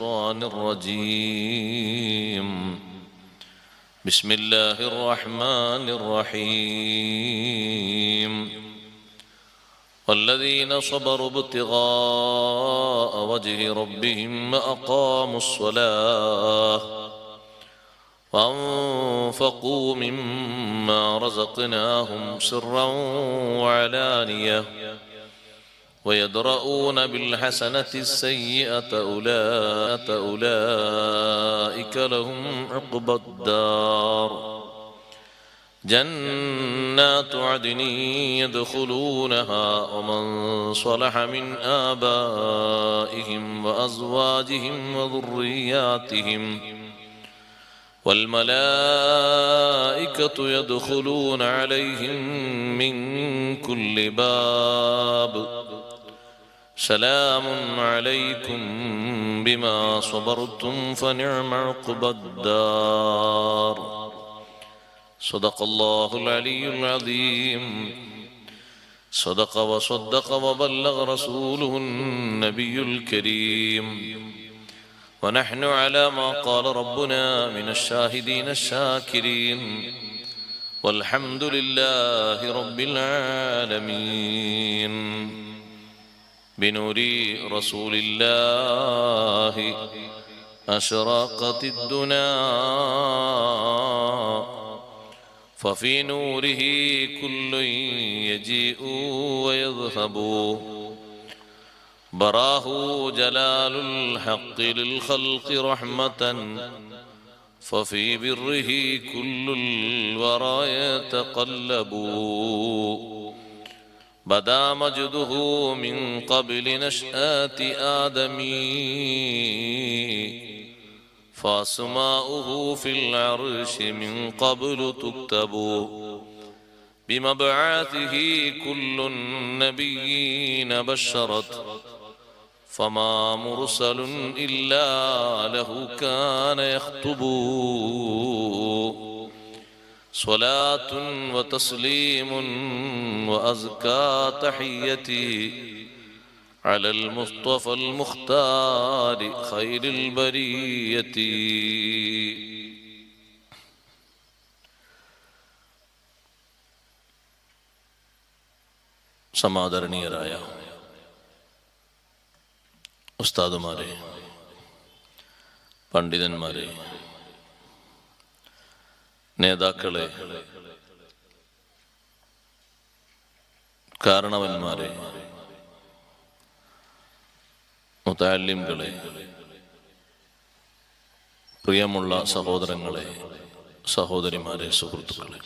الشيطان الرجيم. بسم الله الرحمن الرحيم. والذين صبروا ابتغاء وجه ربهم وأقاموا الصلاة وأنفقوا مما رزقناهم سرا وعلانية ويدرؤون بالحسنة السيئة أولئك لهم عقبى الدار جنات عدن يدخلونها ومن صلح من آبائهم وأزواجهم وذرياتهم والملائكة يدخلون عليهم من كل باب سلام عليكم بما صبرتم فنعم عقبى الدار. صدق الله العلي العظيم. صدق وصدق وبلغ رسوله النبي الكريم. ونحن على ما قال ربنا من الشاهدين الشاكرين والحمد لله رب العالمين. بنور رسول الله أشرقت الدنا ففي نوره كل يجيء ويذهب براه جلال الحق للخلق رحمة ففي بره كل الورى يتقلب بدا مجده من قبل نشأة آدم فاسماؤه في العرش من قبل تكتب بمبعاثه كل النبيين بشرت فما مرسل إلا له كان يخطب صلاة وتسليم وأزكى تحيتي على المصطفى المختار خير البرية. സമാദരണീയരായ ഉസ്താദുമാരെ, പണ്ഡിതന്മാരെ, നേതാക്കളെ, കാരണവന്മാരെ, മുതഅല്ലിംകളെ, പ്രിയമുള്ള സഹോദരങ്ങളെ, സഹോദരിമാരെ, സുഹൃത്തുക്കളെ,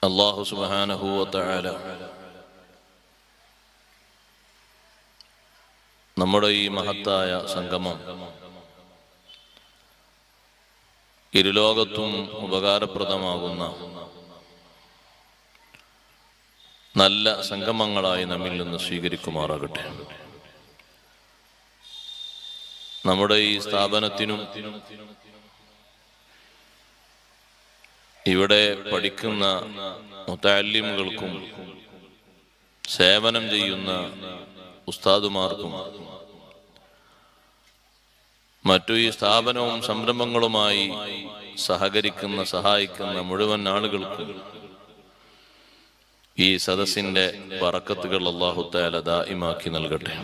അല്ലാഹു സുബ്ഹാനഹു വ തആല നമ്മുടെ ഈ മഹത്തായ സംഗമം ഇരുലോകത്തും ഉപകാരപ്രദമാകുന്ന നല്ല സംഗമങ്ങളായി നമ്മിൽ നിന്ന് സ്വീകരിക്കുമാറാകട്ടെ. നമ്മുടെ ഈ സ്ഥാപനത്തിനും ഇവിടെ പഠിക്കുന്ന മുതഅല്ലിമുകൾക്കും സേവനം ചെയ്യുന്ന ഉസ്താദുമാർക്കും മറ്റു ഈ സ്ഥാപനവും സംരംഭങ്ങളുമായി സഹകരിക്കുന്ന സഹായിക്കുന്ന മുഴുവൻ ആളുകൾക്കും ഈ സദസ്സിന്റെ ബറക്കത്തുകൾ അല്ലാഹു തആല ദായിമാക്കി നൽകട്ടെ.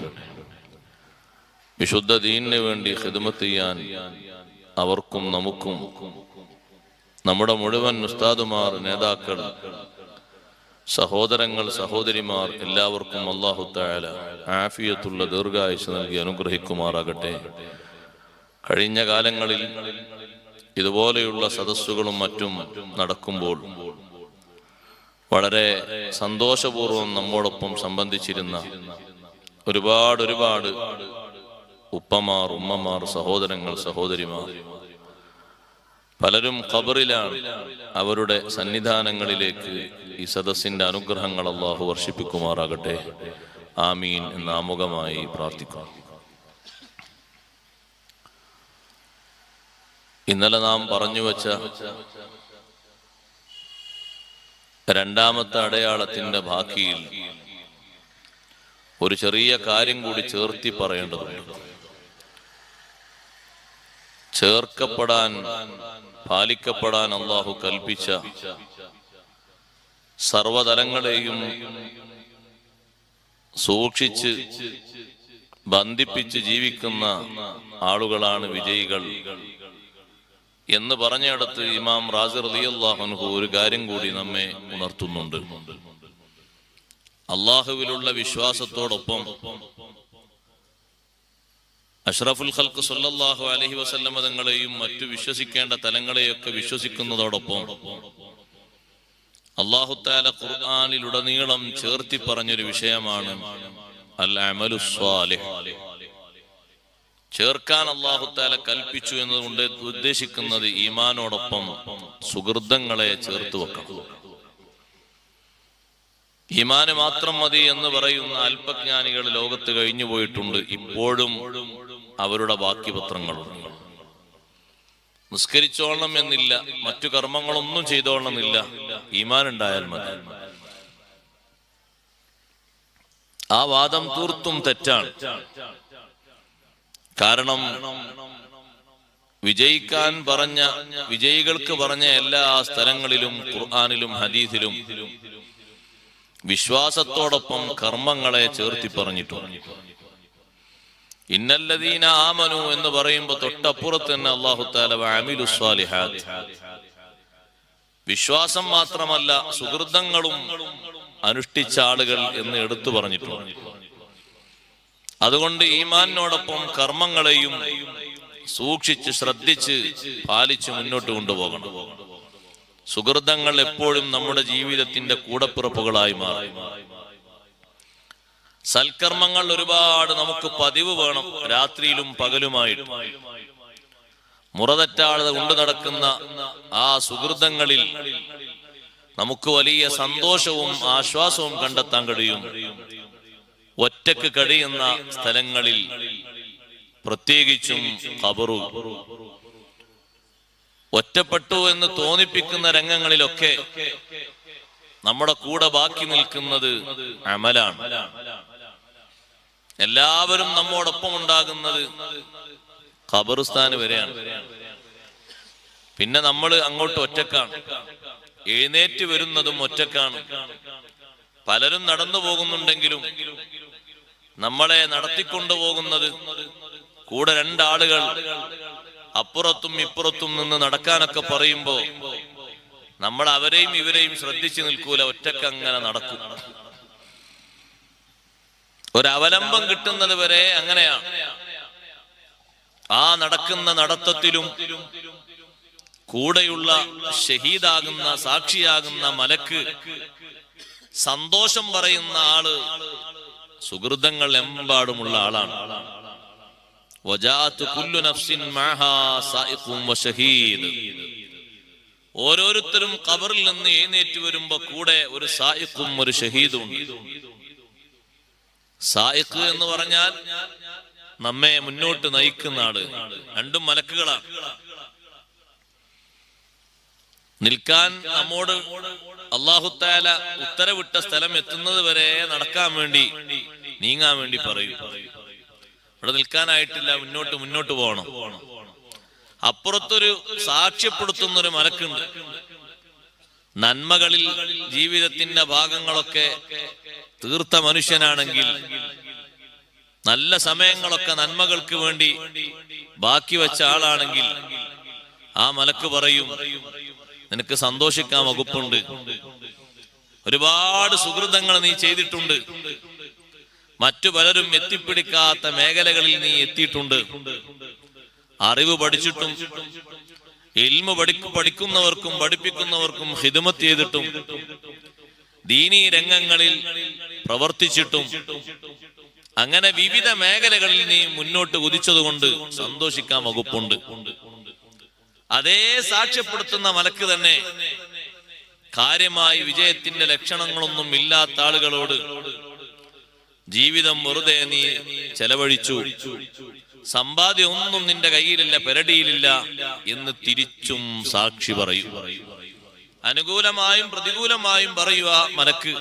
വിശുദ്ധ ദീനിന് വേണ്ടി ഖിദ്മത്ത് ചെയ്യാൻ അവർക്കും നമുക്കും നമ്മുടെ മുഴുവൻ ഉസ്താദുമാർ, നേതാക്കൾ, സഹോദരങ്ങൾ, സഹോദരിമാർ എല്ലാവർക്കും അല്ലാഹു തആല ആഫിയത്തുള്ള ദീർഘായുസ്സ് നൽകി അനുഗ്രഹിക്കുമാറാകട്ടെ. കഴിഞ്ഞ കാലങ്ങളിൽ ഇതുപോലെയുള്ള സദസ്സുകളും മറ്റും നടക്കുമ്പോൾ വളരെ സന്തോഷപൂർവ്വം നമ്മോടൊപ്പം സംബന്ധിച്ചിരുന്ന ഒരുപാട് ഉപ്പമാർ, ഉമ്മമാർ, സഹോദരങ്ങൾ, സഹോദരിമാർ പലരും ഖബറിലാണ്. അവരുടെ സന്നിധാനങ്ങളിലേക്ക് ഈ സദസ്സിന്റെ അനുഗ്രഹങ്ങൾ അല്ലാഹു വർഷിപ്പിക്കുമാറാകട്ടെ. ആമീൻ എന്ന് ആമുഖമായി പ്രാർത്ഥിക്കാം. ഇന്നലെ നാം പറഞ്ഞു വച്ച രണ്ടാമത്തെ അടയാളത്തിന്റെ ബാക്കിയിൽ ഒരു ചെറിയ കാര്യം കൂടി ചേർത്തി പറയേണ്ടതുണ്ട്. ചേർക്കപ്പെടാൻ, പാലിക്കപ്പെടാൻ അല്ലാഹു കൽപ്പിച്ച സർവതലങ്ങളെയും സൂക്ഷിച്ച് ബന്ധിപ്പിച്ച് ജീവിക്കുന്ന ആളുകളാണ് വിജയികൾ എന്ന് പറഞ്ഞിടത്ത് ഇമാം റാസി റളിയല്ലാഹു അൻഹു ഒരു കാര്യം കൂടി നമ്മെ ഉണർത്തുന്നുണ്ട്. അള്ളാഹുവിലുള്ള വിശ്വാസത്തോടൊപ്പം അഷ്റഫുൽ ഖൽഖ് സല്ലല്ലാഹു അലൈഹി വസല്ലം തങ്ങളെയും മറ്റു വിശ്വസിക്കേണ്ട തലങ്ങളെയൊക്കെ വിശ്വസിക്കുന്നതോടൊപ്പം അല്ലാഹു തആല ഖുർആനിലുടനീളം ചേർത്തി പറഞ്ഞൊരു വിഷയമാണ് അൽ അമലു സ്വാലിഹ്. ചേർക്കാൻ അല്ലാഹു തആല കൽപ്പിച്ചു എന്നതുകൊണ്ട് ഉദ്ദേശിക്കുന്നത് ഈമാനോടൊപ്പം സുഹൃതങ്ങളെ ചേർത്ത് വെക്കണം. ഈമാന് മാത്രം മതി എന്ന് പറയുന്ന അല്പജ്ഞാനികൾ ലോകത്ത് കഴിഞ്ഞു പോയിട്ടുണ്ട്. ഇപ്പോഴും അവരുടെ ബാക്കി പത്രങ്ങളുണ്ട്. നിസ്കരിച്ചോളണം എന്നില്ല, മറ്റു കർമ്മങ്ങളൊന്നും ചെയ്തോളണമെന്നില്ല, ഈമാൻ ഉണ്ടായാൽ മതി. ആ വാദം തീർത്തും തെറ്റാണ്. കാരണം വിജയിക്കാൻ പറഞ്ഞ, വിജയികൾക്ക് പറഞ്ഞ എല്ലാ സ്ഥലങ്ങളിലും ഖുർആനിലും ഹദീസിലും വിശ്വാസത്തോടൊപ്പം കർമ്മങ്ങളെ ചേർത്തി പറഞ്ഞിട്ടുണ്ട്. ഇന്നല്ലദീന ആമനു എന്ന് പറയുമ്പോൾ തൊട്ടപ്പുറത്ത് തന്നെ അല്ലാഹു തആല വഅമിലു സ്വാലിഹാത്ത്, വിശ്വാസം മാത്രമല്ല സുഹൃതങ്ങളും അനുഷ്ഠിച്ച ആളുകൾ എന്ന് എടുത്തു പറഞ്ഞിട്ടുണ്ട്. അതുകൊണ്ട് ഈമാനോടൊപ്പം കർമ്മങ്ങളെയും സൂക്ഷിച്ച് ശ്രദ്ധിച്ച് പാലിച്ച് മുന്നോട്ട് കൊണ്ടുപോകണം. സുഹൃതങ്ങൾ എപ്പോഴും നമ്മുടെ ജീവിതത്തിന്റെ കൂടപ്പിറപ്പുകളായി മാറും. സൽക്കർമ്മങ്ങൾ ഒരുപാട് നമുക്ക് പതിവ് വേണം, രാത്രിയിലും പകലുമായിട്ട്. മുറതെറ്റാതെ കൊണ്ടു നടക്കുന്ന ആ സുഹൃതങ്ങളിൽ നമുക്ക് വലിയ സന്തോഷവും ആശ്വാസവും കണ്ടെത്താൻ കഴിയും. ഒറ്റക്ക് കഴിയുന്ന സ്ഥലങ്ങളിൽ, പ്രത്യേകിച്ചും ഖബറു, ഒറ്റപ്പെട്ടു എന്ന് തോന്നിപ്പിക്കുന്ന രംഗങ്ങളിലൊക്കെ നമ്മുടെ കൂടെ ബാക്കി നിൽക്കുന്നത് അമലാണ്. എല്ലാവരും നമ്മോടൊപ്പം ഉണ്ടാകുന്നത് ഖബറിസ്ഥാന് വരെയാണ്. പിന്നെ നമ്മൾ അങ്ങോട്ട് ഒറ്റക്കാണ്. എഴുന്നേറ്റ് വരുന്നതും ഒറ്റക്കാണ്. പലരും നടന്നു പോകുന്നുണ്ടെങ്കിലും നമ്മളെ നടത്തിക്കൊണ്ടുപോകുന്നത് കൂടെ രണ്ടാളുകൾ അപ്പുറത്തും ഇപ്പുറത്തും നിന്ന് നടക്കാനൊക്കെ പറയുമ്പോ നമ്മൾ അവരെയും ഇവരെയും ശ്രദ്ധിച്ചു നിൽക്കൂല, ഒറ്റക്ക് അങ്ങനെ നടക്കും. ഒരവലംബം കിട്ടുന്നത് വരെ അങ്ങനെയാണ്. ആ നടക്കുന്ന നടത്തത്തിലും കൂടെയുള്ള ഷഹീദാകുന്ന, സാക്ഷിയാകുന്ന മലക്ക്, സന്തോഷം പറയുന്ന ആള് സുഹൃതങ്ങൾ എമ്പാടുമുള്ള ആളാണ്. ഓരോരുത്തരും ഖബറിൽ നിന്ന് എഴുന്നേറ്റ് വരുമ്പോ കൂടെ ഒരു സായിഖും ഒരു ഷഹീദും ഉണ്ട്. സായിഖ് എന്ന് പറഞ്ഞാൽ നമ്മെ മുന്നോട്ട് നയിക്കുന്ന ആള്. രണ്ടും മലക്കുകളാണ്. നിൽക്കാൻ നമ്മോട് അല്ലാഹു തആല ഉത്തരവിട്ട സ്ഥലം എത്തുന്നത് വരെ നടക്കാൻ വേണ്ടി, നീങ്ങാൻ വേണ്ടി പറയും. ഇവിടെ നിൽക്കാനായിട്ടില്ല, മുന്നോട്ട് പോകണം. അപ്പുറത്തൊരു സാക്ഷ്യപ്പെടുത്തുന്ന ഒരു മലക്കുണ്ട്. നന്മകളിൽ ജീവിതത്തിന്റെ ഭാഗങ്ങളൊക്കെ തീർത്ത മനുഷ്യനാണെങ്കിൽ, നല്ല സമയങ്ങളൊക്കെ നന്മകൾക്ക് വേണ്ടി ബാക്കി വെച്ച ആളാണെങ്കിൽ, ആ മലക്ക് പറയും, നിനക്ക് സന്തോഷിക്കാൻ വകുപ്പുണ്ട്. ഒരുപാട് സുഹൃതങ്ങൾ നീ ചെയ്തിട്ടുണ്ട്. മറ്റു പലരും എത്തിപ്പിടിക്കാത്ത മേഖലകളിൽ നീ എത്തിയിട്ടുണ്ട്. അറിവ് പഠിച്ചിട്ടും ഇൽമു പഠിക്കുന്നവർക്കും പഠിപ്പിക്കുന്നവർക്കും ഖിദ്മത്ത് ചെയ്തിട്ടും ദീനീ രംഗങ്ങളിൽ പ്രവർത്തിച്ചിട്ടും അങ്ങനെ വിവിധ മേഖലകളിൽ നീ മുന്നോട്ട് കുതിച്ചതുകൊണ്ട് സന്തോഷിക്കാൻ വകുപ്പുണ്ട്. അതേ സാക്ഷ്യപ്പെടുത്തുന്ന മലക്ക് തന്നെ കാര്യമായി വിജയത്തിന്റെ ലക്ഷണങ്ങളൊന്നും ഇല്ലാത്ത ആളുകളോട് ജീവിതം വെറുതെ നീ ചെലവഴിച്ചു, സമ്പാദ്യം ഒന്നും നിന്റെ കയ്യിലില്ല, പെരടിയിലില്ല എന്ന് തിരിച്ചും സാക്ഷി പറയും. അനുകൂലമായും പ്രതികൂലമായും പറയുക മലക്ക്.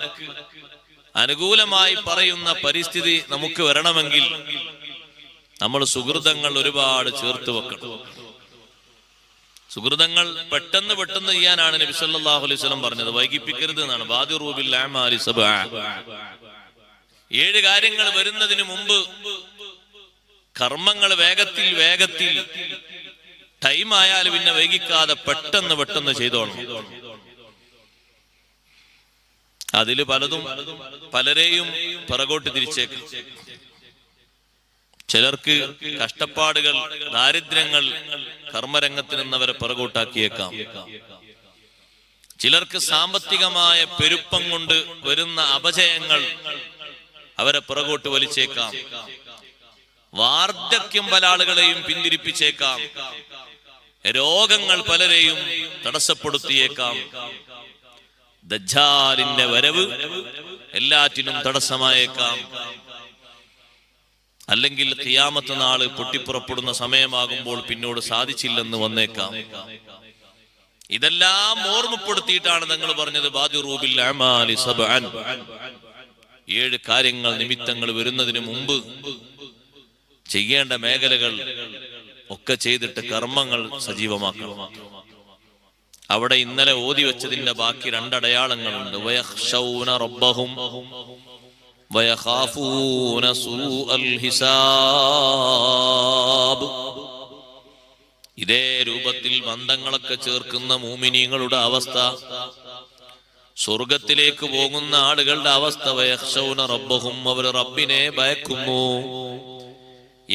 അനുകൂലമായി പറയുന്ന പരിസ്ഥിതി നമുക്ക് വരണമെങ്കിൽ നമ്മൾ സുഹൃതങ്ങൾ ഒരുപാട് ചേർത്ത് വെക്കണം. സുഹൃതങ്ങൾ പെട്ടെന്ന് ചെയ്യാനാണ് നബി സല്ലല്ലാഹു അലൈഹി വസല്ലം പറഞ്ഞത്. വൈകിപ്പിക്കരുത് എന്നാണ്. ബാദിറൂ ബിൽ അഅമാലി സബ്ആ. 7 കാര്യങ്ങൾ വരുന്നതിന് മുമ്പ് കർമ്മങ്ങൾ വേഗത്തിൽ ടൈം ആയാൽ പിന്നെ വൈകിക്കാതെ പെട്ടെന്ന് ചെയ്തോളണം. അതില് പലതും പലരെയും പിറകോട്ട് തിരിച്ചേക്കും. ചിലർക്ക് കഷ്ടപ്പാടുകൾ, ദാരിദ്ര്യങ്ങൾ കർമ്മരംഗത്ത് നിന്നവരെ പിറകോട്ടാക്കിയേക്കാം. ചിലർക്ക് സാമ്പത്തികമായ പെരുപ്പം കൊണ്ട് വരുന്ന അപജയങ്ങൾ അവരെ പിറകോട്ട് വലിച്ചേക്കാം. വാർദ്ധക്യം പല ആളുകളെയും പിന്തിരിപ്പിച്ചേക്കാം. രോഗങ്ങൾ പലരെയും തടസ്സപ്പെടുത്തിയേക്കാം. ദജ്ജാലിന്റെ വരവ് എല്ലാറ്റിനും തടസ്സമായേക്കാം. അല്ലെങ്കിൽ ഖിയാമത്ത് നാള് പൊട്ടിപ്പുറപ്പെടുന്ന സമയമാകുമ്പോൾ പിന്നോട് സാധിച്ചില്ലെന്ന് വന്നേക്കാം. ഇതെല്ലാം ഓർമ്മപ്പെടുത്തിയിട്ടാണ് തങ്ങൾ പറഞ്ഞത് ബാദിറൂ ബിൽ അഅമാലി സബ്അൻ. 7 കാര്യങ്ങൾ, നിമിത്തങ്ങൾ വരുന്നതിന് മുമ്പ് ചെയ്യേണ്ട മേഖലകൾ ഒക്കെ ചെയ്തിട്ട് കർമ്മങ്ങൾ സജീവമാക്കണം. അവിടെ ഇന്നലെ ഓതി വെച്ചതിന്റെ ബാക്കി 2 അടയാളങ്ങളുണ്ട്. വയഖ്ശൗന റബ്ബഹും വയഖാഫൂന സൂഅൽ ഹിസാബ്. ഇതേ രൂപത്തിൽ ബന്ധങ്ങളൊക്കെ ചേർക്കുന്ന മുഅ്മിനീങ്ങളുടെ അവസ്ഥ, സ്വർഗത്തിലേക്ക് പോകുന്ന ആളുകളുടെ അവസ്ഥ. വയഖ്ശൗന റബ്ബഹും, അവർ റബ്ബിനെ ഭയക്കുന്നു.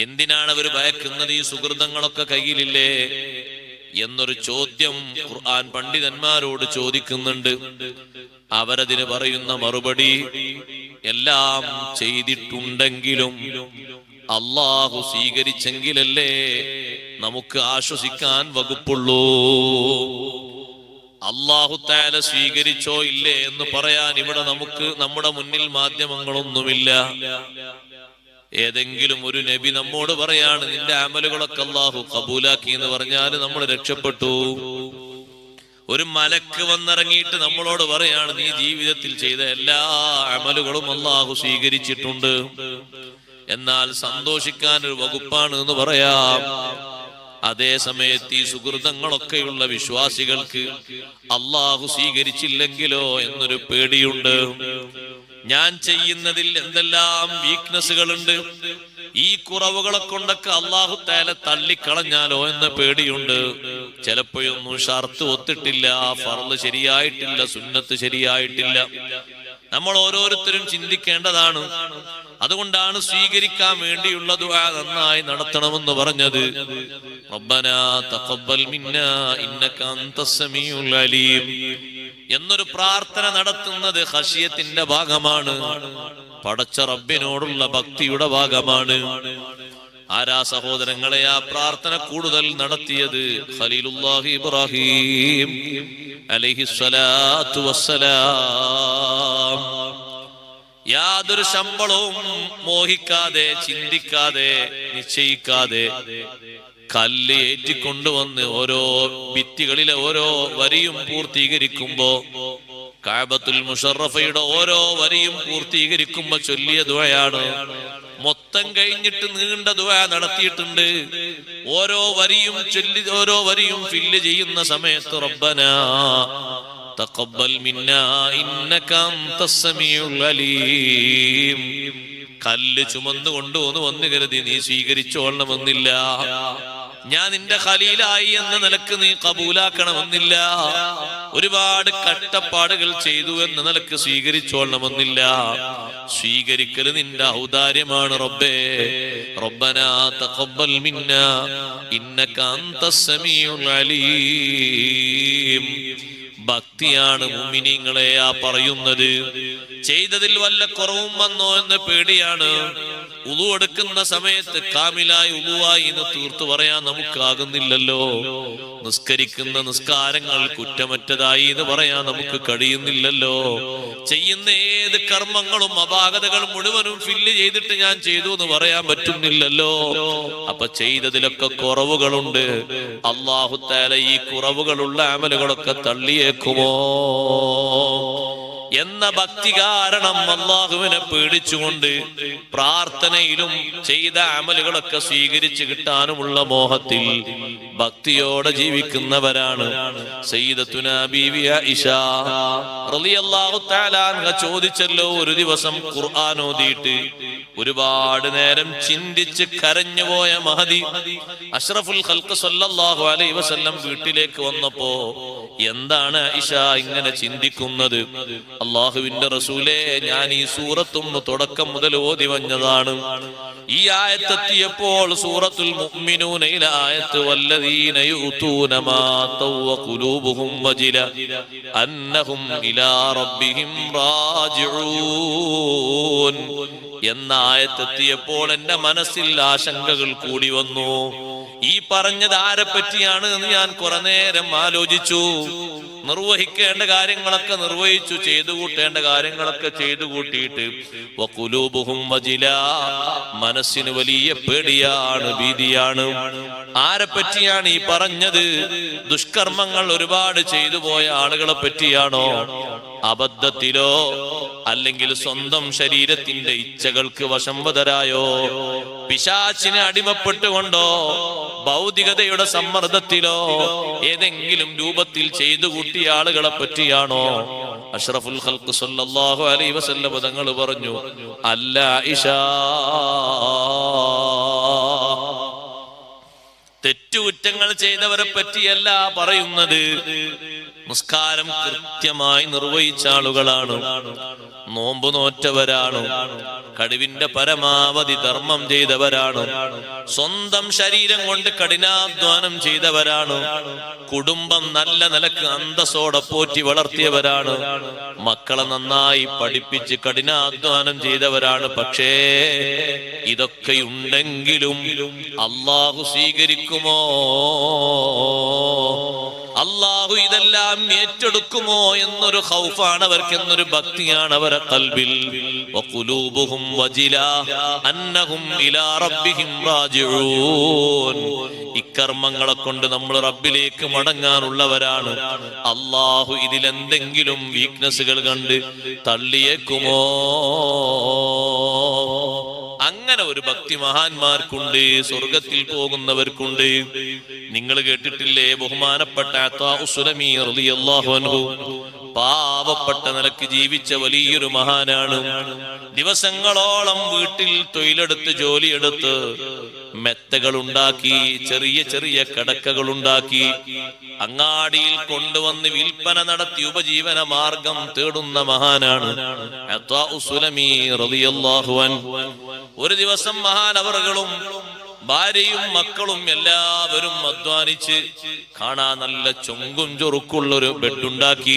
എന്തിനാണ് അവർ ഭയക്കുന്നത്? ഈ സുഹൃതങ്ങളൊക്കെ കയ്യിലില്ലേ എന്നൊരു ചോദ്യം ഖുർആൻ പണ്ഡിതന്മാരോട് ചോദിക്കുന്നുണ്ട്. അവരതിന് പറയുന്ന മറുപടി, എല്ലാം ചെയ്തിട്ടുണ്ടെങ്കിലും അല്ലാഹു സ്വീകരിച്ചെങ്കിലല്ലേ നമുക്ക് ആശ്വസിക്കാൻ വകുപ്പുള്ളൂ. അല്ലാഹു തആല സ്വീകരിച്ചോ ഇല്ലേ എന്ന് പറയാൻ ഇവിടെ നമ്മുടെ മുന്നിൽ മാധ്യമങ്ങളൊന്നുമില്ല. ഏതെങ്കിലും ഒരു നബി നമ്മോട് പറയാണ് നിന്റെ അമലുകളൊക്കെ അല്ലാഹു കബൂലാക്കി എന്ന് പറഞ്ഞാൽ നമ്മൾ രക്ഷപ്പെട്ടു. ഒരു മലക്ക് വന്നിറങ്ങിയിട്ട് നമ്മളോട് പറയാണ് നീ ജീവിതത്തിൽ ചെയ്ത എല്ലാ അമലുകളും അല്ലാഹു സ്വീകരിച്ചിട്ടുണ്ട്, എന്നാൽ സന്തോഷിക്കാൻ ഒരു വകുപ്പാണ് എന്ന് പറയാം. അതേ സമയത്ത് ഈ സുഹൃതങ്ങളൊക്കെയുള്ള വിശ്വാസികൾക്ക് അല്ലാഹു സ്വീകരിച്ചില്ലെങ്കിലോ എന്നൊരു പേടിയുണ്ട്. ഞാൻ ചെയ്യുന്നതിൽ എന്തെല്ലാം വീക്ക്നെസ്സുകളുണ്ട്, ഈ കുറവുകളെ കൊണ്ടൊക്കെ അല്ലാഹു തആല തള്ളിക്കളഞ്ഞാലോ എന്ന പേടിയുണ്ട്. ചിലപ്പോഴൊന്നും ഷർത്ത് ഒത്തിട്ടില്ല, ഫർള് ശരിയായിട്ടില്ല, സുന്നത്ത് ശരിയായിട്ടില്ല. നമ്മൾ ഓരോരുത്തരും ചിന്തിക്കേണ്ടതാണ്. അതുകൊണ്ടാണ് സ്വീകരിക്കാൻ വേണ്ടിയുള്ള ദുആ നന്നായി നടത്തണമെന്ന് പറഞ്ഞത്. റബ്ബനാ തഖബ്ബൽ മിന്നാ ഇന്നക അൻതസ് സമീഉൽ അലീം എന്നൊരു പ്രാർത്ഥന നടത്തുന്നത് ഖശിയത്തിന്റെ ഭാഗമാണ്, പടച്ച റബ്ബിനോടുള്ള ഭക്തിയുടെ ഭാഗമാണ്. ആരാ സഹോദരങ്ങളെ ആ പ്രാർത്ഥന കൂടുതൽ നടത്തിയത്? ഖലീലുല്ലാഹി ഇബ്രാഹിം അലൈഹിസ്സലാത്തു വസ്സലാം. യാതൊരു ശമ്പളവും മോഹിക്കാതെ, ചിന്തിക്കാതെ, നിശ്ചയിക്കാതെ കല്ല് ഏറ്റിക്കൊണ്ടുവന്ന് ഓരോ ഭിത്തികളിലെ ഓരോ വരിയും പൂർത്തീകരിക്കുമ്പോ, കഅബത്തുൽ മുശറഫയുടെ ഓരോ വരിയും പൂർത്തീകരിക്കുമ്പോ ചൊല്ലിയ ദുആയാണ്. മൊത്തം കഴിഞ്ഞിട്ട് നീണ്ട ദുആ നടത്തിയിട്ടുണ്ട്. ഓരോ വരിയും ചൊല്ലി, ഓരോ വരിയും ഫില്ല് ചെയ്യുന്ന സമയത്ത് റബ്ബനാ തഖബ്ബൽ മിന്നാ ഇന്നക അൻതസ് സമീഉൽ അലീം. കല്ല് ചുമന്നു കൊണ്ടുവന്ന് കരുതി നീ സ്വീകരിച്ചോളണമെന്നില്ല. ഞാൻ നിന്റെ ഖലീലായി എന്ന നിലക്ക് നീ കബൂലാക്കണമെന്നില്ല. ഒരുപാട് കഷ്ടപ്പാടുകൾ ചെയ്തു എന്ന നിലക്ക് സ്വീകരിച്ചോളണമെന്നില്ല. സ്വീകരിക്കൽ നിന്റെ ഔദാര്യമാണ് റബ്ബേ. റബ്ബനാ തഖബ്ബൽ മിന്നാ ഇന്നക അൻതസ് സമീഉൽ അലീം. ഭക്തിയാണ് മുഅ്മിനീങ്ങളെ ആ പറയുന്നത്. ചെയ്തതിൽ വല്ല കുറവും വന്നോ എന്ന് പേടിയാണ്. ഉളു എടുക്കുന്ന സമയത്ത് കാമിലായി ഉളുവായി എന്ന് തീർത്തു പറയാൻ നമുക്കാകുന്നില്ലല്ലോ. നിസ്കരിക്കുന്ന നിസ്കാരങ്ങൾ കുറ്റമറ്റതായി എന്ന് പറയാൻ നമുക്ക് കഴിയുന്നില്ലല്ലോ. ചെയ്യുന്ന ഏത് കർമ്മങ്ങളും അപാകതകൾ മുഴുവനും ഫില്ല് ചെയ്തിട്ട് ഞാൻ ചെയ്തു എന്ന് പറയാൻ പറ്റുന്നില്ലല്ലോ. അപ്പൊ ചെയ്തതിലൊക്കെ കുറവുകളുണ്ട്. അല്ലാഹു തആല ഈ കുറവുകളുള്ള അമലുകളൊക്കെ തള്ളിയേക്കുമോ എന്ന ഭക്തി കാരണം അള്ളാഹുവിനെ പേടിച്ചുകൊണ്ട് പ്രാർത്ഥനയിലും ചെയ്ത അമലുകളൊക്കെ സ്വീകരിച്ചു കിട്ടാനുമുള്ള മോഹത്തിൽ ഭക്തിയോടെ ജീവിക്കുന്നവരാണ് സയ്യിദത്തുനാ ബീവി ആയിഷ റളിയല്ലാഹു തആല അൻഹ ചോദിച്ചല്ലോ, ഒരു ദിവസം ഖുർആൻ ഓതിയിട്ട് ഒരുപാട് നേരം ചിന്തിച്ച് കരഞ്ഞുപോയ മഹദി അഷ്റഫുൽ ഖൽഖ് സല്ലല്ലാഹു അലൈഹി വസല്ലം വീട്ടിലേക്ക് വന്നപ്പോ, എന്താണ് ആയിഷ ഇങ്ങനെ ചിന്തിക്കുന്നത്? അള്ളാഹുവിന്റെ റസൂലേ, ഞാൻ ഈ സൂറത്തും തുടക്കം മുതൽ ഓതി വന്നതാണ്. ഈ ആയത്തെത്തിയപ്പോൾ സൂറത്തുൽ മുഅ്മിനൂനയിലെ ആയത്ത് വല്ലദീന യുതൂന മാ തവ ഖുലൂബുഹും വജില അന്നഹും ഇലാ റബ്ബിഹിം റാജിഊൻ എന്ന ആയത്തെത്തിയപ്പോൾ എന്റെ മനസ്സിൽ ആശങ്കകൾ കൂടി വന്നു. ഈ പറഞ്ഞത് ആരെ പറ്റിയാണ് എന്ന് ഞാൻ കുറെ നേരം ആലോചിച്ചു. നിർവഹിക്കേണ്ട കാര്യങ്ങളൊക്കെ നിർവഹിച്ചു, ചെയ്തു കൂട്ടേണ്ട കാര്യങ്ങളൊക്കെ ചെയ്തു കൂട്ടിയിട്ട് വഖുലൂബുഹും വജില, മനസ്സിന് വലിയ പേടിയാണ്, ഭീതിയാണ്. ആരെ പറ്റിയാണ് ഈ പറഞ്ഞത്? ദുഷ്കർമ്മങ്ങൾ ഒരുപാട് ചെയ്തു പോയ ആളുകളെ പറ്റിയാണോ? അബദ്ധത്തിലോ അല്ലെങ്കിൽ സ്വന്തം ശരീരത്തിന്റെ ഇച്ഛകൾക്ക് വശംവദരായോ? പിശാചിന് അടിമപ്പെട്ടുകൊണ്ടോ? ഭൗതികതയുടെ സമ്മർദ്ദത്തിലോ ഏതെങ്കിലും രൂപത്തിൽ ചെയ്തു കൂട്ടിയ ആളുകളെ പറ്റിയാണോ? അഷ്റഫുൽ ഖൽഖ് സല്ലല്ലാഹു അലൈഹി വസല്ലം തങ്ങൾ പറഞ്ഞു, അല്ല ആയിഷ, തെറ്റുകുറ്റങ്ങൾ ചെയ്തവരെ പറ്റിയല്ല പറയുന്നത്. നിസ്കാരം കൃത്യമായി നിർവഹിച്ച ആളുകളാണ്, നോമ്പ് നോറ്റവരാണ്, കഴിവിന്റെ പരമാവധി ധർമ്മം ചെയ്തവരാണ്, സ്വന്തം ശരീരം കൊണ്ട് കഠിനാധ്വാനം ചെയ്തവരാണ്, കുടുംബം നല്ല നിലക്ക് അന്തസ്സോടെ പോറ്റി വളർത്തിയവരാണ്, മക്കളെ നന്നായി പഠിപ്പിച്ച് കഠിനാധ്വാനം ചെയ്തവരാണ്. പക്ഷേ ഇതൊക്കെയുണ്ടെങ്കിലും അള്ളാഹു സ്വീകരിക്കുമോ? അള്ളാഹു ഇതെല്ലാം ഏറ്റെടുക്കുമോ എന്നൊരു ഖൗഫാണ് അവർക്ക്, എന്നൊരു ഭക്തിയാണ് അവരെ ഖൽബിൽ. വഖുലൂബുഹും വജില അന്നഹും ഇലാ റബ്ബിഹിം റാജിഊൻ. ഇക്കർമ്മങ്ങളെ കൊണ്ട് നമ്മൾ റബ്ബിലേക്ക് മടങ്ങാനുള്ളവരാണ്. അള്ളാഹു ഇതിലെന്തെങ്കിലും വീക്ക്നെസ്സുകൾ കണ്ട് തള്ളിയേക്കുമോ? അങ്ങനെ ഒരു ഭക്തി മഹാന്മാർക്കുണ്ട്, സ്വർഗത്തിൽ പോകുന്നവർക്കുണ്ട്. നിങ്ങൾ കേട്ടിട്ടില്ലേ, ബഹുമാനപ്പെട്ട അത്വാഉ സുലമി റളിയല്ലാഹു അൻഹു പാവപ്പെട്ട നിലക്ക് ജീവിച്ച വലിയൊരു മഹാനാണ്. ദിവസങ്ങളോളം വീട്ടിൽ തൊഴിലെടുത്ത് ജോലിയെടുത്ത് മെത്തകൾ ഉണ്ടാക്കി, ചെറിയ ചെറിയ കിടക്കകൾ ഉണ്ടാക്കി, അങ്ങാടിയിൽ കൊണ്ടുവന്ന് വിൽപ്പന നടത്തി ഉപജീവന മാർഗം തേടുന്ന മഹാനാണ് അത്വാഉ സുലമി റളിയല്ലാഹു അൻഹു. ഒരു ദിവസം മഹാനവറുകളും ഭാര്യയും മക്കളും എല്ലാവരും അധ്വാനിച്ച് കാണാൻ നല്ല ചൊങ്കും ചൊറുക്കുള്ളൊരു ബെഡുണ്ടാക്കി.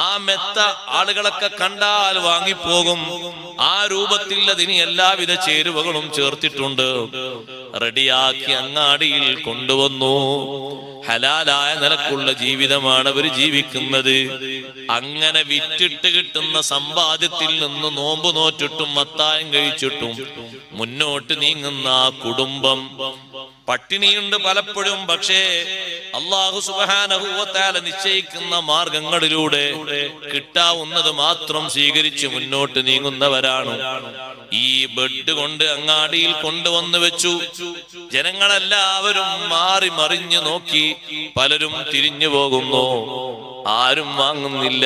ആ മെത്ത ആളുകളൊക്കെ കണ്ടാൽ വാങ്ങിപ്പോകും. ആ രൂപത്തിൽ അതിന് എല്ലാവിധ ചേരുവകളും ചേർത്തിട്ടുണ്ട്. റെഡിയാക്കി അങ്ങാടിയിൽ കൊണ്ടുവന്നു. ഹലാലായ നിലക്കുള്ള ജീവിതമാണ് അവർ ജീവിക്കുന്നത്. അങ്ങനെ വിറ്റിട്ട് കിട്ടുന്ന സമ്പാദ്യത്തിൽ നിന്ന് നോമ്പ് നോറ്റിട്ടും മത്തായം കഴിച്ചിട്ടും മുന്നോട്ട് നീങ്ങുന്ന ആ കുടുംബം പട്ടിണിയുണ്ട് പലപ്പോഴും. പക്ഷേ അല്ലാഹു സുബ്ഹാനഹു വ തആല നിശ്ചയിക്കുന്ന മാർഗങ്ങളിലൂടെ കിട്ടാവുന്നത് മാത്രം സ്വീകരിച്ച് മുന്നോട്ട് നീങ്ങുന്നവരാണ്. ഈ ബെഡ് കൊണ്ട് അങ്ങാടിയിൽ കൊണ്ടുവന്ന് വെച്ചു. ജനങ്ങളെല്ലാവരും മാറി മറിഞ്ഞു നോക്കി. പലരും തിരിഞ്ഞു പോകുന്നു, ആരും വാങ്ങുന്നില്ല.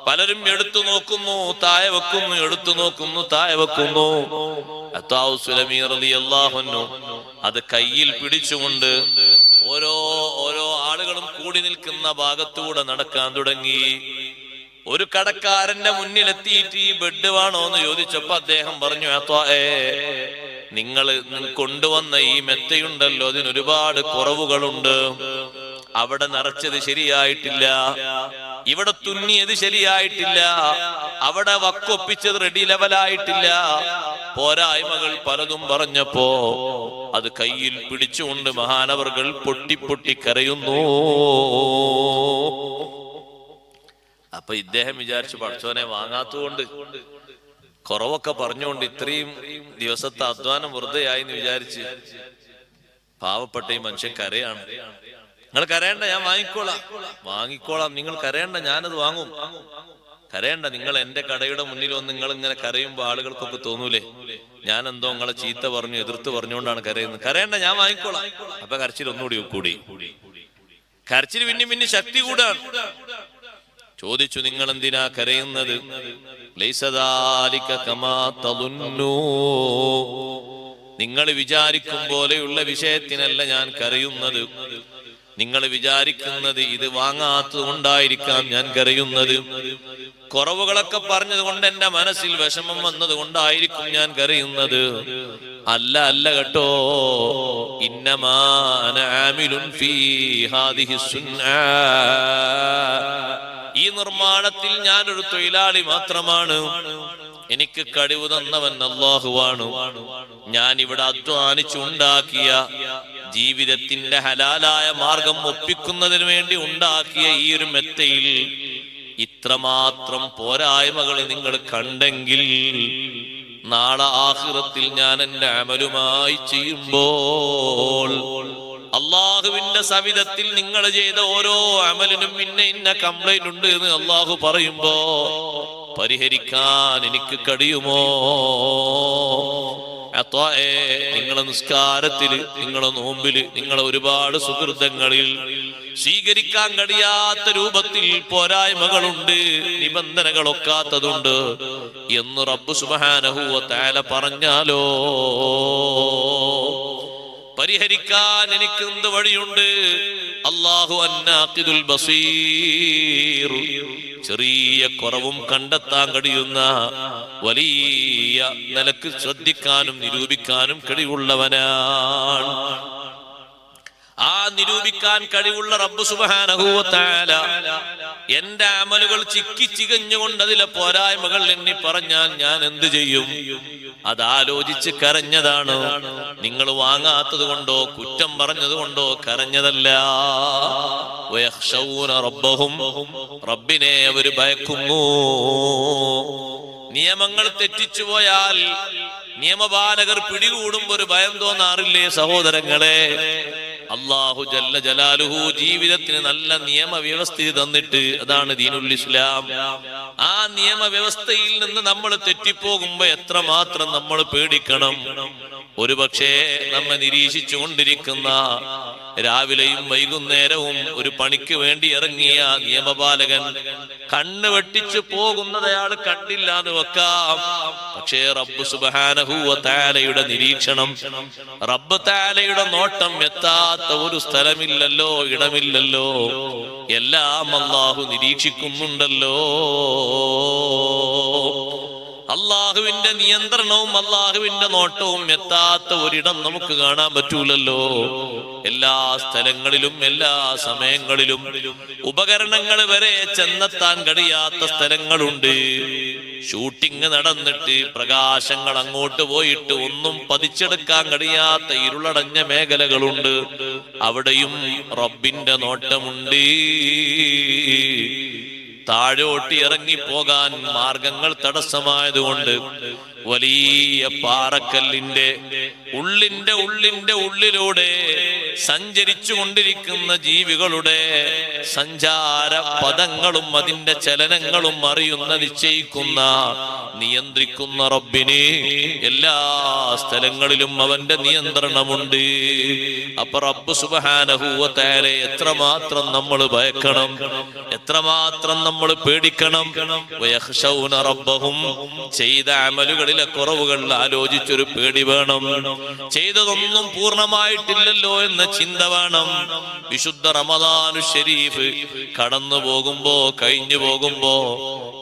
പലരും എടുത്തു നോക്കുന്നു, താഴെ വെക്കുന്നു, എടുത്തു നോക്കുന്നു, താഴെ വെക്കുന്നു. അത്വാഉ സുലമി റളിയല്ലാഹു അൻഹു അത് കയ്യിൽ പിടിച്ചുകൊണ്ട് ഓരോ ആളുകളും കൂടി നിൽക്കുന്ന ഭാഗത്തൂടെ നടക്കാൻ തുടങ്ങി. ഒരു കടക്കാരന്റെ മുന്നിലെത്തിയിട്ട് ഈ ബെഡ് വേണോ എന്ന് ചോദിച്ചപ്പോ അദ്ദേഹം പറഞ്ഞു, നിങ്ങൾ കൊണ്ടുവന്ന ഈ മെത്തയുണ്ടല്ലോ, അതിന് ഒരുപാട് കുറവുകളുണ്ട്. അവിടെ നിറച്ചത് ശരിയായിട്ടില്ല, ഇവിടെ തുന്നിയത് ശരിയായിട്ടില്ല, അവിടെ വക്കൊപ്പിച്ചത് റെഡി ലെവലായിട്ടില്ല. പോരായ്മകൾ പലതും പറഞ്ഞപ്പോ അത് കയ്യിൽ പിടിച്ചുകൊണ്ട് മഹാനവറുകൾ പൊട്ടി പൊട്ടി കരയുന്നു. അപ്പൊ ഇദ്ദേഹം വിചാരിച്ചു, പഠിച്ചവനെ വാങ്ങാത്തതുകൊണ്ട് കുറവൊക്കെ പറഞ്ഞുകൊണ്ട് ഇത്രയും ദിവസത്തെ അധ്വാനം വെറുതെയായി എന്ന് വിചാരിച്ച് പാവപ്പെട്ട ഈ മനുഷ്യൻ കരയാണ്. നിങ്ങൾ കരയണ്ട, ഞാൻ വാങ്ങിക്കോളാം. നിങ്ങൾ കരയണ്ട, ഞാനത് വാങ്ങും. കരയണ്ട. നിങ്ങൾ എന്റെ കടയുടെ മുന്നിൽ വന്ന് നിങ്ങൾ ഇങ്ങനെ കരയുമ്പോ ആളുകൾക്കൊക്കെ തോന്നൂലേ ഞാൻ എന്തോ നിങ്ങളെ ചീത്ത പറഞ്ഞു, എതിർത്ത് പറഞ്ഞുകൊണ്ടാണ് കരയുന്നത്. കരയണ്ട, ഞാൻ വാങ്ങിക്കോളാം. അപ്പൊ കരച്ചിൽ ഒന്നുകൂടി കരച്ചിൽ പിന്നെ ശക്തി കൂടാണ്. ചോദിച്ചു, നിങ്ങൾ എന്തിനാ കരയുന്നത്? നിങ്ങൾ വിചാരിക്കും പോലെയുള്ള വിഷയത്തിനല്ല ഞാൻ കരയുന്നത്. നിങ്ങൾ വിചാരിക്കുന്നത് ഇത് വാങ്ങാത്തത് കൊണ്ടായിരിക്കാം ഞാൻ കരയുന്നത്. കുറവുകളൊക്കെ പറഞ്ഞത് കൊണ്ട് എന്റെ മനസ്സിൽ വിഷമം വന്നത് കൊണ്ടായിരിക്കും ഞാൻ കരയുന്നത്. അല്ല കേട്ടോ. ഇന്നമാ അന ആമിലുൻ ഫീ ഹാദിഹി സുന്നാ. ഈ നിർമ്മാണത്തിൽ ഞാനൊരു തൊഴിലാളി മാത്രമാണ്. എനിക്ക് കഴിവ് തന്നവൻ അല്ലാഹുവാണ്. ഞാൻ ഇവിടെ അധ്വാനിച്ചുണ്ടാക്കിയ ജീവിതത്തിന്റെ ഹലാലായ മാർഗം ഒപ്പിക്കുന്നതിന് വേണ്ടി ഉണ്ടാക്കിയ ഈ ഒരു മെത്തയിൽ ഇത്രമാത്രം പോരായ്മകൾ നിങ്ങൾ കണ്ടെങ്കിൽ നാളെ ആഖിറത്തിൽ ഞാൻ എന്റെ അമലുമായി ചെയ്യുമ്പോൾ അള്ളാഹുവിന്റെ സവിധത്തിൽ നിങ്ങൾ ചെയ്ത ഓരോ അമലിനും ഇന്ന കംപ്ലൈന്റ് ഉണ്ട് എന്ന് അള്ളാഹു പറയുമ്പോ പരിഹരിക്കാൻ എനിക്ക് കഴിയുമോ? നിങ്ങളെ നിസ്കാരത്തില്, നിങ്ങളെ നോമ്പില്, നിങ്ങളെ ഒരുപാട് സുഹൃതങ്ങളിൽ സ്വീകരിക്കാൻ കഴിയാത്ത രൂപത്തിൽ പോരായ്മകളുണ്ട്, നിബന്ധനകളൊക്കാത്തതുണ്ട് എന്ന് റബ്ബ് സുബ്ഹാനഹു വ തആല പറഞ്ഞാലോ പരിഹരിക്കാൻ എനിക്ക് എന്ത് വഴിയുണ്ട്? അല്ലാഹു അന്നാഖിദുൽ ബസീർ, ചെറിയ കുറവും കണ്ടെത്താൻ കഴിയുന്ന, വലിയ നിലക്ക് ശ്രദ്ധിക്കാനും നിരൂപിക്കാനും കഴിവുള്ളവനാണ്. ആ നിരൂപിക്കാൻ കഴിവുള്ള റബ്ബ് സുബ്ഹാനഹു വ തആല എന്റെ അമലുകൾ ചിക്കിച്ചികഞ്ഞുകൊണ്ട് അതിലെ പോരായ്മകൾ എണ്ണി പറഞ്ഞാൽ ഞാൻ എന്ത് ചെയ്യും? അതാലോചിച്ച് കരഞ്ഞതാണ്. നിങ്ങൾ വാങ്ങാത്തത് കൊണ്ടോ കുറ്റം പറഞ്ഞത് കൊണ്ടോ കരഞ്ഞതല്ല. വയഖ്ശൗന റബ്ബഹും, റബ്ബിനെ അവർ ഭയക്കുന്നു. നിയമങ്ങൾ തെറ്റിച്ചു പോയാൽ നിയമപാലകർ പിടികൂടുമ്പോ ഒരു ഭയം തോന്നാറില്ലേ സഹോദരങ്ങളെ? അല്ലാഹു ജല്ല ജലാലുഹു ജീവിതത്തിന് നല്ല നിയമവ്യവസ്ഥ തന്നിട്ട്, അതാണ് ദീനുൽ ഇസ്ലാം. ആ നിയമവ്യവസ്ഥയിൽ നിന്ന് നമ്മൾ തെറ്റിപ്പോകുമ്പോ എത്രമാത്രം നമ്മൾ പേടിക്കണം. ഒരുപക്ഷെ നമ്മെ നിരീക്ഷിച്ചു കൊണ്ടിരിക്കുന്ന, രാവിലെയും വൈകുന്നേരവും ഒരു പണിക്ക് വേണ്ടി ഇറങ്ങിയ നിയമപാലകൻ കണ്ണ് വെട്ടിച്ചു പോകുന്നത് അയാൾ കണ്ടില്ല എന്ന് വെക്കാം. പക്ഷേ റബ്ബ് സുബ്ഹാനഹു വ തആലയുടെ നിരീക്ഷണം, റബ്ബ് തആലയുടെ നോട്ടം എത്താത്ത ഒരു സ്ഥലമില്ലല്ലോ, ഇടമില്ലല്ലോ. എല്ലാം അല്ലാഹു നിരീക്ഷിക്കുന്നുണ്ടല്ലോ. അള്ളാഹുവിന്റെ നിയന്ത്രണവും അള്ളാഹുവിന്റെ നോട്ടവും എത്താത്ത ഒരിടം നമുക്ക് കാണാൻ പറ്റൂലല്ലോ. എല്ലാ സ്ഥലങ്ങളിലും എല്ലാ സമയങ്ങളിലും ഉപകരണങ്ങൾ വരെ ചെന്നെത്താൻ കഴിയാത്ത സ്ഥലങ്ങളുണ്ട്. ഷൂട്ടിംഗ് നടന്നിട്ട് പ്രകാശങ്ങൾ അങ്ങോട്ട് പോയിട്ട് ഒന്നും പതിച്ചെടുക്കാൻ കഴിയാത്ത ഇരുളടഞ്ഞ മേഖലകളുണ്ട്. അവിടെയും റബ്ബിന്റെ നോട്ടമുണ്ട്. താഴോട്ട് ഇറങ്ങിപ്പോകാൻ മാർഗങ്ങൾ തടസ്സമായതുകൊണ്ട് വലിയ പാറക്കല്ലിന്റെ ഉള്ളിലൂടെ സഞ്ചരിച്ചു കൊണ്ടിരിക്കുന്ന ജീവികളുടെ സഞ്ചാര പദങ്ങളും അതിന്റെ ചലനങ്ങളും അറിയുന്ന, നിശ്ചയിക്കുന്ന, നിയന്ത്രിക്കുന്ന റബ്ബിന് എല്ലാ സ്ഥലങ്ങളിലും അവന്റെ നിയന്ത്രണമുണ്ട്. അപ്പൊ റബ്ബ് സുബ്ഹാനഹു വ തആല എത്രമാത്രം നമ്മൾ ഭയക്കണം, എത്രമാത്രം നമ്മൾ പേടിക്കണം. വയഖ്ശൗന റബ്ബഹും, ചെയ്ത അമലുകളിലെ കുറവുകൾ ആലോചിച്ചൊരു പേടി വേണം. ചെയ്തതൊന്നും പൂർണ്ണമായിട്ടില്ലല്ലോ എന്ന ചിന്ത വേണം. വിശുദ്ധ റമദാനു ശരീഫ് കടന്നു പോകുമ്പോ, കഴിഞ്ഞു പോകുമ്പോ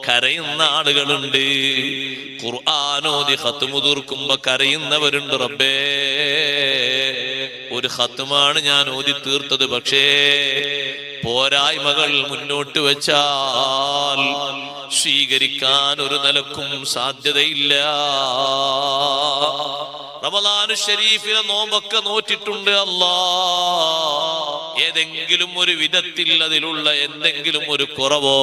കരയുന്ന ആളുകളുണ്ട്. ഖുർആനോദി ഖത്മു തീർക്കുമ്പോ കരയുന്നവരുണ്ട്. റബ്ബേ, ഒരു ഖത്മാണ് ഞാൻ ഓതി തീർത്തത്, പക്ഷേ പോരായ്മകൾ മുന്നോട്ട് വെച്ചാൽ സ്വീകരിക്കാൻ ഒരു നിലക്കും സാധ്യതയില്ല. റമദാനു ശരീഫിലെ നോമ്പൊക്കെ നോറ്റിട്ടുണ്ട്. അല്ലാ, ഏതെങ്കിലും ഒരു വിധത്തിൽ അതിലുള്ള എന്തെങ്കിലും ഒരു കുറവോ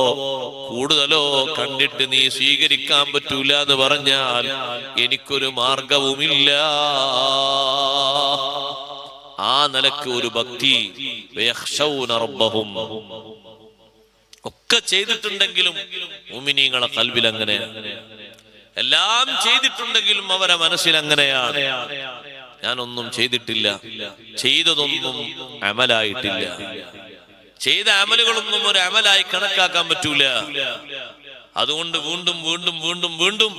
കൂടുതലോ കണ്ടിട്ട് നീ സ്വീകരിക്കാൻ പറ്റൂല എന്ന് പറഞ്ഞാൽ എനിക്കൊരു മാർഗവുമില്ല. ആ നിലക്ക് ഒരു ഭക്തി. വയഖ്ശൗന റബ്ബഹും ഒക്കെ ചെയ്തിട്ടുണ്ടെങ്കിലും മുഅ്മിനീങ്ങളെ ഖൽബിൽ അങ്ങനെയാണ്. എല്ലാം ചെയ്തിട്ടുണ്ടെങ്കിലും അവരെ മനസ്സിൽ അങ്ങനെയാണ്, ഞാനൊന്നും ചെയ്തിട്ടില്ല, ചെയ്തതൊന്നും അമലായിട്ടില്ല. ചെയ്ത അമലുകളൊന്നും ഒരു അമലായി കണക്കാക്കാൻ പറ്റൂല. അതുകൊണ്ട് വീണ്ടും വീണ്ടും വീണ്ടും വീണ്ടും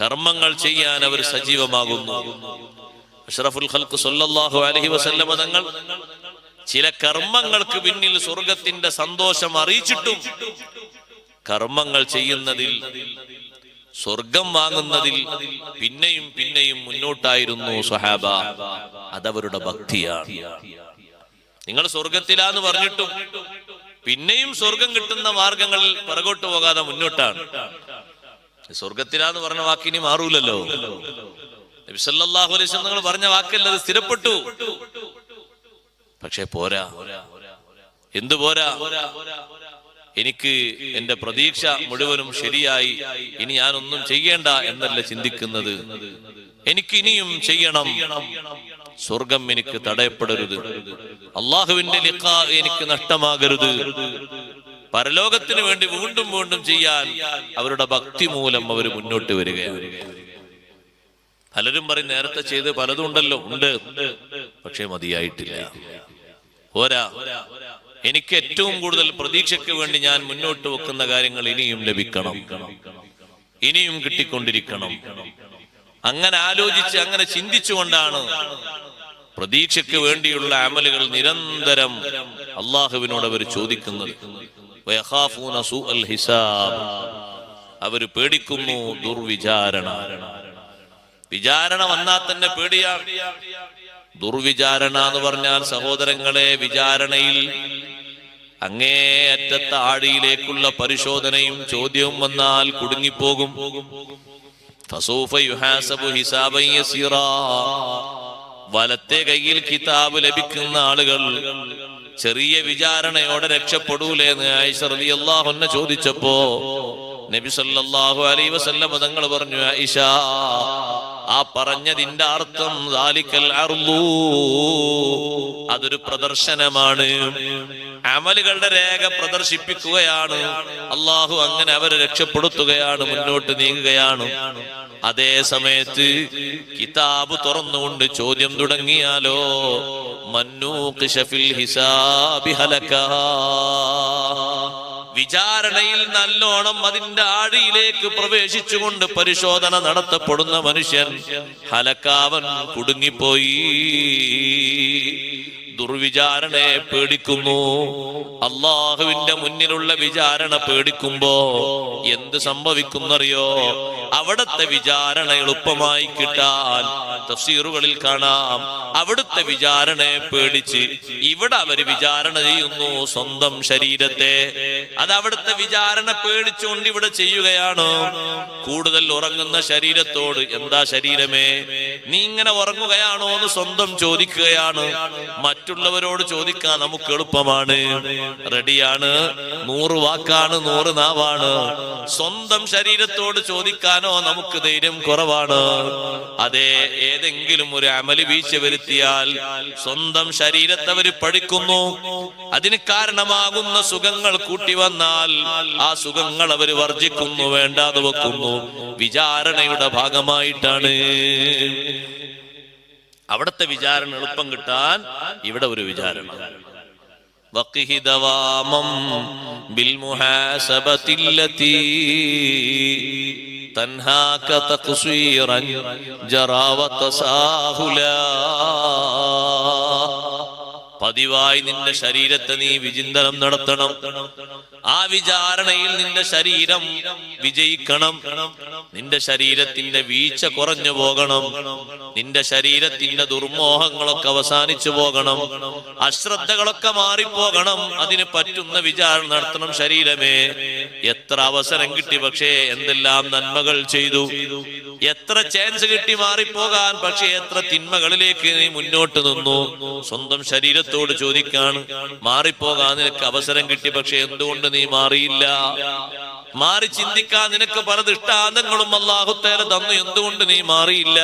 കർമ്മങ്ങൾ ചെയ്യാൻ അവർ സജീവമാകുന്നു. അഷ്റഫുൽ ഖൽഖ് സല്ലല്ലാഹു അലൈഹി വസല്ലം തങ്ങൾ ചില കർമ്മങ്ങൾക്ക് പിന്നിൽ സ്വർഗത്തിന്റെ സന്തോഷം അറിയിച്ചിട്ടും കർമ്മങ്ങൾ ചെയ്യുന്നതിൽ, സ്വർഗം വാങ്ങുന്നതിൽ പിന്നെയും പിന്നെയും മുന്നോട്ടായിരുന്നു സ്വഹാബ. അതവരുടെ ഭക്തിയാണ്. നിങ്ങൾ സ്വർഗത്തിലാന്ന് പറഞ്ഞിട്ടും പിന്നെയും സ്വർഗം കിട്ടുന്ന മാർഗങ്ങളിൽ പിറകോട്ട് പോകാതെ മുന്നോട്ടാണ്. സ്വർഗത്തിലാന്ന് പറഞ്ഞ വാക്കിനി മാറൂലല്ലോ. നബി സല്ലല്ലാഹു അലൈഹി വസല്ലം നിങ്ങൾ പറഞ്ഞ വാക്കല്ല, അത് സ്ഥിരപ്പെട്ടു. പക്ഷെ പോരാ. എന്തു പോരാ? എനിക്ക് എന്റെ പ്രതീക്ഷ മുഴുവനും ശരിയായി, ഇനി ഞാനൊന്നും ചെയ്യേണ്ട എന്നല്ല ചിന്തിക്കുന്നത്. എനിക്ക് ഇനിയും ചെയ്യണം. സ്വർഗം എനിക്ക് തടയപ്പെടരുത്, അള്ളാഹുവിന്റെ ലിഖാ എനിക്ക് നഷ്ടമാകരുത്. പരലോകത്തിന് വേണ്ടി വീണ്ടും വീണ്ടും ചെയ്യാൻ അവരുടെ ഭക്തി മൂലം അവർ മുന്നോട്ട് വരികയാണ്. പലരും പറയും നേരത്തെ ചെയ്ത് പലതും ഉണ്ടല്ലോ. ഉണ്ട്, പക്ഷെ മതിയായിട്ടില്ല, പോരാ. എനിക്ക് ഏറ്റവും കൂടുതൽ പ്രതീക്ഷയ്ക്ക് വേണ്ടി ഞാൻ മുന്നോട്ട് വെക്കുന്ന കാര്യങ്ങൾ ഇനിയും ലഭിക്കണം, ഇനിയും കിട്ടിക്കൊണ്ടിരിക്കണം. അങ്ങനെ ആലോചിച്ച് അങ്ങനെ ചിന്തിച്ചുകൊണ്ടാണ് പ്രതീക്ഷയ്ക്ക് വേണ്ടിയുള്ള അമലുകൾ നിരന്തരം അള്ളാഹുവിനോട് അവർ ചോദിക്കുന്നത്. വയഖാഫൂന സൂഅൽ ഹിസാബ്, അവർ പേടിക്കുന്നു ദുർവിചാരണ. വിചാരണ വന്നാൽ തന്നെ പേടിയാണ്. ദുർവിചാരണ എന്ന് പറഞ്ഞാൽ സഹോദരങ്ങളെ, വിചാരണയിൽ അങ്ങേയറ്റത്തെ ആഴിയിലേക്കുള്ള പരിശോധനയും ചോദ്യവും വന്നാൽ കുടുങ്ങിപ്പോകും. ഫസൗഫ യുഹാസബു ഹിസാബൻ യസീറാ, വലത്തെ കയ്യിൽ കിതാബ് ലഭിക്കുന്ന ആളുകൾ ചെറിയ വിചാരണയോടെ രക്ഷപ്പെടൂലേ എന്ന് ആയിഷ റളിയല്ലാഹു അൻഹ ചോദിച്ചപ്പോ നബി സല്ലല്ലാഹു അലൈഹി വസല്ലം തങ്ങൾ പറഞ്ഞു, ആയിഷ, ആ പറഞ്ഞതിന്റെ അർത്ഥം ദാലിക്കൽ അർളു, അതൊരു പ്രദർശനമാണ്, അമലുകളുടെ രേഖ പ്രദർശിപ്പിക്കുകയാണ്. അള്ളാഹു അങ്ങനെ അവരെ രക്ഷപ്പെടുത്തുകയാണ്, മുന്നോട്ട് നീങ്ങുകയാണ്. അതേ സമയത്ത് കിതാബ് തുറന്നുകൊണ്ട് ചോദ്യം തുടങ്ങിയാലോ, മന്നൂഖിശ ഫിൽ ഹിസാബി ഹലക, വിചാരണയിൽ നല്ലോണം അതിന്റെ ആഴിയിലേക്ക് പ്രവേശിച്ചുകൊണ്ട് പരിശോധന നടത്തപ്പെടുന്ന മനുഷ്യൻ ഹലക്കാവൻ കുടുങ്ങിപ്പോയി. ദുർവിചാരണയെ പേടിക്കുന്നു. അള്ളാഹുവിന്റെ മുന്നിലുള്ള വിചാരണ പേടിക്കുമ്പോ എന്ത് സംഭവിക്കുന്നറിയോ? അവിടുത്തെ വിചാരണ എളുപ്പമായി കിട്ടാൻ തഫ്സീറുകളിൽ കാണാം, അവിടുത്തെ വിചാരണയെ പേടിച്ച് ഇവിടെ അവര് വിചാരണ ചെയ്യുന്നു സ്വന്തം ശരീരത്തെ. അത് അവിടുത്തെ വിചാരണ പേടിച്ചുകൊണ്ട് ഇവിടെ ചെയ്യുകയാണ്. കൂടുതൽ ഉറങ്ങുന്ന ശരീരത്തോട്, എന്താ ശരീരമേ നീ ഇങ്ങനെ ഉറങ്ങുകയാണോ എന്ന് സ്വന്തം ചോദിക്കുകയാണ്. മറ്റുള്ളവരോട് ചോദിക്കാൻ നമുക്ക് എളുപ്പമാണ്, റെഡിയാണ്, 100 വാക്കാണ്, 100 നാവാണ്. സ്വന്തം ശരീരത്തോട് ചോദിക്കാനോ നമുക്ക് ധൈര്യം കുറവാണ്. അതേ, ഏതെങ്കിലും ഒരു അമല് വീഴ്ച വരുത്തിയാൽ സ്വന്തം ശരീരത്തെ അവർ പഠിക്കുന്നു. അതിന് കാരണമാകുന്ന സുഖങ്ങൾ കൂട്ടി വന്നാൽ ആ സുഖങ്ങൾ അവർ വർജിക്കുന്നു, വേണ്ടാതെ വെക്കുന്നു. വിചാരണയുടെ ഭാഗമായിട്ടാണ്. അവിടത്തെ വിചാരണ എളുപ്പം കിട്ടാൻ ഇവിടെ ഒരു വിചാരണ. വഖിഹി ദവാമം ബിൽ മുഹാസബതില്ലതി തൻഹാക തഖ്സീറൻ ജറാ വതസാഹുലാ, പതിവായി നിന്റെ ശരീരത്തെ നീ വിചിന്തനം നടത്തണം. ആ വിചാരണയിൽ നിന്റെ ശരീരം വിജയിക്കണം. നിന്റെ ശരീരത്തിന്റെ വീഴ്ച കുറഞ്ഞു പോകണം. നിന്റെ ശരീരത്തിന്റെ ദുർമോഹങ്ങളൊക്കെ അവസാനിച്ചു പോകണം. അശ്രദ്ധകളൊക്കെ മാറിപ്പോകണം. അതിന് പറ്റുന്ന വിചാരണ നടത്തണം. ശരീരമേ, എത്ര അവസരം കിട്ടി, പക്ഷേ എന്തെല്ലാം നന്മകൾ ചെയ്തു. എത്ര ചാൻസ് കിട്ടി മാറിപ്പോകാൻ, പക്ഷേ എത്ര തിന്മകളിലേക്ക് നീ മുന്നോട്ട് നിന്നു. സ്വന്തം ശരീരത്തോട് ചോദിക്കാണ്, മാറിപ്പോകാൻ നിനക്ക് അവസരം കിട്ടി, പക്ഷെ എന്തുകൊണ്ട് നീ മാറിയില്ല? മാറി ചിന്തിക്കാൻ നിനക്ക് പല ദൃഷ്ടാന്തങ്ങളും അല്ലാഹു തആല തന്നു, എന്തുകൊണ്ട് നീ മാറിയില്ല?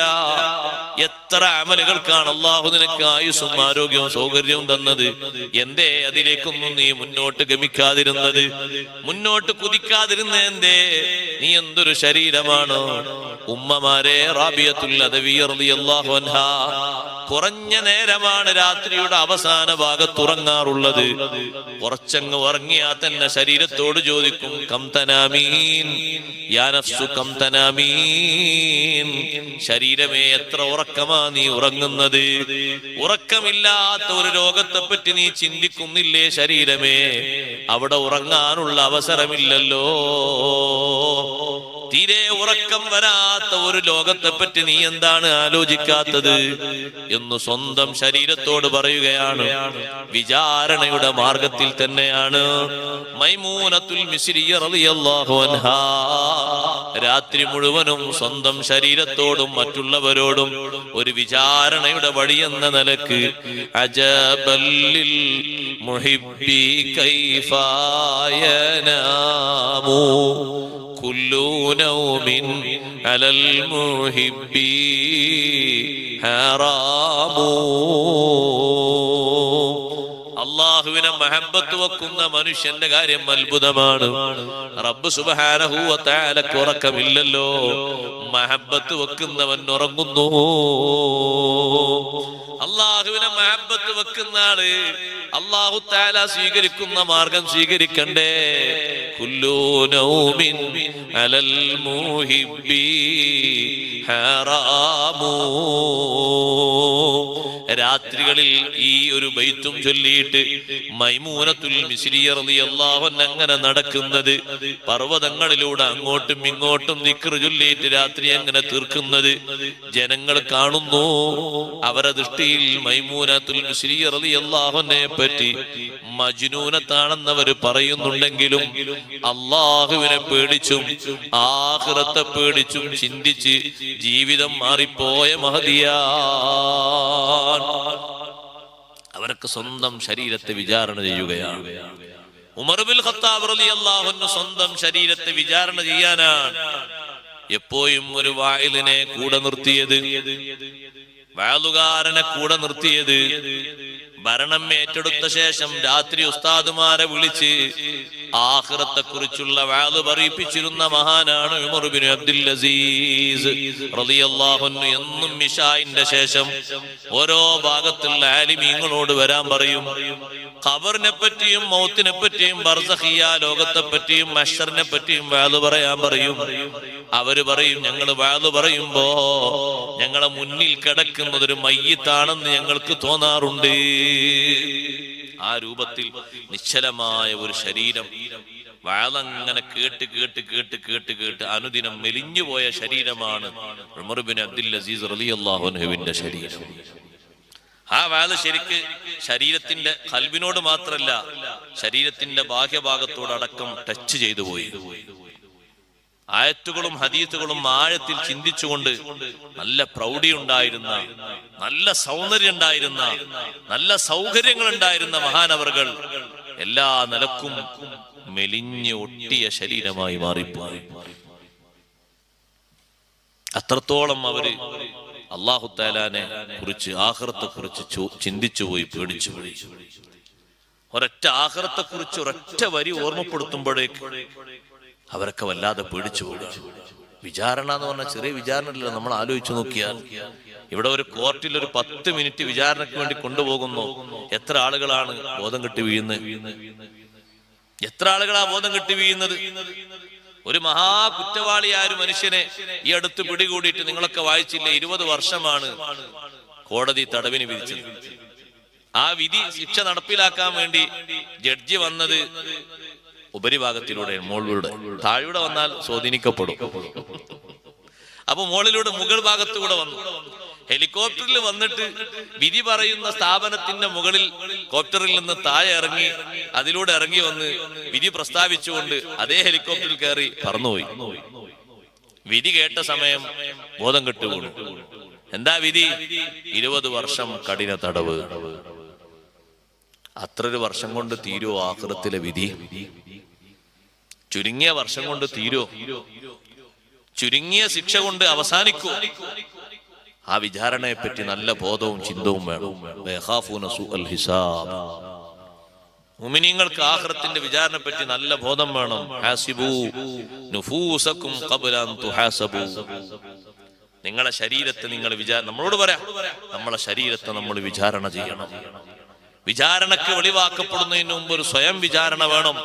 എത്ര അമലുകൾക്കാണ് അല്ലാഹു നിനക്ക് ആയുസ്സും ആരോഗ്യവും സൗകര്യവും തന്നത്, എന്തേ അതിലേക്കൊന്നും നീ മുന്നോട്ട് ഗമിക്കാതിരുന്നത്, മുന്നോട്ട് കുതിക്കാതിരുന്ന എന്തേ? നീ എന്തൊരു ശരീരമാണോ? ഉമ്മമാരെ, റാബിയത്തുൽ അദവിയ്യ റളിയല്ലാഹു അൻഹാ കുറഞ്ഞ നേരമാണ് രാത്രിയുടെ അവസാന ഭാഗത്ത് ഉറങ്ങാറുള്ളത്. കുറച്ചങ്ങ് ഉറങ്ങിയാൽ തന്നെ ശരീരത്തോട് ചോദിക്കും, കം തനാമീൻ യാ നഫ്സു കം തനാമീൻ, ശരീരമേ എത്ര ഉറക്കമാ നീ ഉറങ്ങുന്നത്? ഉറക്കമില്ലാത്ത ഒരു രോഗത്തെ പറ്റി നീ ചിന്തിക്കുന്നില്ലേ ശരീരമേ? അവിടെ ഉറങ്ങാനുള്ള അവസരമില്ലല്ലോ. തീരെ ഉറക്കം വരാത്ത ഒരു ലോകത്തെ പറ്റി നീ എന്താണ് ആലോചിക്കാത്തത് എന്ന് സ്വന്തം ശരീരത്തോട് പറയുകയാണ്. വിചാരണയുടെ മാർഗത്തിൽ തന്നെയാണ് മൈമൂനത്തുൽ മിസ്രിയ്യ റളിയല്ലാഹു അൻഹാ രാത്രി മുഴുവനും സ്വന്തം ശരീരത്തോടും മറ്റുള്ളവരോടും ഒരു വിചാരണയുടെ വഴി എന്ന നിലക്ക് അജബല്ലിൽ മുഹിബ്ബി കൈഫ യനാമു കുല്ലു നൗമിൻ അലൽ മുഹിബ്ബി ഹറാമു. അല്ലാഹുവിനെ മഹബ്ബത്ത് വെക്കുന്ന മനുഷ്യന്റെ കാര്യം അത്ഭുതമാണ്. റബ്ബ് സുബ്ഹാനഹു വ തആലക്ക് ഉറക്കമില്ലല്ലോ, മഹബ്ബത്ത് വെക്കുന്നവൻ ഉറങ്ങുന്നു. അല്ലാഹുവിനെ മഹബ്ബത്ത് വെക്കുന്ന ആള് അല്ലാഹു തആല സ്വീകരിക്കുന്ന മാർഗം സ്വീകരിക്കണ്ടേ? കുല്ലു നൗമിൻ അലൽ മുഹിബ്ബി ഹറാമു. രാത്രികളിൽ ഈ ഒരു ബൈത്തും ചൊല്ലിയിട്ട് മൈമൂനത്തുൽ മിസ്രിയ്യ റളിയല്ലാഹു അൻഹ അങ്ങനെ നടക്കുന്നത്, പർവ്വതങ്ങളിലൂടെ അങ്ങോട്ടും ഇങ്ങോട്ടും ദിക്ർ ചൊല്ലിയിട്ട് രാത്രി അങ്ങനെ തീർക്കുന്നത് ജനങ്ങൾ കാണുന്നു. അവരുടെ ദൃഷ്ടിയിൽ മൈമൂനത്തുൽ മിസ്രിയ്യ റളിയല്ലാഹു അൻഹയെ പറ്റി മജ്നൂനത്താണെന്നവർ പറയുന്നുണ്ടെങ്കിലും അല്ലാഹുവിനെ പേടിച്ചും ആഖിറത്തെ പേടിച്ചും ചിന്തിച്ച് ജീവിതം മാറിപ്പോയ മഹദിയാണ്. അവർക്ക് സ്വന്തം ശരീരത്തെ വിചാരണ ചെയ്യുകയാണ്. ഉമർ ഇബ്നുൽ ഖത്താബ് റളിയല്ലാഹു അൻഹു സ്വന്തം ശരീരത്തെ വിചാരണ ചെയ്യാനാണ് എപ്പോഴും ഒരു വായിലിനെ കൂടെ നിർത്തിയത്, വാളുകാരനെ കൂടെ നിർത്തിയത്. ഭരണം ഏറ്റെടുത്ത ശേഷം രാത്രി ഉസ്താദുമാരെ വിളിച്ച് ആഖിറത്തെ കുറിച്ചുള്ള വാള് പറയിപ്പിച്ചിരുന്ന മഹാനാണ് ഉമർ ഇബ്നു അബ്ദുൽ അസീസ് റളിയല്ലാഹു അൻഹു. എന്നും ഇശാഇന്റെ ശേഷം ഓരോ ഭാഗത്തുള്ള ആലിമീങ്ങളോട് വരാൻ പറയും. ഖബറിനെ പറ്റിയും മൗത്തിനെ പറ്റിയും ബർസഖിയ ലോകത്തെ പറ്റിയും മഹ്ശറിനെ പറ്റിയും വാള് പറയാൻ പറയും. അവര് പറയും, ഞങ്ങൾ വാള് പറയുമ്പോ ഞങ്ങളെ മുന്നിൽ കിടക്കുന്നത് ഒരു മയ്യിത്താണെന്ന് ഞങ്ങൾക്ക് തോന്നാറുണ്ട്. ആ രൂപത്തിൽ നിശ്ചലമായ ഒരു ശരീരം, വാളങ്ങനെ കേട്ട് കേട്ട് കേട്ട് കേട്ട് കേട്ട് അനുദിനം മെലിഞ്ഞുപോയ ശരീരമാണ് ഉമർ ഇബ്നു അബ്ദുൽ അസീസ് റളിയല്ലാഹു അൻഹുവിന്റെ ശരീരം. ആ വാള് ശരിക്ക് ശരീരത്തിന്റെ ഖൽബിനോട് മാത്രല്ല, ശരീരത്തിന്റെ ബാഹ്യഭാഗത്തോടടക്കം ടച്ച് ചെയ്തു പോയി. ആയത്തുകളും ഹദീസുകളും ആഴത്തിൽ ചിന്തിച്ചുകൊണ്ട് നല്ല പ്രൗഢി ഉണ്ടായിരുന്ന, നല്ല സൗന്ദര്യം ഉണ്ടായിരുന്ന, നല്ല സൗകര്യങ്ങൾ ഉണ്ടായിരുന്ന മഹാനവറുകൾ എല്ലാ നിലക്കും മെലിഞ്ഞ് ഒട്ടിയ ശരീരമായി മാറിപ്പോയി. അത്രത്തോളം അവര് അല്ലാഹു തആലാനെ കുറിച്ച്, ആഖിറത്തെ കുറിച്ച് ചിന്തിച്ചു പോയി, പേടിച്ചു പോയി. ഒരൊറ്റ ആഖിറത്തെ കുറിച്ച് ഒരൊറ്റ വരി ഓർമ്മപ്പെടുത്തുമ്പോഴേക്ക് അവരൊക്കെ വല്ലാതെ പേടിച്ചു പോകുക. വിചാരണ എന്ന് പറഞ്ഞാൽ ചെറിയ വിചാരണ. നമ്മൾ ആലോചിച്ചു നോക്കിയാൽ ഇവിടെ ഒരു കോർട്ടിൽ ഒരു 10 മിനിറ്റ് വിചാരണയ്ക്ക് വേണ്ടി കൊണ്ടുപോകുന്നു. എത്ര ആളുകളാണ് ബോധം കെട്ടി വീഴുന്നത്? എത്ര ആളുകളാ ബോധം കെട്ടി വീഴുന്നത്? ഒരു മഹാ കുറ്റവാളിയായ ഒരു മനുഷ്യനെ ഈ അടുത്ത് പിടികൂടിയിട്ട് നിങ്ങളൊക്കെ വായിച്ചില്ലേ, 20 വർഷമാണ് കോടതി തടവിന് വിധിച്ചത്. ആ വിധി ശിക്ഷ നടപ്പിലാക്കാൻ വേണ്ടി ജഡ്ജി വന്നത് ഉപരിഭാഗത്തിലൂടെ, മുകളിലൂടെ. താഴെ വന്നാൽ സ്വാധീനിക്കപ്പെടും. അപ്പൊ മുകളിലൂടെ മുകൾ ഭാഗത്തൂടെ വന്നു. ഹെലികോപ്റ്ററിൽ വന്നിട്ട് വിധി പറയുന്ന സ്ഥാപനത്തിന്റെ മുകളിൽ കോപ്റ്ററിൽ നിന്ന് താഴെ ഇറങ്ങി, അതിലൂടെ ഇറങ്ങി വന്ന് വിധി പ്രസ്താവിച്ചുകൊണ്ട് അതേ ഹെലികോപ്റ്ററിൽ കയറി പറന്നുപോയി. വിധി കേട്ട സമയം ബോധം കെട്ടുപോണു. എന്താ വിധി? 20 വർഷം കഠിന തടവ്. അത്രൊരു വർഷം കൊണ്ട് തീരുവോ ആഖിറത്തിലെ വിധി? ചുരുങ്ങിയ വർഷം കൊണ്ട് തീരോ? ചുരുങ്ങിയ ശിക്ഷ കൊണ്ട് അവസാനിക്കൂ? ആ വിചാരണയെ പറ്റി നല്ല ബോധവും ചിന്തവും വേണം. മുഅ്മിനീങ്ങൾക്ക് ആഖിറത്തിന്റെ വിചാരണ പറ്റി നല്ല ബോധം വേണം. ഹാസിബു നുഫൂസകും ഖബ്ല അൻ തുഹാസബു. നിങ്ങളുടെ ശരീരത്തെ നിങ്ങൾ നമ്മളോട് പറയാം, നമ്മളെ ശരീരത്തെ നമ്മൾ വിചാരണ ചെയ്യണം. വിചാരണക്ക് വെളിവാക്കപ്പെടുന്നതിന് മുമ്പ് ഒരു സ്വയം വിചാരണ വേണം.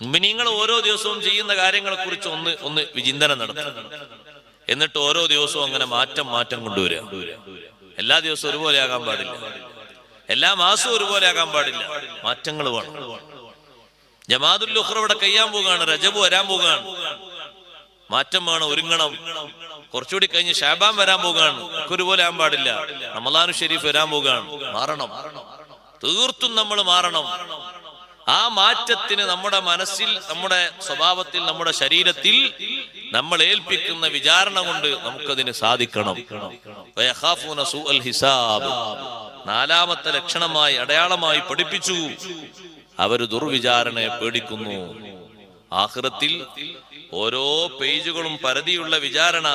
മുഅ്മിനീങ്ങൾ ഓരോ ദിവസവും ചെയ്യുന്ന കാര്യങ്ങളെ കുറിച്ച് ഒന്ന് വിചിന്തനം നടത്തും. എന്നിട്ട് ഓരോ ദിവസവും അങ്ങനെ മാറ്റം കൊണ്ടുവരിക. എല്ലാ ദിവസവും ഒരുപോലെ ആകാൻ പാടില്ല, എല്ലാ മാസവും ഒരുപോലെ ആകാൻ പാടില്ല. മാറ്റങ്ങൾ വേണം. ജമാഅത്തുൽ ഉഖ്റ ഇവിടെ കഴിയാൻ പോവുകയാണ്, റജബ് വരാൻ പോവുകയാണ്. മാറ്റം വേണം, ഒരുങ്ങണം. കുറച്ചുകൂടി കഴിഞ്ഞ് ശഅബാൻ വരാൻ പോവുകയാണ്, ഒക്കെ ഒരുപോലെ ആകാൻ പാടില്ല. റമളാനു ഷരീഫ് വരാൻ പോവുകയാണ്. മാറണം, തീർത്തും നമ്മൾ മാറണം. ആ മാറ്റത്തിന് നമ്മുടെ മനസ്സിൽ, നമ്മുടെ സ്വഭാവത്തിൽ, നമ്മുടെ ശരീരത്തിൽ നമ്മൾ ഏൽപ്പിക്കുന്ന വിചാരണ കൊണ്ട് നമുക്കതിന് സാധിക്കണം. നാലാമത്തെ ലക്ഷണമായി, അടയാളമായി പഠിപ്പിച്ചു, അവര് ദുർവിചാരണയെ പേടിക്കുന്നു. ആഖിറത്തിൽ ഓരോ പേജുകളും പരതിയുള്ള വിചാരണ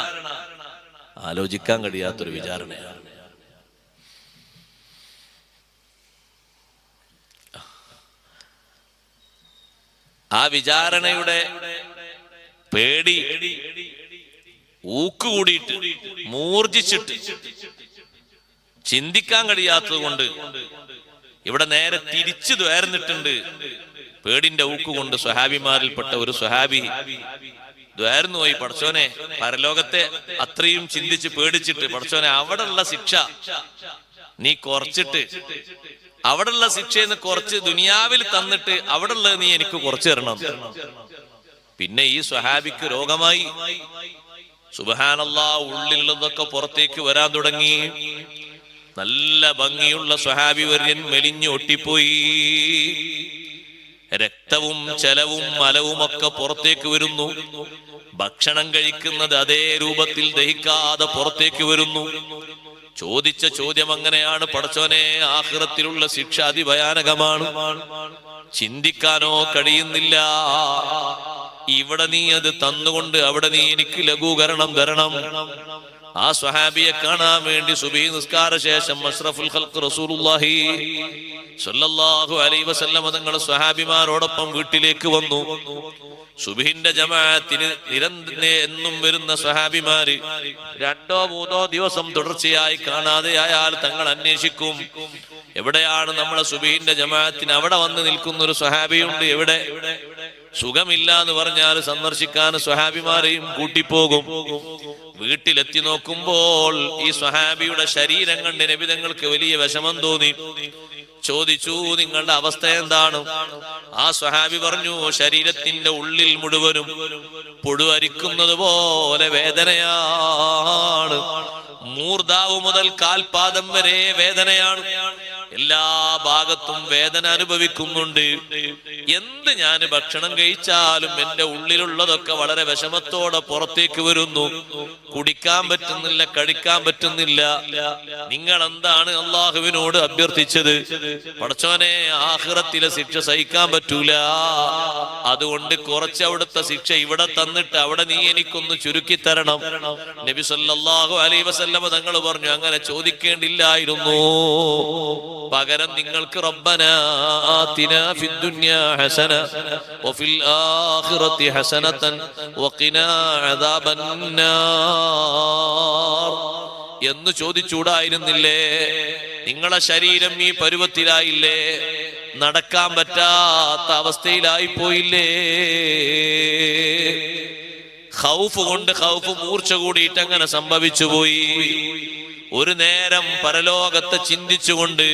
ആലോചിക്കാൻ കഴിയാത്തൊരു വിചാരണയാണ്. ആ വിചാരണയുടെ പേടി ഊക്കുകൂടിയിട്ട് മൂർജിച്ചിട്ട് ചിന്തിക്കാൻ കഴിയാത്തത് കൊണ്ട് ഇവിടെ നേരെ തിരിച്ചു ദ്വാരന്നിട്ടുണ്ട്. പേടിന്റെ ഊക്കുകൊണ്ട് സ്വഹാബിമാരിൽപ്പെട്ട ഒരു സ്വഹാബി ദ്വാരന്നു പോയി, പടച്ചോനെ പരലോകത്തെ അത്രയും ചിന്തിച്ച് പേടിച്ചിട്ട്, പടച്ചോനെ അവിടെയുള്ള ശിക്ഷ നീ കുറച്ചിട്ട്, അവിടെയുള്ള ശിക്ഷയെന്ന് കുറച്ച് ദുനിയാവിൽ തന്നിട്ട് അവിടെയുള്ളത് നീ എനിക്ക് കുറച്ചു തരണം. പിന്നെ ഈ സ്വഹാബിക്ക് രോഗമായി. സുബ്ഹാനല്ലാഹ്, ഉള്ളിലുള്ളതൊക്കെ പുറത്തേക്ക് വരാൻ തുടങ്ങി. നല്ല ഭംഗിയുള്ള സ്വഹാബി വര്യൻ മെലിഞ്ഞു ഒട്ടിപ്പോയി. രക്തവും ചലവും മലവും ഒക്കെ പുറത്തേക്ക് വരുന്നു. ഭക്ഷണം കഴിക്കുന്നത് അതേ രൂപത്തിൽ ദഹിക്കാതെ പുറത്തേക്ക് വരുന്നു. ചോദിച്ച ചോദ്യം അങ്ങനെയാണ്, പടച്ചോനെ ആഖിറത്തിലുള്ള ശിക്ഷ അതിഭയാനകമാണ്, ചിന്തിക്കാനോ കഴിയുന്നില്ല. ഇവിടെ നീ അത് തന്നുകൊണ്ട് അവിടെ നീ എനിക്ക് ലഘൂകരണം തരണം. ആ സ്വഹാബിയെ കാണാൻ വേണ്ടി സുബഹി നിസ്കാര ശേഷം അഷ്റഫുൽ ഖൽഖ് റസൂലുള്ളാഹി സ്വല്ലല്ലാഹു അലൈഹി വസല്ലം തങ്ങൾ സ്വഹാബിമാരോടൊപ്പം വീട്ടിലേക്ക് വന്നു. സുബഹിന്റെ ജമാഅത്തിന് എന്നും വരുന്ന സ്വഹാബിമാര് 2-3 ദിവസം തുടർച്ചയായി കാണാതെയായാൽ തങ്ങൾ അന്വേഷിക്കും, എവിടെയാണ് നമ്മളെ സുബഹിന്റെ ജമാഅത്തിന് അവിടെ വന്ന് നിൽക്കുന്ന ഒരു സ്വഹാബിയുണ്ട്, എവിടെ? സുഖമില്ല എന്ന് പറഞ്ഞാൽ സന്ദർശിക്കാൻ സ്വഹാബിമാരെയും കൂട്ടിപ്പോകും. വീട്ടിലെത്തി നോക്കുമ്പോൾ ഈ സ്വഹാബിയുടെ ശരീരം കണ്ട് നബി തങ്ങൾക്ക് വലിയ വിഷമം തോന്നി. ചോദിച്ചു, നിങ്ങളുടെ അവസ്ഥ എന്താണ്? ആ സ്വഹാബി പറഞ്ഞു, ശരീരത്തിന്റെ ഉള്ളിൽ മുഴുവനും പുഴു അരിക്കുന്നത് പോലെ വേദനയാണ്. മൂർധാവ് മുതൽ കാൽപാദം വരെ വേദനയാണ്. എല്ലാ ഭാഗത്തും വേദന അനുഭവിക്കുന്നുണ്ട്. എന്ത് ഞാൻ ഭക്ഷണം കഴിച്ചാലും എന്റെ ഉള്ളിലുള്ളതൊക്കെ വളരെ വിഷമത്തോടെ പുറത്തേക്ക് വരുന്നു. കുടിക്കാൻ പറ്റുന്നില്ല, കഴിക്കാൻ പറ്റുന്നില്ല. നിങ്ങൾ എന്താണ് അള്ളാഹുവിനോട് അഭ്യർത്ഥിച്ചത്? പടച്ചോനെ, ആഖിറത്തിലെ ശിക്ഷ സഹിക്കാൻ പറ്റൂല, അതുകൊണ്ട് കുറച്ച് അവിടുത്തെ ശിക്ഷ ഇവിടെ തന്നിട്ട് അവിടെ നീ എനിക്കൊന്ന് ചുരുക്കി തരണം. നബി സല്ലല്ലാഹു അലൈഹി വസല്ലം തങ്ങൾ പറഞ്ഞു, അങ്ങനെ ചോദിക്കേണ്ടില്ലായിരുന്നു. പകരം നിങ്ങൾക്ക് റബ്ബനാ ആതിനാ ഫിദ്ദുനിയാ ഹസന വഫിൽ ആഖിറതി ഹസനതൻ വഖിനാ അദാബന്നാർ എന്ന് ചോദിച്ചൂടായിരുന്നില്ലേ? നിങ്ങളെ ശരീരം ഈ പരുവത്തിലായില്ലേ? നടക്കാൻ പറ്റാത്ത അവസ്ഥയിലായി പോയില്ലേ? ഖൗഫ് കൊണ്ട് ഖൗഫ് മൂർച്ച കൂടിയിട്ട് അങ്ങനെ സംഭവിച്ചു പോയി. ഒരു നേരം പരലോകത്തെ ചിന്തിച്ചുകൊണ്ട്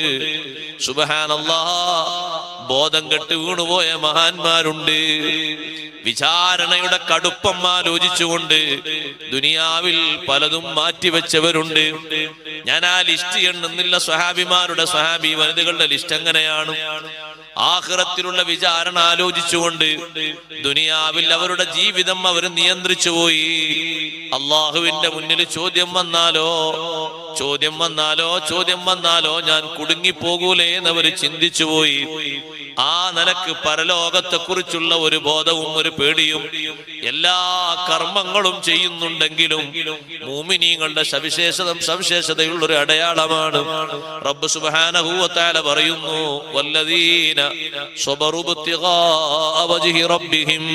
സുബ്ഹാനല്ലാഹ് ബോധം കെട്ട് വീണുപോയ മഹാന്മാരുണ്ട്. വിചാരണയുടെ കടുപ്പം ആലോചിച്ചുകൊണ്ട് ദുനിയാവിൽ പലതും മാറ്റിവെച്ചവരുണ്ട്. ഞാൻ ആ ലിസ്റ്റ് എണ്ണുന്നില്ല. സ്വഹാബിമാരുടെ, സ്വഹാബി വനിതകളുടെ ലിസ്റ്റ് എങ്ങനെയാണ്? ആഖിറത്തിലുള്ള വിചാരണ ആലോചിച്ചുകൊണ്ട് ദുനിയാവിൽ അവരുടെ ജീവിതം അവർ നിയന്ത്രിച്ചു പോയി. അള്ളാഹുവിന്റെ മുന്നിൽ ചോദ്യം വന്നാലോ ഞാൻ കുടുങ്ങിപ്പോകൂലേ എന്നവർ ചിന്തിച്ചുപോയി. ആ നിലക്ക് പരലോകത്തെ കുറിച്ചുള്ള ഒരു ബോധവും ഒരു പേടിയും എല്ലാ കർമ്മങ്ങളും ചെയ്യുന്നുണ്ടെങ്കിലും മുഅ്മിനീങ്ങളുടെ സവിശേഷതയുള്ള ഒരു അടയാളമാണ്. റബ്ബ് സുബ്ഹാനഹു വ തആല പറയുന്നു, വല്ലദീന സ്വബറു ഇബ്തിഗാഅ വജ്ഹി റബ്ബിഹിം.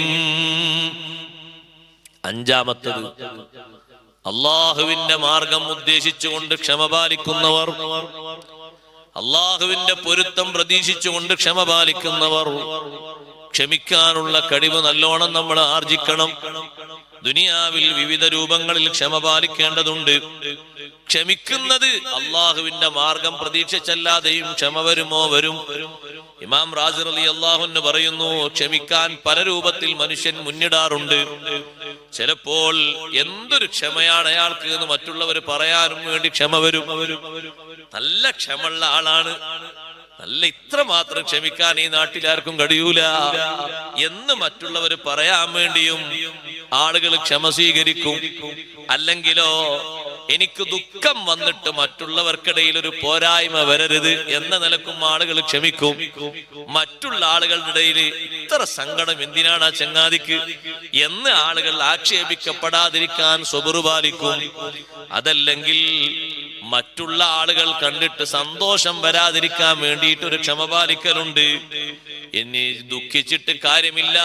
അഞ്ചാമത്തത്, അള്ളാഹുവിന്റെ മാർഗം ഉദ്ദേശിച്ചുകൊണ്ട് ക്ഷമ പാലിക്കുന്നവർ, അള്ളാഹുവിന്റെ പൊരുത്തം പ്രതീക്ഷിച്ചുകൊണ്ട് ക്ഷമ പാലിക്കുന്നവർ. ക്ഷമിക്കാനുള്ള കഴിവ് നല്ലോണം നമ്മൾ ആർജിക്കണം. ദുനിയാവിൽ വിവിധ രൂപങ്ങളിൽ ക്ഷമ പാലിക്കേണ്ടതുണ്ട്. ക്ഷമിക്കുന്നത് അള്ളാഹുവിന്റെ മാർഗം പ്രതീക്ഷിച്ചല്ലാതെയും ക്ഷമ വരും. ഇമാം റാസി റളിയല്ലാഹു അൻഹു പറയുന്നു, ക്ഷമിക്കാൻ പല രൂപത്തിൽ മനുഷ്യൻ മുന്നിടാറുണ്ട്. ചിലപ്പോൾ എന്തൊരു ക്ഷമയാണ് അയാൾക്ക് എന്ന് മറ്റുള്ളവർ പറയാനും വേണ്ടി ക്ഷമ വരും. നല്ല ക്ഷമയുള്ള ആളാണ്, നല്ല ഇത്ര മാത്രം ക്ഷമിക്കാൻ ഈ നാട്ടിലാർക്കും കഴിയൂല എന്ന് മറ്റുള്ളവർ പറയാൻ വേണ്ടിയും ആളുകൾ ക്ഷമ സ്വീകരിക്കും. അല്ലെങ്കിലോ എനിക്ക് ദുഃഖം വന്നിട്ട് മറ്റുള്ളവർക്കിടയിൽ ഒരു പോരായ്മ വരരുത് എന്ന നിലക്കും ആളുകൾ ക്ഷമിക്കും. മറ്റുള്ള ആളുകളുടെ ഇടയിൽ ഇത്ര സങ്കടം എന്തിനാണ് ആ ചങ്ങാതിക്ക് എന്ന് ആളുകൾ ആക്ഷേപിക്കപ്പെടാതിരിക്കാൻ സ്വബറ് പാലിക്കും. അതല്ലെങ്കിൽ മറ്റുള്ള ആളുകൾ കണ്ടിട്ട് സന്തോഷം വരാതിരിക്കാൻ വേണ്ടിയിട്ട് ഒരു ക്ഷമ പാലിക്കലുണ്ട്. ഇനി ദുഃഖിച്ചിട്ട് കാര്യമില്ല,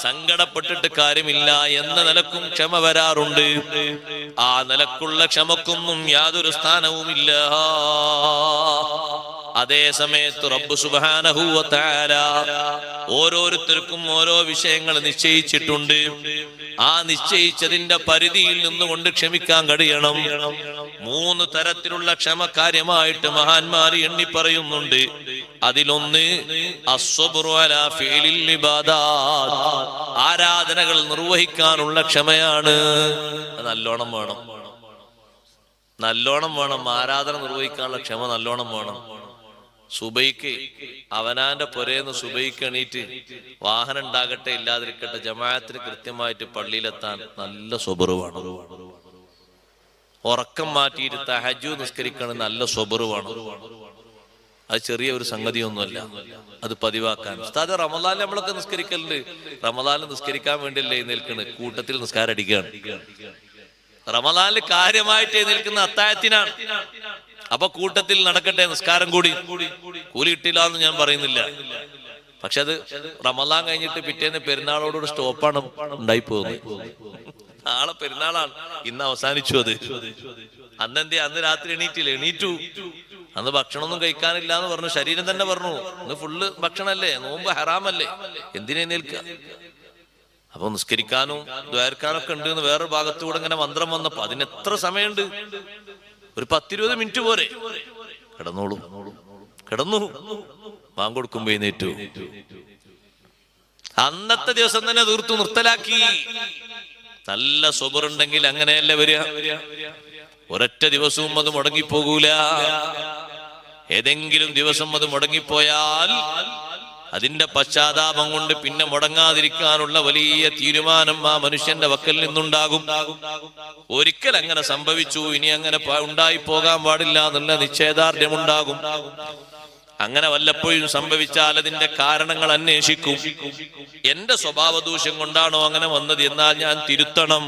സങ്കടപ്പെട്ടിട്ട് കാര്യമില്ല എന്ന നിലക്കും ക്ഷമ വരാറുണ്ട്. ആ നിലക്കുള്ള ക്ഷമക്കൊന്നും യാതൊരു സ്ഥാനവുമില്ല. അതേ സമയത്ത് റബ്ബ് സുബ്ഹാനഹു വ തആല ഓരോരുത്തർക്കും ഓരോ വിഷയങ്ങൾ നിശ്ചയിച്ചിട്ടുണ്ട്. ആ നിശ്ചയിച്ചതിന്റെ പരിധിയിൽ നിന്നുകൊണ്ട് ക്ഷമിക്കാൻ കഴിയണം. 3 തരത്തിലുള്ള ക്ഷമ കാര്യമായിട്ട് മഹാന്മാർ എണ്ണി പറയുന്നുണ്ട്. അതിലൊന്ന് അസ്സബ്റു അലാ ഫിഇലിൽ ഇബാദാത്ത്, ആരാധനകൾ നിർവഹിക്കാനുള്ള ക്ഷമയാണ്. നല്ലോണം വേണം. ആരാധന നിർവഹിക്കാനുള്ള ക്ഷമ നല്ലോണം വേണം. സുബൈക്ക് അവനാന്റെ പുരേന്ന് സുബൈക്ക് എണീറ്റ് വാഹനം ഉണ്ടാകട്ടെ ഇല്ലാതിരിക്കട്ടെ ജമാഅത്തിന് കൃത്യമായിട്ട് പള്ളിയിലെത്താൻ നല്ല സ്വബറ് വേണം. ഉറക്കം മാറ്റിയിട്ട് തഹജ്ജുദ് നിസ്കരിക്കണം, നല്ല സ്വബറ് വേണം. അത് ചെറിയ ഒരു സംഗതിയൊന്നുമല്ല, അത് പതിവാക്കാൻ. ഉസ്താദ് റമദാനിൽ നമ്മളൊക്കെ നിസ്കരിക്കലുണ്ട്. റമദാനിൽ നിസ്കരിക്കാൻ വേണ്ടിയല്ലേ നിൽക്കുന്നത്, കൂട്ടത്തിൽ നിസ്കാരം അടിക്കുകയാണ്. റമദാനിൽ കാര്യമായിട്ട് നിൽക്കുന്ന അത്താഴത്തിനാണ്. അപ്പൊ കൂട്ടത്തിൽ നടക്കട്ടെ, നിസ്കാരം കൂടി കൂലി കിട്ടില്ല എന്ന് ഞാൻ പറയുന്നില്ല. പക്ഷെ അത് റമദാൻ കഴിഞ്ഞിട്ട് പിറ്റേന്ന് പെരുന്നാളോടൊരു സ്റ്റോപ്പാണ് ഉണ്ടായി പോകുന്നത്. നാളെ പെരുന്നാളാണ്, ഇന്ന് അവസാനിച്ചു. അത് അന്ന് രാത്രി എണീറ്റു. അന്ന് ഭക്ഷണമൊന്നും കഴിക്കാനില്ല എന്ന് പറഞ്ഞു. ശരീരം തന്നെ പറഞ്ഞു ഇന്ന് ഫുള്ള് ഭക്ഷണല്ലേ, നോമ്പ് ഹറാമല്ലേ, എന്തിനെ നിൽക്കുക. അപ്പൊ നിസ്കരിക്കാനും ദ്വാരക്കാനൊക്കെ ഉണ്ട് എന്ന് വേറൊരു ഭാഗത്തൂടെ ഇങ്ങനെ മന്ത്രം വന്നപ്പോ അതിന് എത്ര സമയമുണ്ട്? ഒരു 10-20 മിനിറ്റ് പോരെ. കിടന്നു വാങ്കൊടുക്കുമ്പോ എഴുന്നേറ്റു. അന്നത്തെ ദിവസം തന്നെ തീർത്തു നിർത്തലാക്കി. നല്ല സ്വബറുണ്ടെങ്കിൽ അങ്ങനെയല്ല വരിക. ഒരൊറ്റ ദിവസവും അത് മുടങ്ങിപ്പോകൂല. ഏതെങ്കിലും ദിവസം അത് മുടങ്ങിപ്പോയാൽ അതിന്റെ പശ്ചാത്താപം കൊണ്ട് പിന്നെ മുടങ്ങാതിരിക്കാനുള്ള വലിയ തീരുമാനം ആ മനുഷ്യന്റെ വക്കൽ നിന്നുണ്ടാകും. ഒരിക്കൽ അങ്ങനെ സംഭവിച്ചു, ഇനി അങ്ങനെ ഉണ്ടായി പോകാൻ പാടില്ല എന്നുള്ള നിശ്ചയദാർഢ്യമുണ്ടാകും. അങ്ങനെ വല്ലപ്പോഴും സംഭവിച്ചാൽ അതിന്റെ കാരണങ്ങൾ അന്വേഷിക്കും. എന്റെ സ്വഭാവ ദൂഷ്യം കൊണ്ടാണോ അങ്ങനെ വന്നത്, എന്നാൽ ഞാൻ തിരുത്തണം,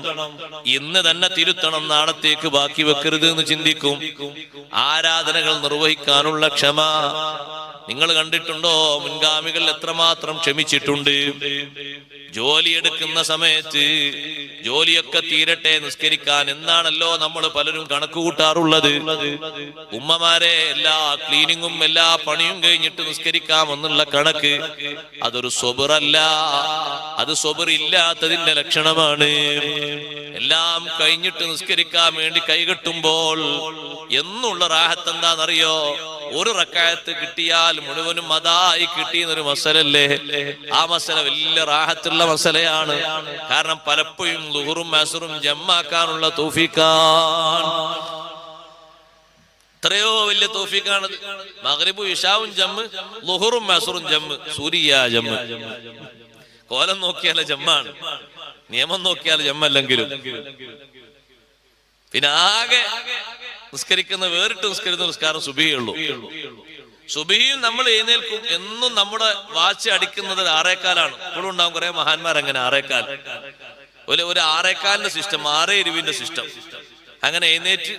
ഇന്ന് തന്നെ തിരുത്തണം, നാളത്തേക്ക് ബാക്കി വെക്കരുത് എന്ന് ചിന്തിക്കും. ആരാധനകൾ നിർവഹിക്കാനുള്ള ക്ഷമ നിങ്ങൾ കണ്ടിട്ടുണ്ടോ? മുൻഗാമികൾ എത്രമാത്രം ക്ഷമിച്ചിട്ടുണ്ട്. ജോലിയെടുക്കുന്ന സമയത്ത് ജോലിയൊക്കെ തീരട്ടെ നിസ്കരിക്കാൻ എന്നാണല്ലോ നമ്മൾ പലരും കണക്ക് കൂട്ടാറുള്ളത്. ഉമ്മമാരെ എല്ലാ ക്ലീനിങ്ങും എല്ലാ പണിയും കഴിഞ്ഞിട്ട് നിസ്കരിക്കാമെന്നുള്ള കണക്ക് അതൊരു സ്വബറല്ല, അത് സ്വബറില്ലാത്തതിന്റെ ലക്ഷണമാണ്. എല്ലാം കഴിഞ്ഞിട്ട് നിസ്കരിക്കാൻ വേണ്ടി കൈകെട്ടുമ്പോൾ എന്നുള്ള റാഹത്ത് എന്താണെന്നറിയോ? ഒരു റക്അത്ത് കിട്ടിയാൽ മുഴുവനും അതായി കിട്ടിയെന്നൊരു മസലല്ലേ. ആ മസല വലിയ റാഹത്തുള്ള മസലയാണ്. കാരണം പലപ്പോഴും ളുഹറും അസ്റും ജമ്മാക്കാനുള്ള തൗഫീഖാണ്. എത്രയോ വലിയ തൗഫീഖാണ്. മഗ്രിബും ഇശാവും ജമ്മ്, ളുഹറും അസ്റും ജമ്മ്, സൂരിയ ജമ്മ്. കോലം നോക്കിയാൽ ജമ്മാണ്, നിയമം നോക്കിയാൽ ജമ്മല്ലെങ്കിലും പിന്നെ ആകെ നിസ്കരിക്കുന്ന വേറിട്ട് നിസ്കരിക്കുന്ന നിസ്കാരം സുബഹിയേ ഉള്ളൂ. സുബഹിയും നമ്മൾ എഴുന്നേൽക്കും. എന്നും നമ്മുടെ വാച്ച് അടിക്കുന്നത് 6:15. ഇപ്പോഴും ഉണ്ടാവും കുറെ മഹാന്മാർ അങ്ങനെ 6:15. ഒരു 6:15 സിസ്റ്റം, 6:20 സിസ്റ്റം. അങ്ങനെ എഴുന്നേറ്റ്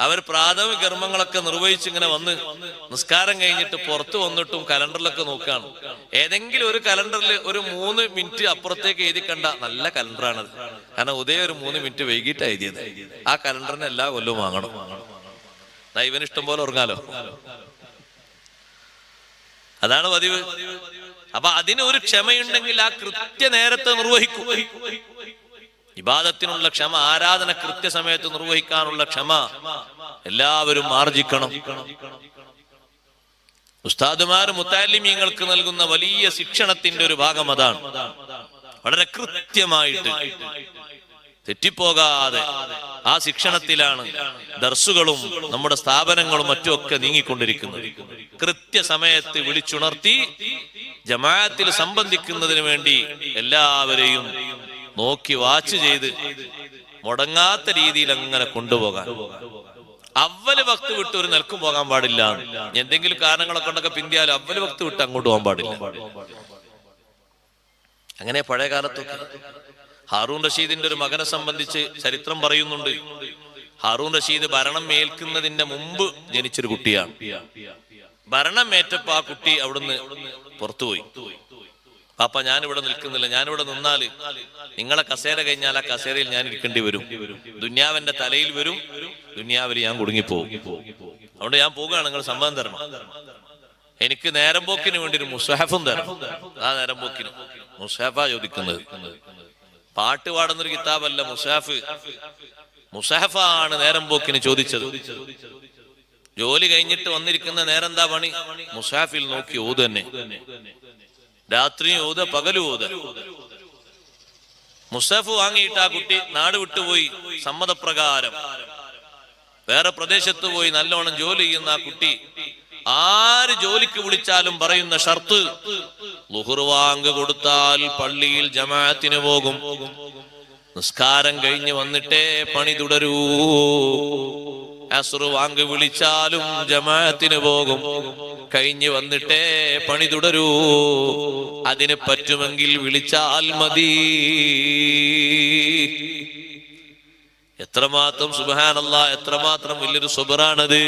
അവർ പ്രാഥമിക കർമ്മങ്ങളൊക്കെ നിർവഹിച്ച് ഇങ്ങനെ വന്ന് നിസ്കാരം കഴിഞ്ഞിട്ട് പുറത്തു വന്നിട്ടും കലണ്ടറിലൊക്കെ നോക്കുകയാണ്. ഏതെങ്കിലും ഒരു കലണ്ടറിൽ ഒരു 3 മിനിറ്റ് അപ്പുറത്തേക്ക് എഴുതി കണ്ട നല്ല കലണ്ടറാണത്. കാരണം ഉദയം ഒരു 3 മിനിറ്റ് വൈകിട്ട് എഴുതിയത്. ആ കലണ്ടറിന് എല്ലാ കൊല്ലവും വാങ്ങണം. ഇവന് ഇഷ്ടം പോലെ ഉറങ്ങാലോ. അതാണ് പതിവ്. അപ്പൊ അതിന് ഒരു ക്ഷമയുണ്ടെങ്കിൽ ആ കൃത്യ നേരത്തെ നിർവഹിക്കും. ഇബാദത്തിനുള്ള ക്ഷമ, ആരാധന കൃത്യസമയത്ത് നിർവഹിക്കാനുള്ള ക്ഷമ എല്ലാവരും ആർജിക്കണം. ഉസ്താദുമാർ മുത്തഅല്ലിമീങ്ങൾക്ക് നൽകുന്ന വലിയ ശിക്ഷണത്തിന്റെ ഒരു ഭാഗം അതാണ്. വളരെ കൃത്യമായിട്ട് തെറ്റിപ്പോകാതെ ആ ശിക്ഷണത്തിലാണ് ദർസുകളും നമ്മുടെ സ്ഥാപനങ്ങളും മറ്റുമൊക്കെ നീങ്ങിക്കൊണ്ടിരിക്കുന്നത്. കൃത്യസമയത്ത് വിളിച്ചുണർത്തി ജമാഅത്തിൽ സംബന്ധിക്കുന്നതിന് വേണ്ടി എല്ലാവരെയും നോക്കി വാച്ച് ചെയ്ത് മുടങ്ങാത്ത രീതിയിൽ അങ്ങനെ കൊണ്ടുപോകാൻ. അവല് വക്ത് വിട്ട് ഒരു നിലക്കും പോകാൻ പാടില്ല. എന്തെങ്കിലും കാരണങ്ങളൊക്കെ ഉണ്ടൊക്കെ പിന്തിയാലും അവല് വക്ത് വിട്ട് അങ്ങോട്ട് പോകാൻ പാടില്ല. അങ്ങനെ പഴയ കാലത്തൊക്കെ ഹാറൂൺ റഷീദിന്റെ ഒരു മകനെ സംബന്ധിച്ച് ചരിത്രം പറയുന്നുണ്ട്. ഹാറൂൺ റഷീദ് ഭരണം ഏൽക്കുന്നതിന്റെ മുമ്പ് ജനിച്ചൊരു കുട്ടിയാണ്. ഭരണം ഏറ്റപ്പോ ആ കുട്ടി അവിടുന്ന് പുറത്തുപോയി. പാപ്പ ഞാനിവിടെ നിൽക്കുന്നില്ല, ഞാനിവിടെ നിന്നാല് നിങ്ങളെ കസേര കഴിഞ്ഞാൽ ആ കസേരയിൽ ഞാൻ ഇരിക്കേണ്ടി വരും. ദുന്യാവിന്റെ തലയിൽ വരും, ദുന്യാവിൽ ഞാൻ കുടുങ്ങിപ്പോകും. അതുകൊണ്ട് ഞാൻ പോകുകയാണ്, നിങ്ങൾ സമ്മതം തരണം. എനിക്ക് നേരം പോക്കിന് വേണ്ടി ഒരു മുസ്ഹഫും തരണം. ആ നേരം പോക്കിന് മുസ്ഹഫാ ചോദിക്കുന്നത്. പാട്ട് പാടുന്നൊരു കിതാബല്ല മുസ്ഹഫ്. മുസ്ഹഫാണ് നേരം പോക്കിന് ചോദിച്ചത്. ജോലി കഴിഞ്ഞിട്ട് വന്നിരിക്കുന്ന നേരം എന്താ പണി? മുസ്ഹഫിൽ നോക്കി ഓത് തന്നെ. രാത്രിയും ഓത, പകലും ഓത. മുസ്ഹഫ് വാങ്ങിയിട്ട് ആ കുട്ടി നാട് വിട്ടുപോയി. സമ്മതപ്രകാരം വേറെ പ്രദേശത്ത് പോയി നല്ലോണം ജോലി ചെയ്യുന്ന ആ കുട്ടി ആര് ജോലിക്ക് വിളിച്ചാലും പറയുന്ന ഷർത്ത്, ളുഹർ വാങ്ക് കൊടുത്താൽ പള്ളിയിൽ ജമാഅത്തിന് പോകും, നിസ്കാരം കഴിഞ്ഞ് വന്നിട്ടേ പണി തുടരൂ. അസ്ർ വാങ്ക് വിളിച്ചാലും ജമാഅത്തിന് പോകും, കഴിഞ്ഞ് വന്നിട്ടേ പണി തുടരൂ. അതിന് പറ്റുമെങ്കിൽ വിളിച്ചാൽ മതി. എത്രമാത്രം സുബ്ഹാനല്ലാഹ്, എത്രമാത്രം വലിയൊരു സുബ്റാണത്.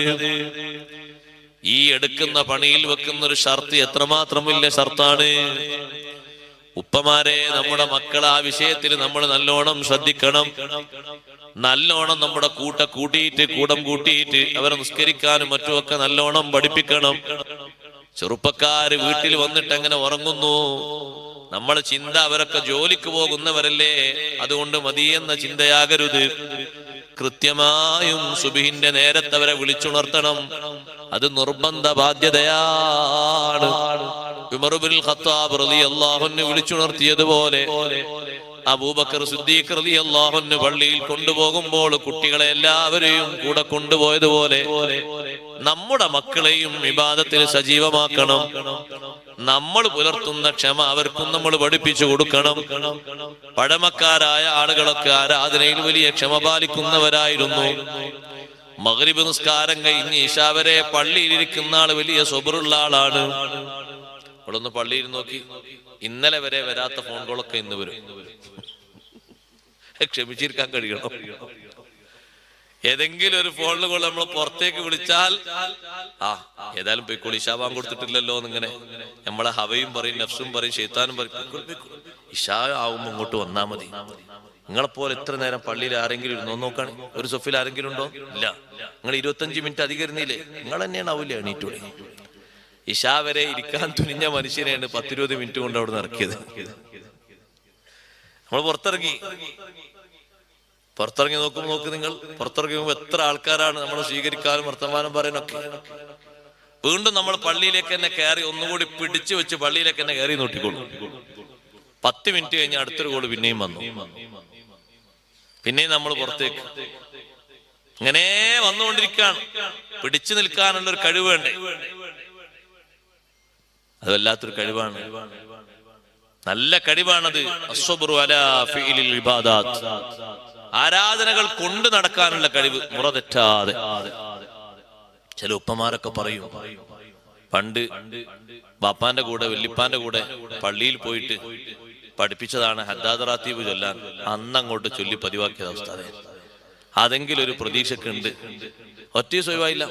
ഈ എടുക്കുന്ന പണിയിൽ വെക്കുന്ന ഒരു ഷർത്ത് എത്രമാത്രം വലിയ ഷർത്താണ്. ഉപ്പമാരെ, നമ്മുടെ മക്കൾ ആ വിഷയത്തിൽ നമ്മൾ നല്ലോണം ശ്രദ്ധിക്കണം. നല്ലോണം നമ്മുടെ കൂട്ടം കൂട്ടിയിട്ട് അവരെ നിസ്കരിക്കാനും മറ്റുമൊക്കെ നല്ലോണം പഠിപ്പിക്കണം. ചെറുപ്പക്കാര് വീട്ടിൽ വന്നിട്ട് എങ്ങനെ ഉറങ്ങുന്നു? നമ്മൾ ചിന്ത അവരൊക്കെ ജോലിക്ക് പോകുന്നവരല്ലേ, അതുകൊണ്ട് മതിയെന്ന ചിന്തയാകരുത്. കൃത്യമായും സുബ്ഹിന്റെ നേരത്തെ അവരെ വിളിച്ചുണർത്തണം. അത് നിർബന്ധ ബാധ്യതയാണ്. ഉമർ ഇബ്നുൽ ഖത്താബ് റളിയല്ലാഹു അൻഹു വിളിച്ചുണർത്തിയതുപോലെ അബൂബക്കർ സിദ്ദീഖ് റളിയല്ലാഹു അൻഹു പള്ളിയിൽ കൊണ്ടുപോകുമ്പോൾ കുട്ടികളെ എല്ലാവരെയും കൂടെ കൊണ്ടുപോയതുപോലെ നമ്മുടെ മക്കളെയും ഇബാദത്തിൽ സജീവമാക്കണം. നമ്മൾ പുലർത്തുന്ന ക്ഷമ അവർക്കും നമ്മൾ പഠിപ്പിച്ചു കൊടുക്കണം. പഴമക്കാരായ ആളുകളൊക്കെ ആരാധനയിൽ വലിയ ക്ഷമ പാലിക്കുന്നവരായിരുന്നു. മഗ്രിബ് നിസ്കാരം കഴിഞ്ഞ് ഇശാ വരെ പള്ളിയിലിരിക്കുന്ന ആള് വലിയ സ്വബറുള്ള ആളാണ്. നമ്മളൊന്ന് പള്ളിയിൽ നോക്കി, ഇന്നലെ വരെ വരാത്ത ഫോൺ കോളൊക്കെ ഇന്ന് വരും. ക്ഷമിച്ചിരിക്കാൻ കഴിയണം. ഏതെങ്കിലും ഒരു ഫോണിൽ കോൾ നമ്മൾ പുറത്തേക്ക് വിളിച്ചാൽ ഏതായാലും പോയിക്കോളി, ഇശാ ബാങ്ക് കൊടുത്തിട്ടില്ലല്ലോ എന്നിങ്ങനെ നമ്മളെ ഹവയും പറയും, നഫ്സും പറയും, ശൈത്താനും പറയും. ഇശാ ആവുമ്പോ ഇങ്ങോട്ട് വന്നാ മതി. നിങ്ങളെപ്പോലെ എത്ര നേരം പള്ളിയിൽ ആരെങ്കിലും ഇരുന്നോ നോക്കാണ്? ഒരു സൊഫിൽ ആരെങ്കിലും ഉണ്ടോ? ഇല്ല. നിങ്ങൾ 25 മിനിറ്റ് അധികം ഇരുന്നില്ലേ? നിങ്ങൾ തന്നെയാണ് ആവില്ല എണീറ്റോളി. ഇശാ വരെ ഇരിക്കാൻ തുനിഞ്ഞ മനുഷ്യനെയാണ് 10-20 മിനിറ്റ് കൊണ്ട് അവിടെ ഇറക്കിയത്. നമ്മൾ പുറത്തിറങ്ങി നോക്ക് നിങ്ങൾ. പുറത്തിറങ്ങി എത്ര ആൾക്കാരാണ് നമ്മൾ സ്വീകരിക്കാനും വർത്തമാനം പറയാനൊക്കെ. വീണ്ടും നമ്മൾ പള്ളിയിലേക്ക് തന്നെ കയറി ഒന്നുകൂടി പിടിച്ചു വെച്ച് പള്ളിയിലേക്ക് തന്നെ കയറി നോട്ടിക്കോളൂ. 10 മിനിറ്റ് കഴിഞ്ഞ് അടുത്തൊരു കോള് പിന്നെയും വന്നു. പിന്നെയും നമ്മൾ പുറത്തേക്ക് ഇങ്ങനെ വന്നുകൊണ്ടിരിക്കുകയാണ്. പിടിച്ചു നിൽക്കാനുള്ള ഒരു കഴിവ് വേണ്ടേ? അത് വല്ലാത്തൊരു കഴിവാണ്, നല്ല കഴിവാണത്. അസ്സബ്റു അലാ ഫിഇലിൽ ഇബാദാത്ത്. ആരാധനകൾ കൊണ്ടു നടക്കാനുള്ള കഴിവ് മുറ തെറ്റാതെ. ചില ഉപ്പമാരൊക്കെ പറയും, പണ്ട് ബാപ്പാന്റെ കൂടെ വല്ലിപ്പാന്റെ കൂടെ പള്ളിയിൽ പോയിട്ട് പഠിപ്പിച്ചതാണ് ഹദ്ദാദ് റാത്തീബ് ചൊല്ലാൻ. അന്നങ്ങോട്ട് ചൊല്ലി പതിവാക്കിയ അവസ്ഥ. അതെങ്കിലും ഒരു പ്രതീക്ഷക്ക് ഉണ്ട്. ഒറ്റ സ്വയവായില്ല.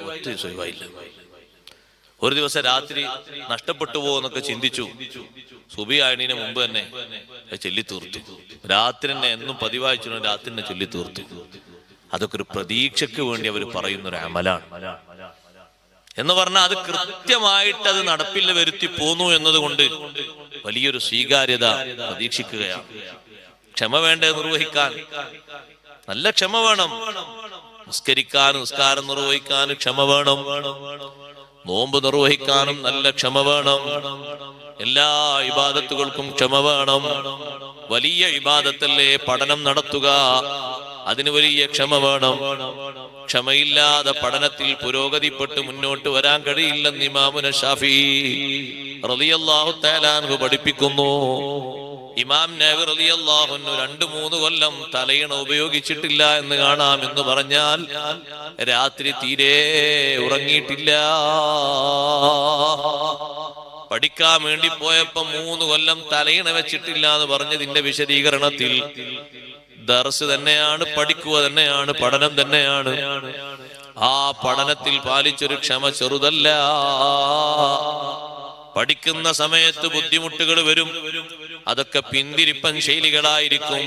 ഒരു ദിവസം രാത്രി നഷ്ടപ്പെട്ടു പോകുന്നൊക്കെ ചിന്തിച്ചു. സുബി ആയതിന് മുമ്പ് തന്നെ ചൊല്ലി തീർത്തു. രാത്രി തന്നെ എന്നും പതിവായിച്ചു രാത്രി തന്നെ ചൊല്ലി തീർത്തു. അതൊക്കെ ഒരു പ്രതീക്ഷയ്ക്ക് വേണ്ടി അവർ പറയുന്ന ഒരു അമലാണ് എന്ന് പറഞ്ഞാൽ അത് കൃത്യമായിട്ട് അത് നടപ്പിൽ വരുത്തി പോന്നു എന്നതുകൊണ്ട് വലിയൊരു സ്വീകാര്യത പ്രതീക്ഷിക്കുകയാണ്. ക്ഷമ വേണ്ടേ നിർവഹിക്കാൻ? നല്ല ക്ഷമ വേണം. നിസ്കാരം നിർവഹിക്കാനും ക്ഷമ വേണം. നോമ്പ് നിർവഹിക്കാനും നല്ല ക്ഷമ വേണം. എല്ലാ ഇബാദത്തുകൾക്കും ക്ഷമ വേണം. വലിയ ഇബാദത്തല്ലേ പഠനം നടത്തുക, അതിന് വലിയ ക്ഷമ വേണം. ക്ഷമയില്ലാതെ പഠനത്തിൽ പുരോഗതിപ്പെട്ട് മുന്നോട്ട് വരാൻ കഴിയില്ലെന്ന് ഇമാമുന ശാഫിഈ റളിയല്ലാഹു തആല അൻഹു പഠിപ്പിക്കുന്നു. ഇമാം നവവി റളിയല്ലാഹു അൻഹു 2-3 കൊല്ലം തലയിണ ഉപയോഗിച്ചിട്ടില്ല എന്ന് കാണാം. എന്ന് പറഞ്ഞാൽ രാത്രി തീരെ ഉറങ്ങിയിട്ടില്ല. പഠിക്കാൻ വേണ്ടി പോയപ്പോ 3 കൊല്ലം തലയിണ വെച്ചിട്ടില്ല എന്ന് പറഞ്ഞതിന്റെ വിശദീകരണത്തിൽ ദർസ് തന്നെയാണ്, പഠിക്കുക തന്നെയാണ്, പഠനം തന്നെയാണ്. ആ പഠനത്തിൽ പാലിച്ചൊരു ക്ഷമ ചെറുതല്ല. പഠിക്കുന്ന സമയത്ത് ബുദ്ധിമുട്ടുകൾ വരും. അതൊക്കെ പിന്തിരിപ്പൻ ശൈലികളായിരിക്കും.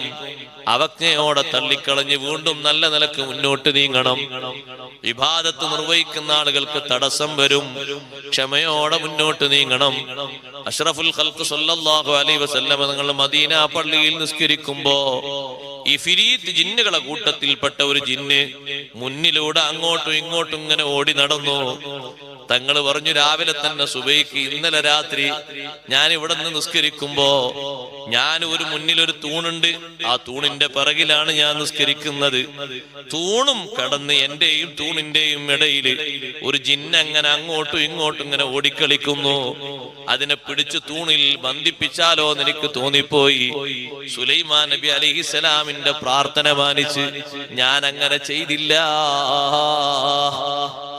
അവജ്ഞയോടെ തള്ളിക്കളഞ്ഞ് വീണ്ടും നല്ല നിലക്ക് മുന്നോട്ട് നീങ്ങണം. ഇബാദത്ത് നിർവഹിക്കുന്ന ആളുകൾക്ക് തടസ്സം വരും. ക്ഷമയോടെ മുന്നോട്ട് നീങ്ങണം. അഷ്റഫുൽ ഖൽഖ് സല്ലല്ലാഹു അലൈഹി വസല്ലം നിങ്ങൾ മദീന പള്ളിയിൽ നിസ്കരിക്കുമ്പോ ഇഫ്രീത്ത് ജിന്നുകളെ കൂട്ടത്തിൽപ്പെട്ട ഒരു ജിന്ന് മുന്നിലൂടെ അങ്ങോട്ടും ഇങ്ങോട്ടും ഇങ്ങനെ ഓടി നടന്നു. തങ്ങൾ പറഞ്ഞു, രാവിലെ തന്നെ സുബൈക്ക് ഇന്നലെ രാത്രി ഞാൻ ഇവിടെ നിന്ന് നിസ്കരിക്കുമ്പോ ഞാൻ മുന്നിലൊരു തൂണുണ്ട്, ആ തൂണിന്റെ പിറകിലാണ് ഞാൻ നിസ്കരിക്കുന്നത്. തൂണും കടന്ന് എന്റെയും തൂണിന്റെയും ഇടയിൽ ഒരു ജിന്ന് അങ്ങനെ അങ്ങോട്ടും ഇങ്ങോട്ടും ഇങ്ങനെ ഓടിക്കളിക്കുന്നു. അതിനെ പിടിച്ചു തൂണിൽ ബന്ധിപ്പിച്ചാലോ എന്ന് എനിക്ക് തോന്നിപ്പോയി. സുലൈമാൻ നബി അലൈഹിസ്സലാമിന്റെ പ്രാർത്ഥന മാനിച്ച് ഞാൻ അങ്ങനെ ചെയ്തില്ല.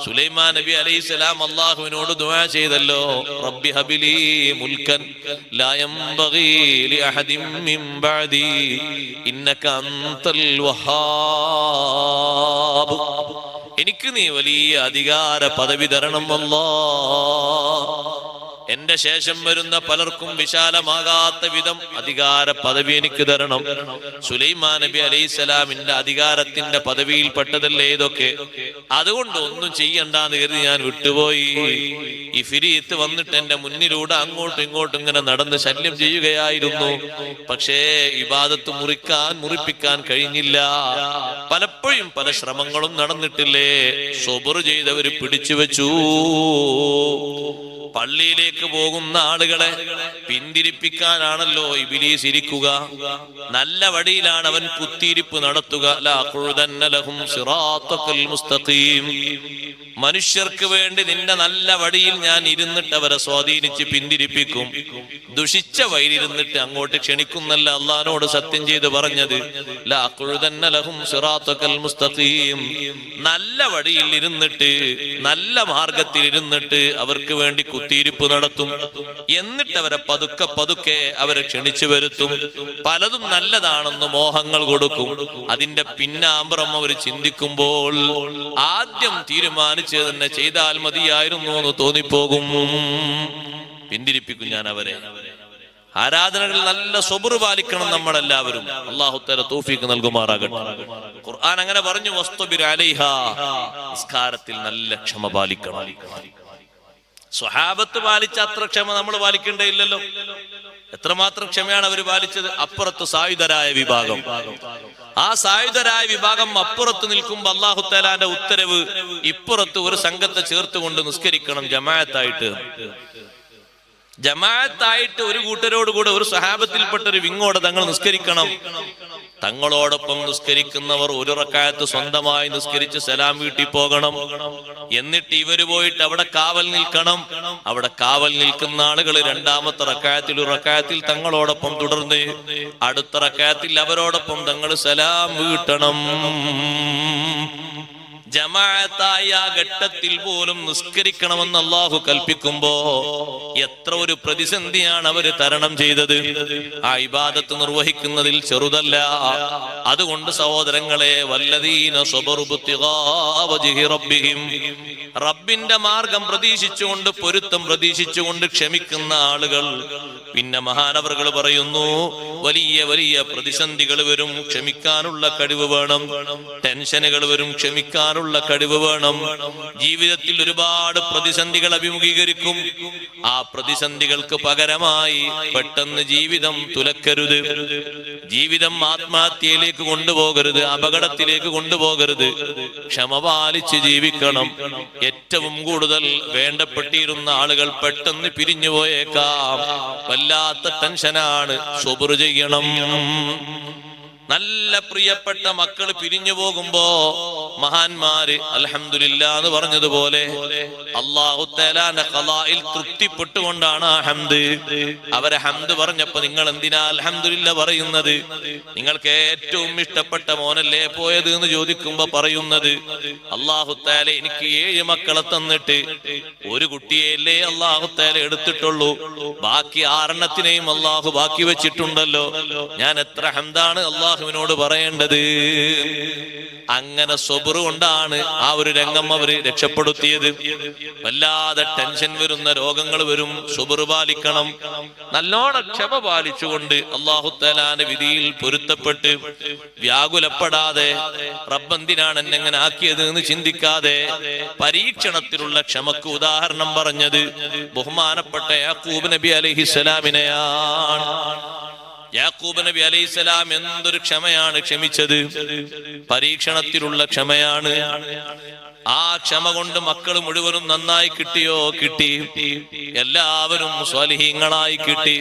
സുലൈമാൻ നബി അലൈഹിസ്സലാം അല്ലാഹുവിനോട് ദുആ ചെയ്തല്ലോ, റബ്ബി ഹബിലി മുൽക്കൻ ലാ യംബഗി ലിഅഹദിൻ മിൻ ബഅദി ഇന്നക അൻതൽ വഹാബ്. എനിക്ക് നീ വലിയ അധികാര പദവി തരണം അല്ലാഹ്. എന്റെ ശേഷം വരുന്ന പലർക്കും വിശാലമാകാത്ത വിധം അധികാര പദവി എനിക്ക് തരണം. സുലൈമാൻ നബി അലൈഹിസ്സലാമിന്റെ അധികാരത്തിന്റെ പദവിയിൽപ്പെട്ടതല്ലേ ഇതൊക്കെ. അതുകൊണ്ട് ഒന്നും ചെയ്യണ്ടെന്ന് കരുതി ഞാൻ വിട്ടുപോയി. ഇഫ്രീത്ത് വന്നിട്ട് എന്റെ മുന്നിലൂടെ അങ്ങോട്ടും ഇങ്ങോട്ടും ഇങ്ങനെ നടന്ന് ശല്യം ചെയ്യുകയായിരുന്നു. പക്ഷേ ഇബാദത്ത് മുറിപ്പിക്കാൻ കഴിഞ്ഞില്ല. പലപ്പോഴും പല ശ്രമങ്ങളും നടന്നിട്ടില്ലേ. സബർ ചെയ്തവര് പിടിച്ചു വെച്ചു. പള്ളിയിലേക്ക് പോകുന്ന ആളുകളെ പിന്തിരിപ്പിക്കാനാണല്ലോ ഇബ്ലീസ് ഇരിക്കുക. നല്ല വഴിയിലാണ് അവൻ കുത്തിയിരിപ്പ് നടത്തുക. ലഅഖുദന്നലഹും സിറാത്തകൽ മുസ്തഖീം. മനുഷ്യർക്ക് വേണ്ടി നിന്റെ നല്ല വഴിയിൽ ഞാൻ ഇരുന്നിട്ട് അവരെ സ്വാധീനിച്ച് പിന്തിരിപ്പിക്കും. ദുഷിച്ച വഴിയിലിരുന്നിട്ട് അങ്ങോട്ട് ക്ഷണിക്കുന്നല്ല അള്ളാഹിനോട് സത്യം ചെയ്ത് പറഞ്ഞത്. ലഅഖുദന്നലഹും സിറാത്തകൽ മുസ്തഖീം. നല്ല വഴിയിൽ ഇരുന്നിട്ട്, നല്ല മാർഗത്തിൽ ഇരുന്നിട്ട് അവർക്ക് വേണ്ടി കുത്തിയിരിപ്പ് നടത്തും. എന്നിട്ട് അവരെ പതുക്കെ അവരെ ക്ഷണിച്ചു വരുത്തും. പലതും നല്ലതാണെന്ന് മോഹങ്ങൾ കൊടുക്കും. അതിന്റെ പിന്നാമ്പുറം അവർ ചിന്തിക്കുമ്പോൾ ആദ്യം തീരുമാനിച്ച് തന്നെ ചെയ്താൽ മതിയായിരുന്നു എന്ന് തോന്നിപ്പോകും. പിന്തിരിപ്പിക്കും ഞാൻ അവരെ. ആരാധനകളിൽ നല്ല സബർ പാലിക്കണം നമ്മളെല്ലാവരും. അല്ലാഹു തആല തൗഫീഖ് നൽകുമാറാകട്ടെ. ഖുർആൻ അങ്ങനെ പറഞ്ഞു, വസ്തബിർ അലൈഹാ. നിസ്കാരത്തിൽ നല്ല ക്ഷമ പാലിക്കണം. സ്വഹാബത്ത് പാലിച്ച അത്ര ക്ഷമ നമ്മൾ പാലിക്കേണ്ടതില്ലല്ലോ. എത്രമാത്രം ക്ഷമയാണ് അവർ പാലിച്ചത്. അപ്പുറത്ത് സായുധരായ വിഭാഗം, ആ സായുധരായ വിഭാഗം അപ്പുറത്ത് നിൽക്കുമ്പോൾ അല്ലാഹു തആലാന്റെ ഉത്തരവ് ഇപ്പുറത്ത് ഒരു സംഘത്തെ ചേർത്തുകൊണ്ട് നിസ്കരിക്കണം ജമാഅത്തായിട്ട്. ജമാഅത്തായിട്ട് ഒരു കൂട്ടരോട് കൂടെ ഒരു സഹാബത്തിൽപ്പെട്ട ഒരു വിങ്ങോടെ തങ്ങൾ നിസ്കരിക്കണം. തങ്ങളോടൊപ്പം നിസ്കരിക്കുന്നവർ ഒരു റക്അത്ത് സ്വന്തമായി നിസ്കരിച്ച് സലാം വീട്ടി പോകണം. എന്നിട്ട് ഇവര് പോയിട്ട് അവിടെ കാവൽ നിൽക്കണം. അവിടെ കാവൽ നിൽക്കുന്ന ആളുകൾ രണ്ടാമത്തെ റക്അത്തിൽ ഒരു റക്അത്തിൽ തങ്ങളോടൊപ്പം തുടർന്ന് അടുത്ത റക്അത്തിൽ അവരോടൊപ്പം തങ്ങൾ സലാം വീട്ടണം. ജമാഅത്തായ ഘട്ടത്തിൽ പോലും നിസ്കരിക്കണമെന്ന് അല്ലാഹു കൽപ്പിക്കുമ്പോ എത്ര ഒരു പ്രതിസന്ധിയാണ് അവര് തരണം ചെയ്തത്. ആ ഇബാദത്ത് നിർവഹിക്കുന്നതിൽ ചെറുതല്ല. അതുകൊണ്ട് സഹോദരങ്ങളെ, വല്ലദീന സബറു ബിത്തിഗാ വജ്ഹി റബ്ബിഹിം, റബ്ബിന്റെ മാർഗം പ്രതീക്ഷിച്ചുകൊണ്ട് പൊരുത്തം പ്രതീക്ഷിച്ചുകൊണ്ട് ക്ഷമിക്കുന്ന ആളുകൾ, പിന്നെ മഹാനവറുകൾ പറയുന്നു, വലിയ വലിയ പ്രതിസന്ധികൾ വരും, ക്ഷമിക്കാനുള്ള കഴിവ് വേണം. ടെൻഷനുകൾ വരും, ക്ഷമിക്കാനുള്ള കഴിവ് വേണം. ജീവിതത്തിൽ ഒരുപാട് പ്രതിസന്ധികൾ അഭിമുഖീകരിക്കും. ആ പ്രതിസന്ധികൾക്ക് പകരമായി പെട്ടെന്ന് ജീവിതം തുലക്കരുത്. ജീവിതം ആത്മഹത്യയിലേക്ക് കൊണ്ടുപോകരുത്, അപകടത്തിലേക്ക് കൊണ്ടുപോകരുത്. ക്ഷമ പാലിച്ച് ജീവിക്കണം. ഏറ്റവും കൂടുതൽ വേണ്ടപ്പെട്ടിരുന്ന ആളുകൾ പെട്ടെന്ന് പിരിഞ്ഞു പോയേക്കാം. വല്ലാത്ത ടെൻഷനാണ്. സബർ ചെയ്യണം. നല്ല പ്രിയപ്പെട്ട മക്കൾ പിരിഞ്ഞു പോകുമ്പോ മഹാന്മാര് അൽഹംദുലില്ലാ എന്ന് പറഞ്ഞതുപോലെ അല്ലാഹു തആലാന്റെ ഖളായിൽ തൃപ്തിപ്പെട്ടുകൊണ്ടാണ് ആ ഹംദ്. അവരെ ഹംദ് പറഞ്ഞപ്പോ നിങ്ങൾ എന്തിനാ അൽഹംദുലില്ലാ പറയുന്നത്? നിങ്ങൾക്ക് ഏറ്റവും ഇഷ്ടപ്പെട്ട മോനല്ലേ പോയത് എന്ന് ചോദിക്കുമ്പോ പറയുന്നത്, അല്ലാഹു തആല എനിക്ക് 7 മക്കളെ തന്നിട്ട് ഒരു കുട്ടിയെയല്ലേ അല്ലാഹു തആല എടുത്തിട്ടുള്ളൂ, ബാക്കി 6 അല്ലാഹു ബാക്കി വെച്ചിട്ടുണ്ടല്ലോ. ഞാൻ എത്ര ഹംദാണ് അല്ലാഹുവിനോട് പറയേണ്ടത്. അങ്ങനെ സബർ കൊണ്ടാണ് ആ ഒരു രംഗം അവര് രക്ഷപ്പെടുത്തിയത്. വല്ലാതെ ടെൻഷൻ വരുന്ന രോഗങ്ങൾ വരും, സബർ പാലിക്കണം. നല്ലോണം ക്ഷമ പാലിച്ചുകൊണ്ട് അല്ലാഹു തആലാന്റെ വിധിയിൽ പൊരുത്തപ്പെട്ട് വ്യാകുലപ്പെടാതെ, റബ്ബെന്തിനാണ് എന്നെ എങ്ങനെ ആക്കിയത് എന്ന് ചിന്തിക്കാതെ, പരീക്ഷണത്തിലുള്ള ക്ഷമക്ക് ഉദാഹരണം പറഞ്ഞത് ബഹുമാനപ്പെട്ട യാക്കൂബ് നബി അലൈഹിസ്സലാമിനെയാണ്. യാക്കൂബ് നബി അലൈഹിസ്സലാം എന്തൊരു ക്ഷമയാണ് ക്ഷമിച്ചത്. പരീക്ഷണത്തിലുള്ള ക്ഷമയാണ്. ആ ക്ഷമ കൊണ്ട് മക്കൾ മുഴുവനും നന്നായി കിട്ടിയോ? കിട്ടി. എല്ലാവരും സ്വാലിഹീങ്ങളായി കിട്ടി.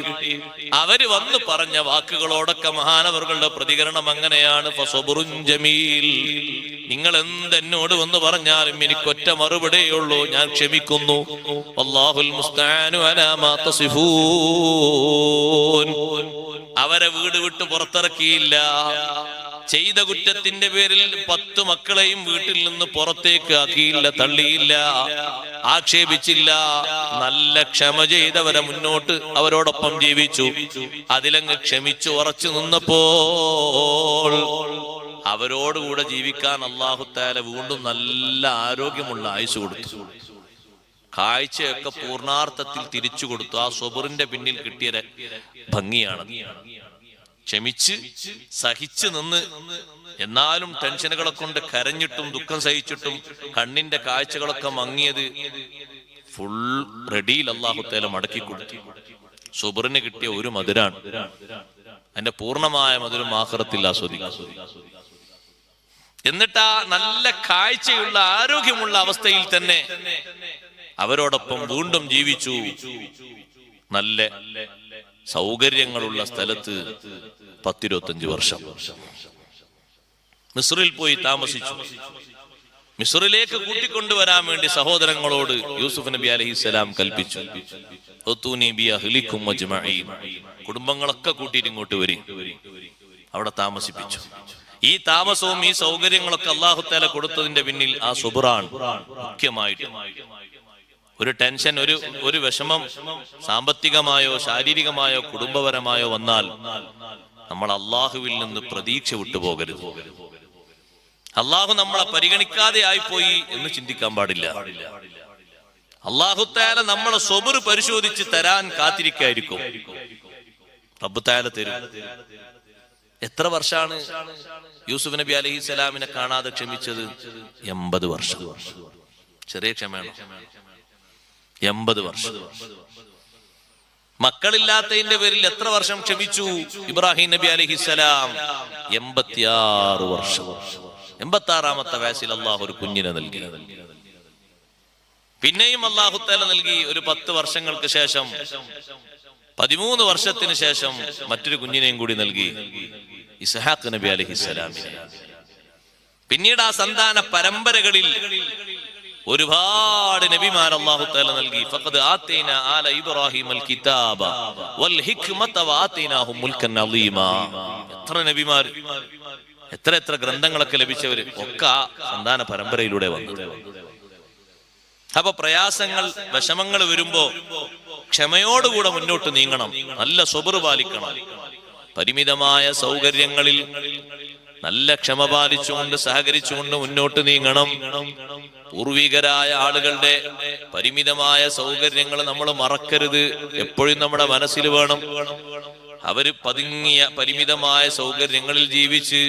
അവര് വന്ന് പറഞ്ഞ വാക്കുകളോടൊക്കെ മഹാനവറുകളുടെ പ്രതികരണം അങ്ങനെയാണ്, ഫസബറുൻ ജമീൽ. നിങ്ങൾ എന്തെന്നോട് വന്ന് പറഞ്ഞാലും എനിക്കൊറ്റ മറുപടിയുള്ളൂ, ഞാൻ ക്ഷമിക്കുന്നു. വല്ലാഹുൽ മുസ്തആനു അലാ മാ തസിഫൂൻ. അവരെ വീട് വിട്ട് പുറത്തിറക്കിയില്ല. ചെയ്ത കുറ്റത്തിന്റെ പേരിൽ 10 മക്കളെയും വീട്ടിൽ നിന്ന് പുറത്തേക്ക് ആക്കിയില്ല, തള്ളിയില്ല, ആക്ഷേപിച്ചില്ല. നല്ല ക്ഷമ ചെയ്തവരെ മുന്നോട്ട് അവരോടൊപ്പം ജീവിച്ചു. അതിലങ്ങ് ക്ഷമിച്ചു ഉറച്ചു നിന്നപ്പോൾ അവരോടുകൂടെ ജീവിക്കാൻ അല്ലാഹു തആല വീണ്ടും നല്ല ആരോഗ്യമുള്ള ആയുസ് കൊടുത്തു. കാഴ്ചയൊക്കെ പൂർണാർത്ഥത്തിൽ തിരിച്ചു കൊടുത്തു. ആ സബറിന്റെ പിന്നിൽ കിട്ടിയ ഭംഗിയാണ്. ക്ഷമിച്ച് സഹിച്ചു നിന്ന്, എന്നാലും ടെൻഷനുകളെ കൊണ്ട് കരഞ്ഞിട്ടും ദുഃഖം സഹിച്ചിട്ടും കണ്ണിന്റെ കാഴ്ചകളൊക്കെ മങ്ങിയത് ഫുൾ റെഡിയിൽ അല്ലാഹു തആല മടക്കി കൊടുത്തു. സബറിന് കിട്ടിയ ഒരു മധുരാണ്. അതിന്റെ പൂർണ്ണമായ മധുരം ആഖിറത്തിൽ ആസ്വദിക്കാം. എന്നിട്ട് ആ നല്ല കാഴ്ചയുള്ള ആരോഗ്യമുള്ള അവസ്ഥയിൽ തന്നെ അവരോടൊപ്പം വീണ്ടും ജീവിച്ചു. നല്ല സൗകര്യങ്ങളുള്ള സ്ഥലത്ത് 10-25 വർഷം മിസ്റിൽ പോയി താമസിച്ചു. മിസ്റിലേക്ക് കൂട്ടിക്കൊണ്ടുവരാൻ വേണ്ടി സഹോദരങ്ങളോട് യൂസുഫ് നബി അലൈഹിസ്സലാം കൽപ്പിച്ചു, കുടുംബങ്ങളൊക്കെ കൂട്ടിയിട്ട് ഇങ്ങോട്ട് വരി. അവിടെ താമസിപ്പിച്ചു. ഈ താമസവും ഈ സൗകര്യങ്ങളൊക്കെ അല്ലാഹു തആല കൊടുത്തതിന്റെ പിന്നിൽ ആ സുബ്റാൻ മുഖ്യമായിട്ട്. ഒരു ടെൻഷൻ, ഒരു വിഷമം സാമ്പത്തികമായോ ശാരീരികമായോ കുടുംബപരമായോ വന്നാൽ നമ്മൾ അള്ളാഹുവിൽ നിന്ന് പ്രതീക്ഷ വിട്ടുപോകരുത്. അള്ളാഹു നമ്മളെ പരിഗണിക്കാതെ ആയിപ്പോയി എന്ന് ചിന്തിക്കാൻ പാടില്ല. അള്ളാഹു തആല നമ്മളെ സബർ പരിശോധിച്ച് തരാൻ കാത്തിരിക്കായിരിക്കും. റബ്ബ് തആല തരും. എത്ര വർഷമാണ് യൂസുഫ് നബി അലൈഹിസ്സലാമിനെ കാണാതെ ക്ഷമിച്ചത്? 80 വർഷം. ചെറിയ ക്ഷമയാണ്. 80 വർഷം. മക്കളില്ലാത്തതിന്റെ പേരിൽ എത്ര വർഷം ക്ഷമിച്ചു ഇബ്രാഹിം നബി അലൈഹിസ്സലാം? 86 വർഷം. 86ാമത്തെ വയസ്സിൽ അല്ലാഹു ഒരു കുഞ്ഞിനെ നൽകി. പിന്നെയും അല്ലാഹു തആല നൽകി ഒരു 10 വർഷങ്ങൾക്ക് ശേഷം, 13 വർഷത്തിന് ശേഷം മറ്റൊരു കുഞ്ഞിനെയും കൂടി നൽകി, ഇസ്ഹാഖ് നബി അലൈഹിസ്സലാമിനെ. പിന്നീട് ആ സന്താന പരമ്പരകളിൽ ഒരുപാട് നബിമാർ അല്ലാഹു തആല നൽകി. ഫഖദ് ആതൈനാ ആല ഇബ്രാഹിമൽ കിതാബ വൽ ഹിക്മത വആതൈനാഹും മുൽക്കൻ അളീമാ. എത്ര നബിമാർ, എത്ര ഗ്രന്ഥങ്ങളൊക്കെ ലഭിച്ചവര് ഒക്കെ ആ സന്താന പരമ്പരയിലൂടെ വന്നത്. അപ്പൊ പ്രയാസങ്ങൾ, വിഷമങ്ങൾ വരുമ്പോ ക്ഷമയോടുകൂടെ മുന്നോട്ട് നീങ്ങണം, നല്ല സ്വബർ പാലിക്കണം. പരിമിതമായ സൗകര്യങ്ങളിൽ നല്ല ക്ഷമ പാലിച്ചുകൊണ്ട് സഹകരിച്ചുകൊണ്ട് മുന്നോട്ട് നീങ്ങണം. പൂർവികരായ ആളുകളുടെ പരിമിതമായ സൗകര്യങ്ങൾ നമ്മൾ മറക്കരുത്, എപ്പോഴും നമ്മുടെ മനസ്സിൽ വേണം. അവര് പതുങ്ങിയ പരിമിതമായ സൗകര്യങ്ങളിൽ ജീവിച്ച്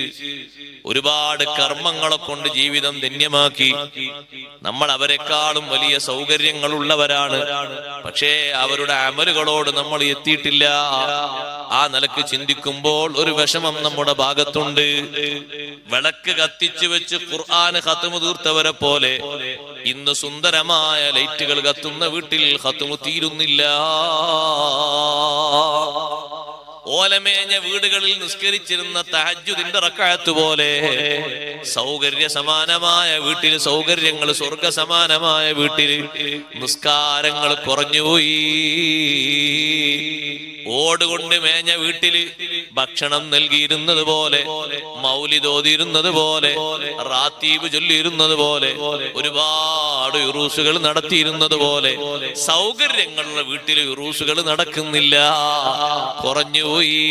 ഒരുപാട് കർമ്മങ്ങളെ കൊണ്ട് ജീവിതം ധന്യമാക്കി. നമ്മൾ അവരെക്കാളും വലിയ സൗകര്യങ്ങളുള്ളവരാണ്, പക്ഷേ അവരുടെ അമലുകളോട് നമ്മൾ എത്തിയിട്ടില്ല. ആ നിലക്ക് ചിന്തിക്കുമ്പോൾ ഒരു വിഷമം നമ്മുടെ ഭാഗത്തുണ്ട്. വിളക്ക് കത്തിച്ചു വെച്ച് ഖുർആൻ ഖത്മ് തീർത്തവരെ പോലെ ഇന്ന് സുന്ദരമായ ലൈറ്റുകൾ കത്തുന്ന വീട്ടിൽ ഖത്മ് തീരുന്നില്ല. ഓലമേഞ്ഞ വീടുകളിൽ നിസ്കരിച്ചിരുന്ന തഹജ്ജുദിന്റെ റക്അത്ത് പോലെ സൗകര്യ സമാനമായ വീട്ടിൽ, സൗകര്യങ്ങൾ സ്വർഗ സമാനമായ വീട്ടിൽ നിസ്കാരങ്ങൾ കുറഞ്ഞുപോയി. ഓടുകൊണ്ട് മേഞ്ഞ വീട്ടില് ഭക്ഷണം നൽകിയിരുന്നത് പോലെ, മൗലിദ് ഓതിയിരുന്നത് പോലെ, റാത്തീബ് ചൊല്ലിയിരുന്നത് പോലെ, ഒരുപാട് ഉറൂസുകൾ നടത്തിയിരുന്നത് പോലെ സൗകര്യങ്ങളുള്ള വീട്ടിൽ ഉറൂസുകൾ നടക്കുന്നില്ല, കുറഞ്ഞുപോയി.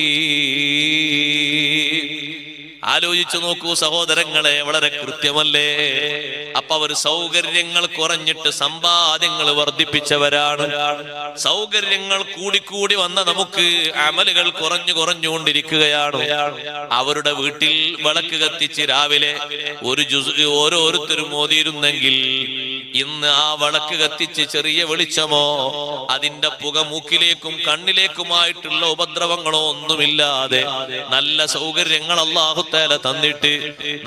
ആലോചിച്ചു നോക്കൂ സഹോദരങ്ങളെ, വളരെ കൃത്യമല്ലേ? അപ്പൊ അവർ സൗകര്യങ്ങൾ കുറഞ്ഞിട്ട് സമ്പാദ്യങ്ങൾ വർദ്ധിപ്പിച്ചവരാണ്. സൗകര്യങ്ങൾ കൂടിക്കൂടി വന്ന നമുക്ക് അമലുകൾ കുറഞ്ഞുകൊണ്ടിരിക്കുകയാണ്. അവരുടെ വീട്ടിൽ വിളക്ക് കത്തിച്ച് രാവിലെ ഒരു ജുസ് ഓരോരുത്തരും ഓതിയിരുന്നെങ്കിൽ ഇന്ന് ആ വിളക്ക് കത്തിച്ച് ചെറിയ വെളിച്ചമോ അതിന്റെ പുക മൂക്കിലേക്കും കണ്ണിലേക്കുമായിട്ടുള്ള ഉപദ്രവങ്ങളോ ഒന്നുമില്ലാതെ നല്ല സൗകര്യങ്ങൾ അല്ലാഹു തആല തന്നിട്ട്,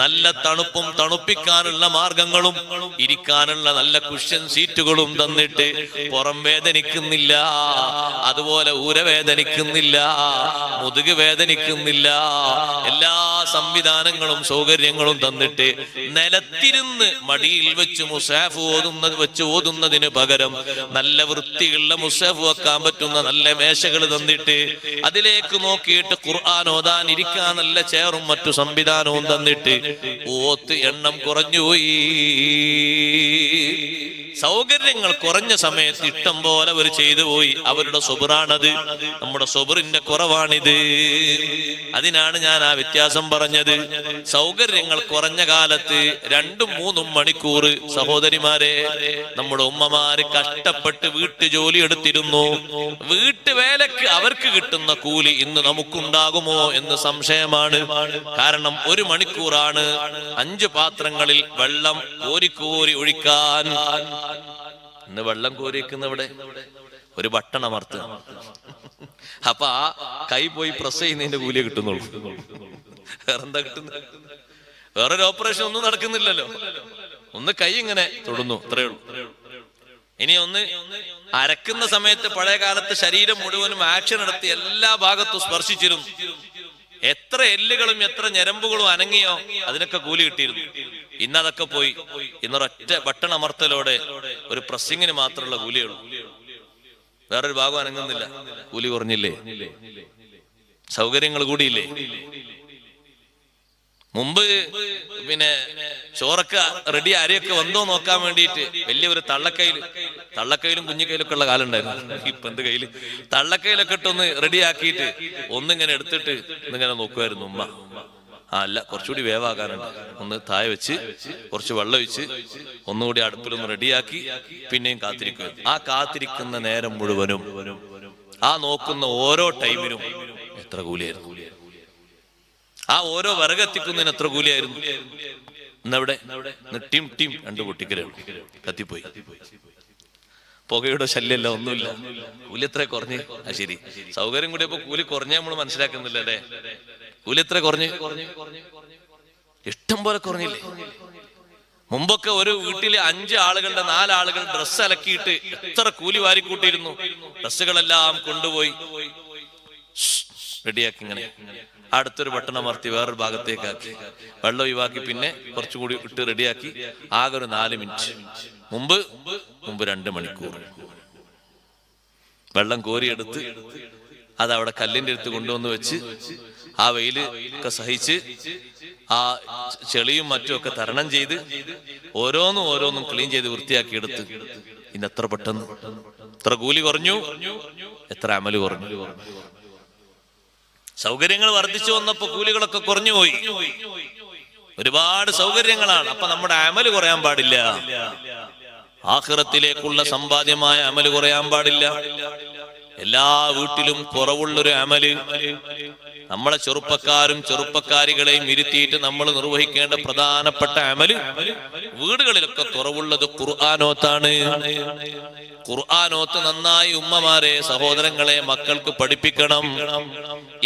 നല്ല തണുപ്പും തണുപ്പിക്കാനുള്ള മാർഗങ്ങളും ഇരിക്കാനുള്ള നല്ല കുഷ്യൻ സീറ്റുകളും തന്നിട്ട് പുറം വേദനിക്കുന്നില്ല, അതുപോലെ ഊരവേദനിക്കുന്നില്ല, മുതുക് വേദനിക്കുന്നില്ല, എല്ലാ സംവിധാനങ്ങളും സൗകര്യങ്ങളും തന്നിട്ട് നിലത്തിരുന്ന് മടിയിൽ വെച്ച് മുസാഫ് ഓതുന്നതിന് പകരം നല്ല വൃത്തിയുള്ള മുസാഫ് വെക്കാൻ പറ്റുന്ന നല്ല മേശകൾ തന്നിട്ട് അതിലേക്ക് നോക്കിയിട്ട് ഖുർആൻ ഓതാൻ ഇരിക്കാൻ നല്ല ചെയറും മറ്റു സംവിധാനവും തന്നിട്ട് ഓത്ത് എണ്ണം കുറഞ്ഞുപോയി. സൗകര്യങ്ങൾ കുറഞ്ഞ സമയത്ത് ഇഷ്ടം പോലെ അവർ ചെയ്തു പോയി. അവരുടെ സ്വബറാണത്, നമ്മുടെ സ്വബറിന്റെ കുറവാണിത്. അതിനാണ് ഞാൻ ആ വ്യത്യാസം പറഞ്ഞത്. സൗകര്യങ്ങൾ കുറഞ്ഞ കാലത്ത് 2-3 മണിക്കൂർ സഹോദരിമാരെ, നമ്മുടെ ഉമ്മമാര് കഷ്ടപ്പെട്ട് വീട്ടുജോലി എടുത്തിരുന്നു. വീട്ടുവേലക്ക് അവർക്ക് കിട്ടുന്ന കൂലി ഇന്ന് നമുക്കുണ്ടാകുമോ എന്ന് സംശയമാണ്. കാരണം 1 മണിക്കൂറാണ് 5 പാത്രങ്ങളിൽ വെള്ളം കോരി ഒഴിക്കാൻ. ഇന്ന് വെള്ളം കോരിക്കുന്നവിടെ ഒരു ബട്ടൺ അമർത്തുക. അപ്പൊ ആ കൈ പോയി പ്രസ് ചെയ്യുന്നതിന്റെ കൂലിയെ കിട്ടുന്നുള്ളൂ. വേറെന്താ കിട്ടുന്നത്? വേറൊരു ഓപ്പറേഷൻ ഒന്നും നടക്കുന്നില്ലല്ലോ. ഒന്ന് കൈ ഇങ്ങനെ തൊടുന്നു, അത്രയേ ഉള്ളൂ. ഇനി ഒന്ന് അരക്കുന്ന സമയത്ത് പഴയ കാലത്ത് ശരീരം മുഴുവനും ആക്ഷൻ നടത്തി എല്ലാ ഭാഗത്തും സ്പർശിച്ചിരുന്നു. എത്ര എല്ലുകളും എത്ര ഞരമ്പുകളും അനങ്ങിയോ അതിനൊക്കെ കൂലി കിട്ടിയിരുന്നു. ഇന്നതൊക്കെ പോയി. ഇന്നൊരൊറ്റ ബട്ടൺ അമർത്തലോടെ ഒരു പ്രസ്സിങ്ങിന് മാത്രമുള്ള കൂലിയുള്ളൂ. വേറൊരു ഭാഗം അനങ്ങുന്നില്ല. കൂലി കുറഞ്ഞില്ലേ? സൗകര്യങ്ങൾ കൂടിയില്ലേ? മുമ്പ് പിന്നെ ചോറൊക്കെ റെഡി അരിയൊക്കെ വന്നോ നോക്കാൻ വേണ്ടിയിട്ട് വലിയ ഒരു തള്ളക്കയിലും കുഞ്ഞിക്കയിലൊക്കെ ഉള്ള കാലം ഉണ്ടായിരുന്നു. ഇപ്പൊ എന്ത് കയ്യില് തള്ളക്കയിലൊക്കെ ഇട്ടൊന്ന് റെഡിയാക്കിയിട്ട് ഒന്നിങ്ങനെ എടുത്തിട്ട് ഇന്നിങ്ങനെ നോക്കുമായിരുന്നു ഉമ്മ. അല്ല, കുറച്ചുകൂടി വേവാകാനുണ്ട്, ഒന്ന് താഴെ വെച്ച് കുറച്ച് വെള്ളം ഒഴിച്ച് ഒന്നുകൂടി അടുപ്പിലൊന്ന് റെഡിയാക്കി പിന്നെയും കാത്തിരിക്കുമായിരുന്നു. ആ കാത്തിരിക്കുന്ന നേരം മുഴുവനും, ആ നോക്കുന്ന ഓരോ ടൈമിനും എത്ര കൂലിയായിരുന്നു. ആ ഓരോ വിറകെത്തിക്കുന്നതിന് എത്ര കൂലിയായിരുന്നു. ഇന്നവിടെ ടീം 2 പൊട്ടിക്കലുള്ളൂ, കത്തിപ്പോയി. പുകയുടെ ശല്യമല്ല, ഒന്നുമില്ല. കൂലി എത്ര കുറഞ്ഞ്? ആ ശരി, സൗകര്യം കൂടിയപ്പോ കൂലി കുറഞ്ഞ നമ്മൾ മനസ്സിലാക്കുന്നില്ല അല്ലേ? കൂലി എത്ര കുറഞ്ഞ്? ഇഷ്ടം പോലെ കുറഞ്ഞില്ലേ? മുമ്പൊക്കെ ഒരു വീട്ടിലെ 5 ആളുകളുടെ 4 ആളുകൾ ഡ്രസ്സ് അലക്കിയിട്ട് എത്ര കൂലി വാരിക്കൂട്ടിയിരുന്നു. ഡ്രസ്സുകളെല്ലാം കൊണ്ടുപോയി റെഡിയാക്കി ഇങ്ങനെ അടുത്തൊരു ബട്ടൺ അമർത്തി വേറൊരു ഭാഗത്തേക്കാക്കി വെള്ളം ഒഴിവാക്കി പിന്നെ കുറച്ചുകൂടി ഇട്ട് റെഡിയാക്കി. ആകെ ഒരു 4 മിനിറ്റ്. മുമ്പ് 2 മണിക്കൂർ വെള്ളം കോരിയെടുത്ത് അതവിടെ കല്ലിന്റെ അടുത്ത് കൊണ്ടുവന്ന് വെച്ച് ആ വെയില് ഒക്കെ സഹിച്ച് ആ ചെളിയും മറ്റുമൊക്കെ തരണം ചെയ്ത് ഓരോന്നും ക്ലീൻ ചെയ്ത് വൃത്തിയാക്കി എടുത്ത്. ഇന്ന് എത്ര പെട്ടെന്ന്, എത്ര കൂലി കുറഞ്ഞു, എത്ര അമല് കുറഞ്ഞു. സൗകര്യങ്ങൾ വർദ്ധിച്ചു വന്നപ്പോ കൂലികളൊക്കെ കുറഞ്ഞു പോയി. ഒരുപാട് സൗകര്യങ്ങളാണ്. അപ്പൊ നമ്മുടെ അമല് കുറയാൻ പാടില്ല. ആഖിറത്തിലേക്കുള്ള സമ്പാദ്യമായ അമല് കുറയാൻ പാടില്ല. എല്ലാ വീട്ടിലും കുറവുള്ളൊരു അമല്, നമ്മളെ ചെറുപ്പക്കാരും ചെറുപ്പക്കാരികളെയും ഇരുത്തിയിട്ട് നമ്മൾ നിർവഹിക്കേണ്ട പ്രധാനപ്പെട്ട അമല്, വീടുകളിലൊക്കെ കുറവുള്ളത് ഖുർആനോത്താണ്. ഖുർആനോത്ത് നന്നായി ഉമ്മമാരെ, സഹോദരങ്ങളെ, മക്കൾക്ക് പഠിപ്പിക്കണം.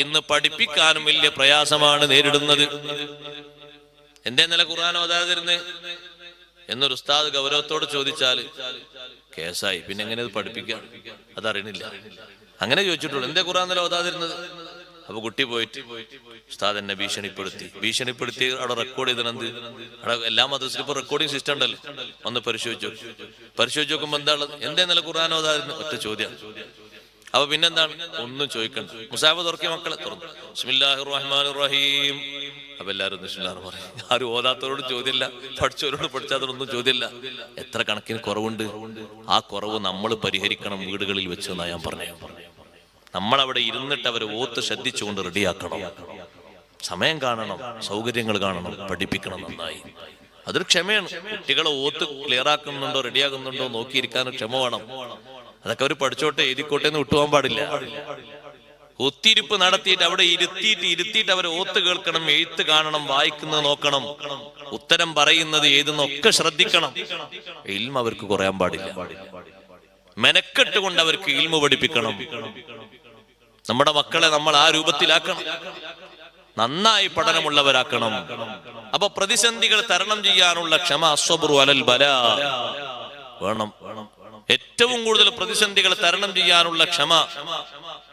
ഇന്ന് പഠിപ്പിക്കാനും വലിയ പ്രയാസമാണ് നേരിടുന്നത്. എന്റെ ഇന്നലെ ഖുർആൻ ഓതാതിരുന്ന് എന്നൊരു ഉസ്താദ് ഗൗരവത്തോട് ചോദിച്ചാല് കേസായി. പിന്നെ എങ്ങനെ അത് പഠിപ്പിക്കാം, അതറിയണില്ല. അങ്ങനെ ചോദിച്ചിട്ടുള്ളൂ, എന്തേ ഖുർആൻ ഇന്നലെ ഓതാതിരുന്നത്? അപ്പൊ കുട്ടി പോയിട്ട് ഉസ്താദ് എന്നെ ഭീഷണിപ്പെടുത്തി അവിടെ റെക്കോർഡ് ചെയ്തത്. അവിടെ എല്ലാ മദ്രസയിലും ഇപ്പൊ റെക്കോർഡിംഗ് സിസ്റ്റം ഉണ്ടല്ലോ. ഒന്ന് പരിശോധിച്ചു നോക്കുമ്പോ എന്താണുള്ളത്? എന്തേ ഇന്നലെ ഖുർആൻ ഓതാതിരുന്നു? ഒറ്റ ചോദ്യം. അപ്പൊ പിന്നെന്താണ്? ഒന്നും ചോദിക്കണ്ട. മുസാഫ് തുറക്കിയ മക്കളെ തുറന്നു ബിസ്മില്ലാഹിർ റഹ്മാനിർ റഹീം. അപ്പൊ എല്ലാവരും ബിസ്മില്ലാഹ് പറയും. ആരും ഓതാത്തവരോട് ചോദ്യമില്ല, പഠിച്ചവരോട് പഠിച്ചാത്തവരൊന്നും ചോദ്യമില്ല. എത്ര കണക്കിന് കുറവുണ്ട്. ആ കുറവ് നമ്മൾ പരിഹരിക്കണം വീടുകളിൽ വെച്ച് എന്നാ ഞാൻ പറഞ്ഞു. നമ്മളവിടെ ഇരുന്നിട്ട് അവരെ ഓത്ത് ശ്രദ്ധിച്ചുകൊണ്ട് റെഡിയാക്കണം. സമയം കാണണം, സൗകര്യങ്ങൾ കാണണം, പഠിപ്പിക്കണം നന്നായി. അതൊരു ക്ഷമയാണ്. കുട്ടികളെ ഓത്ത് ക്ലിയർ ആക്കുന്നുണ്ടോ റെഡിയാക്കുന്നുണ്ടോ നോക്കിയിരിക്കാനും ക്ഷമ വേണം. അതൊക്കെ അവർ പഠിച്ചോട്ടെ, എഴുതിക്കോട്ടെ എന്ന് വിട്ടുപോകാൻ പാടില്ല. ഒത്തിരിപ്പ് നടത്തിയിട്ട് അവിടെ ഇരുത്തിയിട്ട് അവരെ ഓത്ത് കേൾക്കണം, എഴുത്ത് കാണണം, വായിക്കുന്നത് നോക്കണം, ഉത്തരം പറയുന്നത് ഏതെന്നൊക്കെ ശ്രദ്ധിക്കണം. ഇൽമ അവർക്ക് കുറയാൻ പാടില്ല. മെനക്കെട്ടുകൊണ്ട് അവർക്ക് ഇൽമ പഠിപ്പിക്കണം. നമ്മുടെ മക്കളെ നമ്മൾ ആ രൂപത്തിലാക്കണം, നന്നായി പഠനമുള്ളവരാക്കണം. അപ്പൊ പ്രതിസന്ധികൾ തരണം ചെയ്യാനുള്ള ക്ഷമ, അസ്വബ്റു അലൽ ബലാ വേണം. ഏറ്റവും കൂടുതൽ പ്രതിസന്ധികൾ തരണം ചെയ്യാനുള്ള ക്ഷമ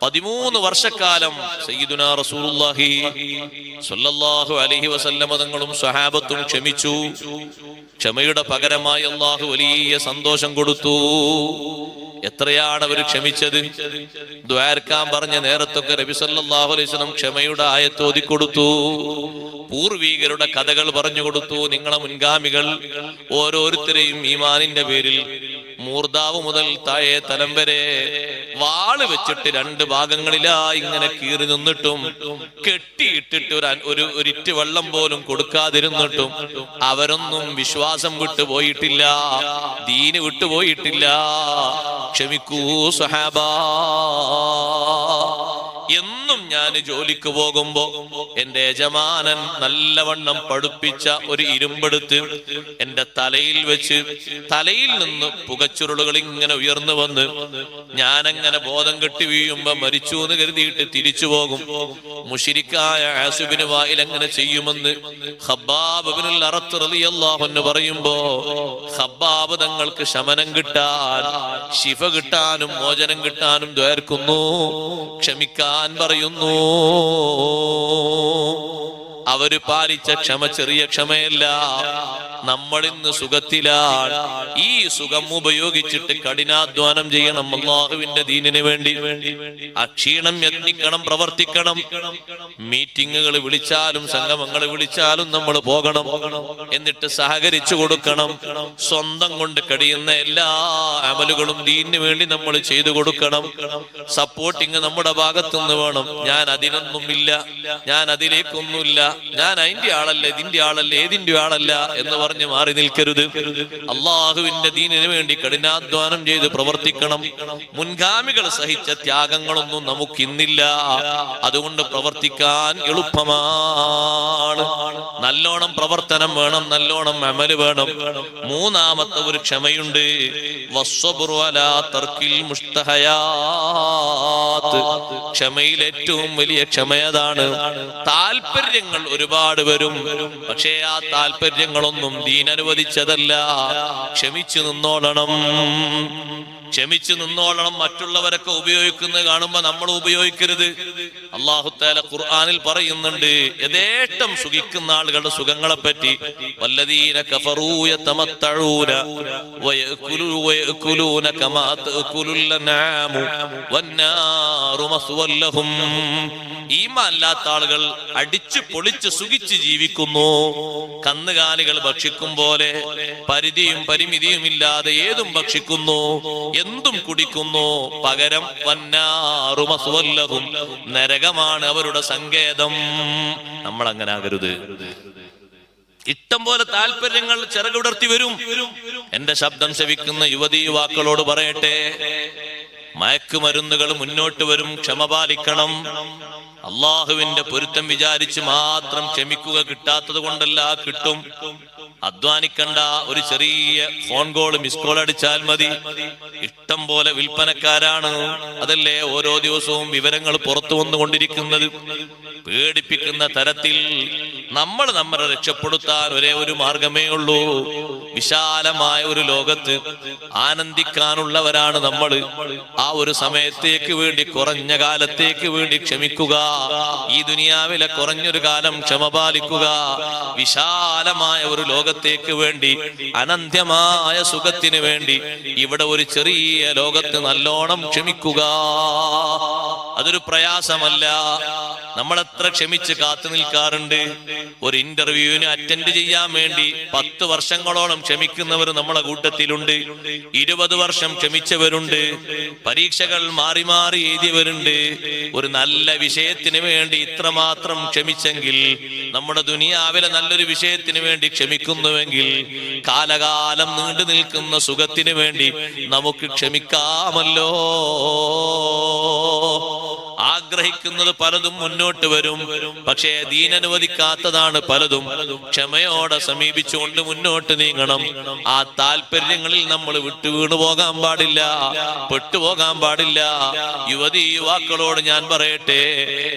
13 വർഷക്കാലം സയ്യിദുനാ റസൂലുള്ളാഹി സ്വല്ലല്ലാഹു അലൈഹി വസല്ലമ തങ്ങളും സ്വഹാബത്തും ക്ഷമിച്ചു. ക്ഷമയുടെ പകരമായി അല്ലാഹു വലിയ സന്തോഷം കൊടുത്തു. എത്രയാണ് അവർ ക്ഷമിച്ചത്? ദ്വാരക്കാൻ പറഞ്ഞ നേരത്തൊക്കെ നബി സല്ലല്ലാഹു അലൈഹി വസല്ലം ക്ഷമയുടെ ആയത്ത് ഓതി കൊടുത്തു. പൂർവീകരുടെ കഥകൾ പറഞ്ഞു കൊടുത്തു. നിങ്ങളെ മുൻഗാമികൾ ഓരോരുത്തരെയും ഈമാനിന്റെ പേരിൽ മൂർദാവ് മുതൽ താഴെ തലം വരെ വാള് വെച്ചിട്ട് 2 ഭാഗങ്ങളിലായി ഇങ്ങനെ കീറി നിന്നിട്ടും കെട്ടിയിട്ടിട്ട് ഒരിറ്റ് വെള്ളം പോലും കൊടുക്കാതിരുന്നിട്ടും അവരൊന്നും വിശ്വാസം വിട്ടുപോയിട്ടില്ല, ദീന് വിട്ടുപോയിട്ടില്ല. ക്ഷമിക്കൂ സ്വഹാബാ. എന്നും ഞാൻ ജോലിക്ക് പോകുമ്പോ എന്റെ യജമാനൻ നല്ലവണ്ണം പഠിപ്പിച്ച ഒരു ഇരുമ്പെടുത്ത് എന്റെ തലയിൽ വെച്ച് തലയിൽ നിന്ന് പുകച്ചുരുളുകൾ ഇങ്ങനെ ഉയർന്നു വന്ന് ഞാനങ്ങനെ ബോധം കെട്ടി വീഴുമ്പോ മരിച്ചു എന്ന് കരുതിയിട്ട് തിരിച്ചു പോകും. മുശ്രിക്കായ ആസിബിന് വായിൽ എങ്ങനെ ചെയ്യുമെന്ന് ഖബ്ബാബ് ഇബ്നുൽ അറത്ത് റളിയല്ലാഹു അൻഹു പറയുമ്പോ ഖബ്ബാബ് തങ്ങൾക്ക് ശമനം കിട്ടാൻ, ശിഫ കിട്ടാനും മോചനം കിട്ടാനും ദ്വാർക്കുന്നു, ക്ഷമിക്കാൻ പറയുന്നു. അവര് പാലിച്ച ക്ഷമ ചെറിയ ക്ഷമയല്ല. നമ്മൾ ഇന്ന് സുഖത്തിലാണ്. ഈ സുഖം ഉപയോഗിച്ചിട്ട് കഠിനാധ്വാനം ചെയ്യണം അല്ലാഹുവിന്റെ ദീനിന് വേണ്ടി. അക്ഷീണം യത്നിക്കണം, പ്രവർത്തിക്കണം. മീറ്റിങ്ങുകൾ വിളിച്ചാലും സംഗമങ്ങൾ വിളിച്ചാലും നമ്മൾ പോകണം. എന്നിട്ട് സഹകരിച്ചു കൊടുക്കണം. സ്വന്തം കൊണ്ട് കഴിയുന്ന എല്ലാ അമലുകളും ദീനിന് വേണ്ടി നമ്മൾ ചെയ്തു കൊടുക്കണം. സപ്പോർട്ടിങ് നമ്മുടെ ഭാഗത്തുനിന്ന് വേണം. ഞാൻ അതിനൊന്നുമില്ല, ഞാൻ അതിലേക്കൊന്നുമില്ല, ഞാൻ അതിന്റെ ആളല്ല, ഇതിന്റെ ആളല്ല, ഏതിന്റെ ആളല്ല എന്ന് പറഞ്ഞ് മാറി നിൽക്കരുത്. അള്ളാഹുവിന്റെ ദീനിന് വേണ്ടി കഠിനാധ്വാനം ചെയ്ത് പ്രവർത്തിക്കണം. മുൻഗാമികൾ സഹിച്ച ത്യാഗങ്ങളൊന്നും നമുക്കിന്നില്ല. അതുകൊണ്ട് പ്രവർത്തിക്കാൻ എളുപ്പമാണ്. നല്ലോണം പ്രവർത്തനം വേണം, നല്ലോണം അമല് വേണം. മൂന്നാമത്തെ ഒരു ക്ഷമയുണ്ട്. വസ്സബ്റു അലാ തർക്കിൽ മുസ്തഹയാത്ത്. ക്ഷമയിൽ ഏറ്റവും വലിയ ക്ഷമയതാണ് താല്പര്യങ്ങൾ ഒരുപാട് വരും. പക്ഷേ ആ താല്പര്യങ്ങളൊന്നും ദീൻ അനുവദിച്ചതല്ല. ക്ഷമിച്ചു നിന്നോളണം, ക്ഷമിച്ചു നിന്നോളണം. മറ്റുള്ളവരൊക്കെ ഉപയോഗിക്കുന്നത് കാണുമ്പോ നമ്മൾ ഉപയോഗിക്കരുത്. അല്ലാഹു തആല ഖുർആനിൽ പറയുന്നുണ്ട് യഥേഷ്ടം സുഖിക്കുന്ന ആളുകളുടെ സുഖങ്ങളെ പറ്റി. വല്ലദീന കഫറൂ യതമത്തഊന വയഅകുലൂന കമാ തഅകുലുൽ അൻആമു വന്നാറു മസ്വൽ ലഹും. ഈമാൻ ഇല്ലാത്ത ആളുകൾ അടിച്ചു പൊളിച്ച് സുഖിച്ച് ജീവിക്കുന്നു. കന്നുകാലികൾ ഭക്ഷിക്കും പോലെ പരിധിയും പരിമിതിയും ഇല്ലാതെ ഏതും ഭക്ഷിക്കുന്നു, എന്തും കുടിക്കുന്നു. പകരം വന്നാറു മസ്വൽ ലഹും, നരകമാണ് അവരുടെ സങ്കേതം. നമ്മൾ അങ്ങനെ ആകരുത്. ഇഷ്ടം പോലെ താല്പര്യങ്ങൾ ചിറകുടർത്തി വരും. എന്റെ ശബ്ദം ശ്രവിക്കുന്ന യുവതീ യുവാക്കളോട് പറയട്ടെ, മയക്കുമരുന്നുകൾ മുന്നോട്ട് വരും. ക്ഷമ പാലിക്കണം. അള്ളാഹുവിന്റെ പൊരുത്തം വിചാരിച്ച് മാത്രം ക്ഷമിക്കുക. കിട്ടാത്തത് കൊണ്ടല്ല, കിട്ടും. അധ്വാനിക്കണ്ട. ഒരു ചെറിയ ഫോൺ കോൾ, മിസ് കോൾ അടിച്ചാൽ മതി. ഇഷ്ടം പോലെ വിൽപ്പനക്കാരാണ്. അതല്ലേ ഓരോ ദിവസവും വിവരങ്ങൾ പുറത്തു വന്നുകൊണ്ടിരിക്കുന്നത്. പേടിപ്പിക്കുന്ന തരത്തിൽ നമ്മൾ നമ്മളെ രക്ഷപ്പെടുത്താൻ ഒരേ ഒരു മാർഗമേ ഉള്ളൂ. വിശാലമായ ഒരു ലോകത്ത് ആനന്ദിക്കാനുള്ളവരാണ് നമ്മൾ. ആ ഒരു സമയത്തേക്ക് വേണ്ടി, കുറഞ്ഞ കാലത്തേക്ക് വേണ്ടി ക്ഷമിക്കുക. ഈ ദുനിയാവിലെ കുറഞ്ഞൊരു കാലം ക്ഷമ പാലിക്കുക. വിശാലമായ ഒരു ലോകത്തേക്ക് വേണ്ടി, അനന്ത്യമായ സുഖത്തിന് വേണ്ടി ഇവിടെ ഒരു ചെറിയ ലോകത്ത് നല്ലോണം ക്ഷമിക്കുക. അതൊരു പ്രയാസമല്ല. നമ്മൾ എത്ര ക്ഷമിച്ച് കാത്തു നിൽക്കാറുണ്ട്. ഒരു ഇന്റർവ്യൂവിന് അറ്റൻഡ് ചെയ്യാൻ വേണ്ടി 10 വർഷങ്ങളോളം ക്ഷമിക്കുന്നവർ നമ്മളെ കൂട്ടത്തിലുണ്ട്. 20 വർഷം ക്ഷമിച്ചവരുണ്ട്. പരീക്ഷകൾ മാറി മാറി എഴുതിയവരുണ്ട്. ഒരു നല്ല വിഷയത്തിന് വേണ്ടി ഇത്രമാത്രം ക്ഷമിച്ചെങ്കിൽ, നമ്മുടെ ദുനിയാവിലെ നല്ലൊരു വിഷയത്തിന് വേണ്ടി ക്ഷമിക്കുന്നുവെങ്കിൽ, കാലകാലം നീണ്ടു നിൽക്കുന്ന സുഖത്തിന് വേണ്ടി നമുക്ക് ക്ഷമിക്കാമല്ലോ. ആഗ്രഹിക്കുന്നത് പലതും മുന്നോട്ട് വരും. പക്ഷേ ദീൻ അനുവദിക്കാത്തതാണ് പലതും. ക്ഷമയോടെ സമീപിച്ചുകൊണ്ട് മുന്നോട്ട് നീങ്ങണം. ആ താല്പര്യങ്ങളിൽ നമ്മൾ വിട്ടുവീണു പോകാൻ പാടില്ല, പെട്ടുപോകാൻ പാടില്ല. യുവതീ യുവാക്കളോട് ഞാൻ പറയട്ടെ,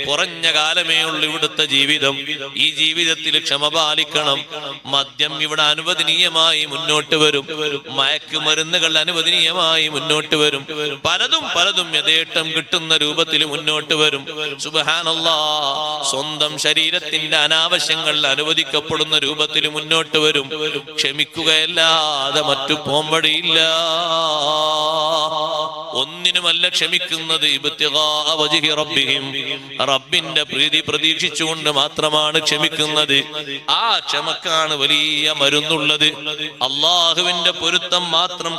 കുറഞ്ഞ കാലമേ ഉള്ളൂ ഇവിടുത്തെ ജീവിതം. ഈ ജീവിതത്തിൽ ക്ഷമ പാലിക്കണം. മദ്യം ഇവിടെ അനുവദനീയമായി മുന്നോട്ട് വരും. മയക്കുമരുന്നുകൾ അനുവദനീയമായി മുന്നോട്ട് വരും. പലതും യഥേഷ്ടം കിട്ടുന്ന രൂപത്തിൽ മുന്നോട്ട് വരും. സുബ്ഹാനല്ലാഹ്. സ്വന്തം ശരീരത്തിന്റെ അനാവശ്യങ്ങൾ അനുവദിക്കപ്പെടുന്ന രൂപത്തിൽ മുന്നോട്ട് വരും. ക്ഷമിക്കുകയല്ലാതെ മറ്റു പോംവഴിയില്ല. ഒന്നിനുമല്ല ക്ഷമിക്കുന്നത്. ഇബ്തിഗാഅ വജ്ഹി റബ്ബിഹിം, റബ്ബിന്റെ പ്രീതി പ്രതീക്ഷിച്ചുകൊണ്ട് മാത്രമാണ് ക്ഷമിക്കുന്നത്. ആ ക്ഷമക്കാണ് വലിയ മരുന്നുള്ളത്. അള്ളാഹുവിന്റെ പൊരുത്തം മാത്രം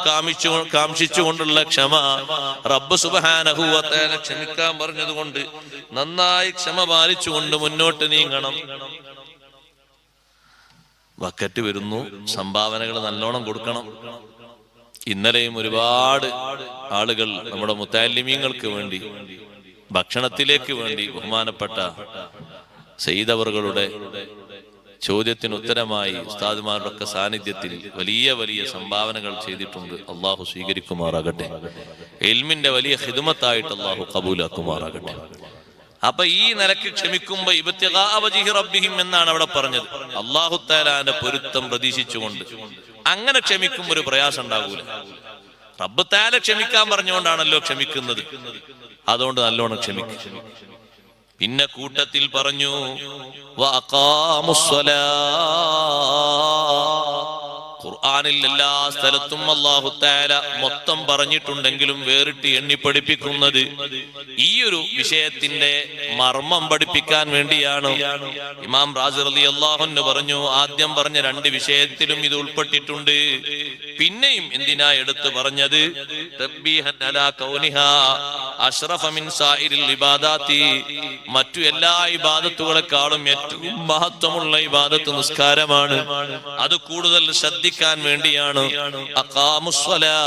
കാംക്ഷിച്ചുകൊണ്ടുള്ള ക്ഷമ. റബ്ബ് സുബ്ഹാനഹു വ തആല ക്ഷമിക്കാൻ പറഞ്ഞതുകൊണ്ട് നന്നായി ക്ഷമ പാലിച്ചുകൊണ്ട് മുന്നോട്ട് നീങ്ങണം. വക്കറ്റ് വരുന്നു. സംഭാവനകൾ നല്ലോണം കൊടുക്കണം. ഇന്നലെയും ഒരുപാട് ആളുകൾ നമ്മുടെ മുത്തഅല്ലിമീങ്ങൾക്ക് വേണ്ടി, ഭക്ഷണത്തിലേക്ക് വേണ്ടി ബഹുമാനപ്പെട്ട സയ്യിദ് അവറുകളുടെ ചോദ്യത്തിന് ഉത്തരമായി ഉസ്താദുമാരുടെ ഒക്കെ സാന്നിധ്യത്തിൽ വലിയ വലിയ സംഭാവനകൾ ചെയ്തിട്ടുണ്ട്. അള്ളാഹു സ്വീകരിക്കുമാറാകട്ടെ. ഇൽമിന്റെ വലിയ ഖിദ്മത്തായിട്ട് അള്ളാഹു ഖബൂലാക്കുമാറാകട്ടെ. അപ്പൊ ഈ നിലക്ക് ക്ഷമിക്കുമ്പോ ഇബ്തിഗാഅ വജ്ഹി റബ്ബിഹിം എന്നാണ് അവിടെ പറഞ്ഞത്. അല്ലാഹു തആലാന്റെ പൊരുത്തം പ്രതീക്ഷിച്ചുകൊണ്ട് അങ്ങനെ ക്ഷമിക്കുമ്പോ ഒരു പ്രയാസം ഉണ്ടാകൂല. റബ്ബ് തആല ക്ഷമിക്കാൻ പറഞ്ഞുകൊണ്ടാണല്ലോ ക്ഷമിക്കുന്നത്. അതുകൊണ്ട് നല്ലോണം ക്ഷമിക്കും. പിന്നെ കൂട്ടത്തിൽ പറഞ്ഞു വഅഖാമുസ്സലാ. ഖുർആനിൽ എല്ലാ സ്ഥലത്തും അല്ലാഹു തആല മൊത്തം പറഞ്ഞിട്ടുണ്ടെങ്കിലും വേറിട്ട് എണ്ണി പഠിപ്പിക്കുന്നത് ഈ ഒരു വിഷയത്തിന്റെ മർമ്മം പഠിപ്പിക്കാൻ വേണ്ടിയാണ്. ഇമാം റാസി റളിയല്ലാഹു അൻഹു പറഞ്ഞു, ആദ്യം പറഞ്ഞ 2 വിഷയത്തിലും ഇത് ഉൾപ്പെട്ടിട്ടുണ്ട്. പിന്നെയും എന്തിനാ എടുത്തു പറഞ്ഞത്? തബ്ബീഹൻ അലാ കൗനിഹാ അഷ്റഫ മിൻ സായിരിൽ ഇബാദാത്തി. മറ്റു എല്ലാ ഇബാദത്തുകളെക്കാളും ഏറ്റവും മഹത്വമുള്ള ഇബാദത്ത് നിസ്കാരമാണ്. അത് കൂടുതൽ ശ്രദ്ധിക്കാൻ വേണ്ടിയാണ് അഖാമുസ്സലാ.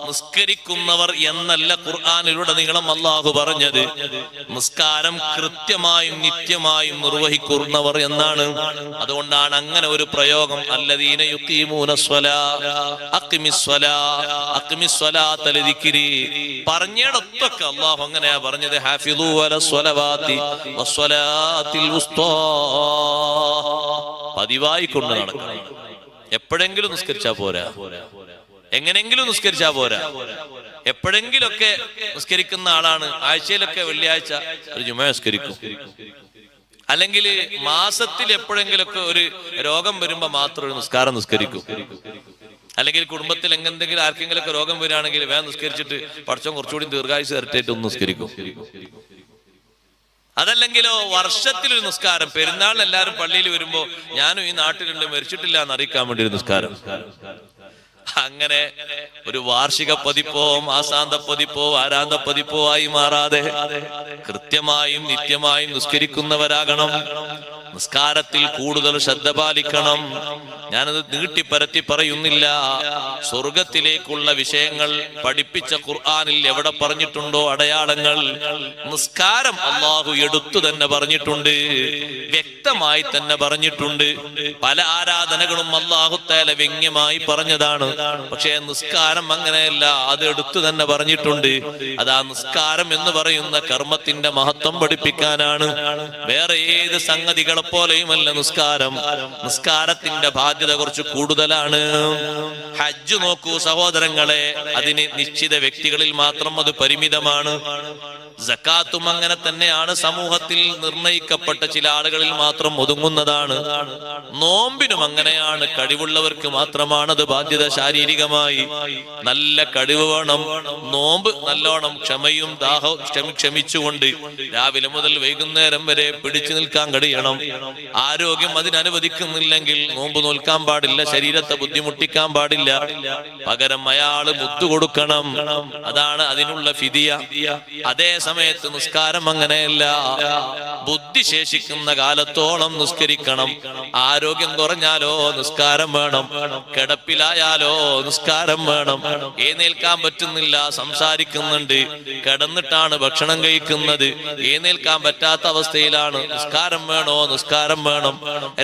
നിസ്കരിക്കുന്നവർ എന്നല്ല ഖുർആനിലൂടെ നീളം അല്ലാഹു പറഞ്ഞത്. നിസ്കാരം കൃത്യമായും നിത്യമായും നിർവഹിക്കുന്നവർ എന്നാണ്. അതുകൊണ്ടാണ് അങ്ങനെ ഒരു പ്രയോഗം അല്ലദീന യുഖീമൂനസ്സലാ അഖിമിസ്സലാ അഖിമിസ്സലാത ലിദിക്രി. പറഞ്ഞിടത്തൊക്കെ അള്ളാഹു അങ്ങനെയാ പറഞ്ഞത്, ഹാഫിളൂ അലസ്വലവാതി വസ്വലാത്തിൽ വുസ്താ, പതിവായി കൊണ്ട് നടക്കണം. എപ്പോഴെങ്കിലും നിസ്കരിച്ചാ പോരാ, എങ്ങനെങ്കിലും നിസ്കരിച്ചാ പോരാ. എപ്പോഴെങ്കിലൊക്കെ നിസ്കരിക്കുന്ന ആളാണ്, ആഴ്ചയിലൊക്കെ വെള്ളിയാഴ്ച ഒരു ജുമ നിസ്കരിക്കും. അല്ലെങ്കിൽ മാസത്തിൽ എപ്പോഴെങ്കിലൊക്കെ ഒരു രോഗം വരുമ്പോ മാത്രം ഒരു നിസ്കാരം നിസ്കരിക്കും. അല്ലെങ്കിൽ കുടുംബത്തിൽ എന്തെങ്കിലും ആർക്കെങ്കിലും ഒക്കെ രോഗം വരികയാണെങ്കിൽ വേഗം നിസ്കരിച്ചിട്ട് പഠിച്ചോ കുറച്ചുകൂടി ദീർഘായുസ് തരട്ടേറ്റ് ഒന്ന് നിസ്കരിക്കും. അതല്ലെങ്കിലോ വർഷത്തിലൊരു നിസ്കാരം, പെരുന്നാളിന് എല്ലാവരും പള്ളിയിൽ വരുമ്പോ ഞാനും ഈ നാട്ടിലുണ്ട് മരിച്ചിട്ടില്ല എന്ന് അറിയിക്കാൻ വേണ്ടി ഒരു നിസ്കാരം. അങ്ങനെ ഒരു വാർഷിക പതിപ്പോ മാസാന്ത പതിപ്പോ വാരാന്ത പതിപ്പോ ആയി മാറാതെ കൃത്യമായും നിത്യമായും നിസ്കരിക്കുന്നവരാകണം. നിസ്കാരത്തിൽ കൂടുതൽ ശ്രദ്ധ പാലിക്കണം. ഞാനത് നീട്ടിപ്പരത്തി പറയുന്നില്ല. സ്വർഗത്തിലേക്കുള്ള വിഷയങ്ങൾ പഠിപ്പിച്ച ഖുർആനിൽ എവിടെ പറഞ്ഞിട്ടുണ്ടോ അടയാളങ്ങൾ, നിസ്കാരം അള്ളാഹു എടുത്തു തന്നെ പറഞ്ഞിട്ടുണ്ട്, വ്യക്തമായി തന്നെ പറഞ്ഞിട്ടുണ്ട്. പല ആരാധനകളും അള്ളാഹു തആല വ്യംഗ്യമായി പറഞ്ഞതാണ്. പക്ഷേ നിസ്കാരം അങ്ങനെയല്ല, അത് എടുത്തു തന്നെ പറഞ്ഞിട്ടുണ്ട്. അതാ നിസ്കാരം എന്ന് പറയുന്ന കർമ്മത്തിന്റെ മഹത്വം പഠിപ്പിക്കാനാണ്. വേറെ ഏത് സംഗതികളെ പോലെയുമല്ല നിസ്കാരം. നിസ്കാരത്തിന്റെ ബാധ്യത കുറച്ച് കൂടുതലാണ്. ഹജ്ജ് നോക്കൂ സഹോദരങ്ങളെ, അതിന് നിശ്ചിത വ്യക്തികളിൽ മാത്രം അത് പരിമിതമാണ്. സക്കാത്തും അങ്ങനെ തന്നെയാണ്, സമൂഹത്തിൽ നിർണയിക്കപ്പെട്ട ചില ആളുകളിൽ മാത്രം ഒതുങ്ങുന്നതാണ്. നോമ്പിനും അങ്ങനെയാണ്, കഴിവുള്ളവർക്ക് മാത്രമാണ് അത് ബാധ്യത. ശാരീരികമായി നല്ല കഴിവ് വേണം. നോമ്പ് നല്ലോണം ക്ഷമയും ദാഹവും ക്ഷമിച്ചുകൊണ്ട് രാവിലെ മുതൽ വൈകുന്നേരം വരെ പിടിച്ചു നിൽക്കാൻ കഴിയണം. ആരോഗ്യം അതിനനുവദിക്കുന്നില്ലെങ്കിൽ നോമ്പ് നോൽക്കാൻ പാടില്ല, ശരീരത്തെ ബുദ്ധിമുട്ടിക്കാൻ പാടില്ല. പകരം അയാള് മുദ്ദു കൊടുക്കണം, അതാണ് അതിനുള്ള ഫിദിയ. അതേ സമയത്ത് നിസ്കാരം അങ്ങനെയല്ല. ബുദ്ധി ശേഷിക്കുന്ന കാലത്തോളം നിസ്കരിക്കണം. ആരോഗ്യം കുറഞ്ഞാലോ നിസ്കാരം വേണം, കിടപ്പിലായാലോ നിസ്കാരം വേണം. എഴുന്നേൽക്കാൻ പറ്റുന്നില്ല, സംസാരിക്കുന്നുണ്ട്, കിടന്നിട്ടാണ് ഭക്ഷണം കഴിക്കുന്നത്, എഴുന്നേൽക്കാൻ പറ്റാത്ത അവസ്ഥയിലാണ്, നിസ്കാരം വേണോ? നിസ്കാരം വേണം.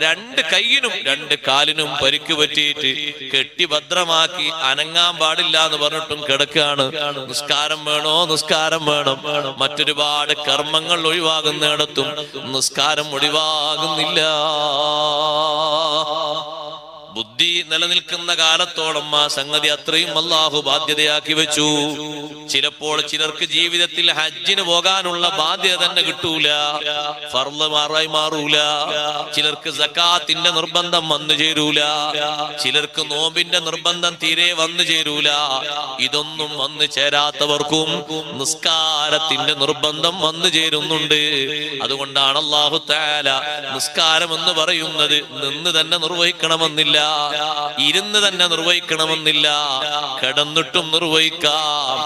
രണ്ട് കൈയിനും രണ്ട് കാലിനും പരിക്ക് പറ്റിയിട്ട് കെട്ടി ഭദ്രമാക്കി അനങ്ങാൻ പാടില്ല എന്ന് പറഞ്ഞിട്ടും കിടക്കുകയാണ്. നിസ്കാരം വേണോ? നിസ്കാരം വേണം. മറ്റൊരുപാട് കർമ്മങ്ങൾ ഒഴിവാകുന്നിടത്തും നിസ്കാരം ഒഴിവാകുന്നില്ല. ബുദ്ധി നിലനിൽക്കുന്ന കാലത്തോളം ആ സംഗതി അത്രയും അല്ലാഹു ബാധ്യതയാക്കി വെച്ചു. ചിലപ്പോൾ ചിലർക്ക് ജീവിതത്തിൽ ഹജ്ജിന് പോകാനുള്ള ബാധ്യത തന്നെ കിട്ടൂല, ഫർള് മാറൂല. ചിലർക്ക് സക്കാത്തിന്റെ നിർബന്ധം വന്നു ചേരൂല, ചിലർക്ക് നോമ്പിന്റെ നിർബന്ധം തീരെ വന്നു ചേരൂല. ഇതൊന്നും വന്നു ചേരാത്തവർക്കും നിസ്കാരത്തിന്റെ നിർബന്ധം വന്നു ചേരുന്നുണ്ട്. അതുകൊണ്ടാണ് അല്ലാഹു തആല നിസ്കാരം എന്ന് പറയുന്നത് നിന്ന് തന്നെ നിർവഹിക്കണമെന്നില്ല, ഇരുന്ന് തന്നെ നിർവഹിക്കണമെന്നില്ല. കിടന്നിട്ടും നിർവഹിക്കാം,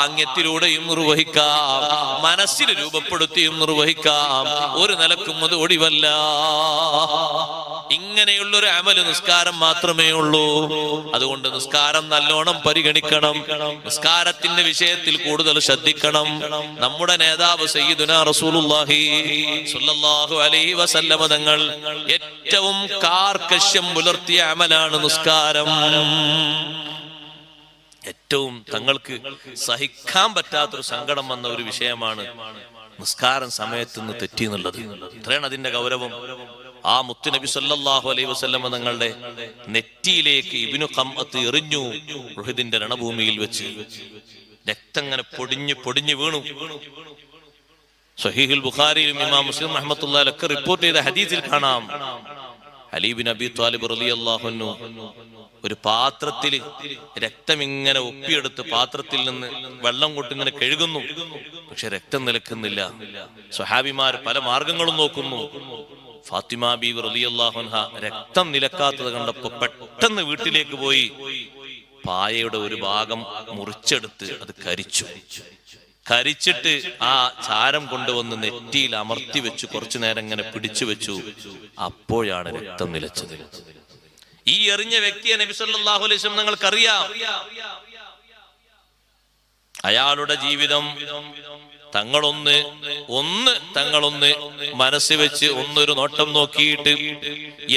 ആംഗ്യത്തിലൂടെയും നിർവഹിക്കാം, മനസ്സിൽ രൂപപ്പെടുത്തിയും നിർവഹിക്കാം. ഒരു നിലക്കും അത് ഒടിവല്ല. ഇങ്ങനെയുള്ളൊരു അമല് നിസ്കാരം മാത്രമേ ഉള്ളൂ. അതുകൊണ്ട് നിസ്കാരം നല്ലോണം പരിഗണിക്കണം. നിസ്കാരത്തിന്റെ വിഷയത്തിൽ കൂടുതൽ ശ്രദ്ധിക്കണം. നമ്മുടെ നേതാവ് സയ്യിദുനാ റസൂലുള്ളാഹി സ്വല്ലല്ലാഹു അലൈഹി വസല്ലമ തങ്ങൾ ഏറ്റവും കാർക്കശ്യം പുലർത്തിയ അമലാണ് നിസ്കാരം. ഏറ്റവും തങ്ങൾക്ക് സഹിക്കാൻ പറ്റാത്തൊരു സങ്കടം വന്ന ഒരു വിഷയമാണ് നിസ്കാരം സമയത്ത് നിന്ന് തെറ്റി എന്നുള്ളത്. ഇത്രയാണ് അതിന്റെ ഗൗരവം. ആ മുത്തുനബി സല്ലല്ലാഹു അലൈഹി വസല്ലമ തങ്ങളുടെ നെറ്റിയിലേക്ക് ഇബ്നു ഖംഅത്ത് എറിഞ്ഞു ഉഹദിന്റെ രണഭൂമിയിൽ വെച്ച്. രക്തം ഇങ്ങനെ പൊടിഞ്ഞു വീണു. സ്വഹീഹുൽ ബുഖാരിയിലും ഇമാം മുസ്ലിം റഹ്മത്തുള്ളാഹി അലൈഹി റിപ്പോർട്ട് ചെയ്ത ഹദീസിൽ കാണാം, അലി ബിൻ അബി ത്വാലിബ് റളിയല്ലാഹു അൻഹു ഒരു പാത്രത്തിൽ രക്തം ഇങ്ങനെ ഒപ്പിയെടുത്ത് പാത്രത്തിൽ നിന്ന് വെള്ളം കൊണ്ട് ഇങ്ങനെ കഴുകുന്നു. പക്ഷെ രക്തം നിലക്കുന്നില്ല. സ്വഹാബിമാർ പല മാർഗങ്ങളും നോക്കുന്നു. ഫാത്തിമ ബീവി റളിയല്ലാഹു അൻഹ രക്തം നിലക്കാത്തത് കണ്ടപ്പോ പെട്ടെന്ന് വീട്ടിലേക്ക് പോയി പായയുടെ ഒരു ഭാഗം മുറിച്ചെടുത്ത് അത് കരിച്ചിട്ട് ആ ചാരം കൊണ്ടുവന്ന് നെറ്റിയിൽ അമർത്തി വെച്ചു. കുറച്ചു നേരം ഇങ്ങനെ പിടിച്ചു വെച്ചു. അപ്പോഴാണ് രക്തം നിലച്ചത്. ഈ എറിഞ്ഞ വ്യക്തിയെ നബി സല്ലല്ലാഹു അലൈഹി വസല്ലം നിങ്ങൾക്കറിയാം. അയാളുടെ ജീവിതം തങ്ങളൊന്ന് മനസ്സിൽ വെച്ച് ഒന്നൊരു നോട്ടം നോക്കിയിട്ട്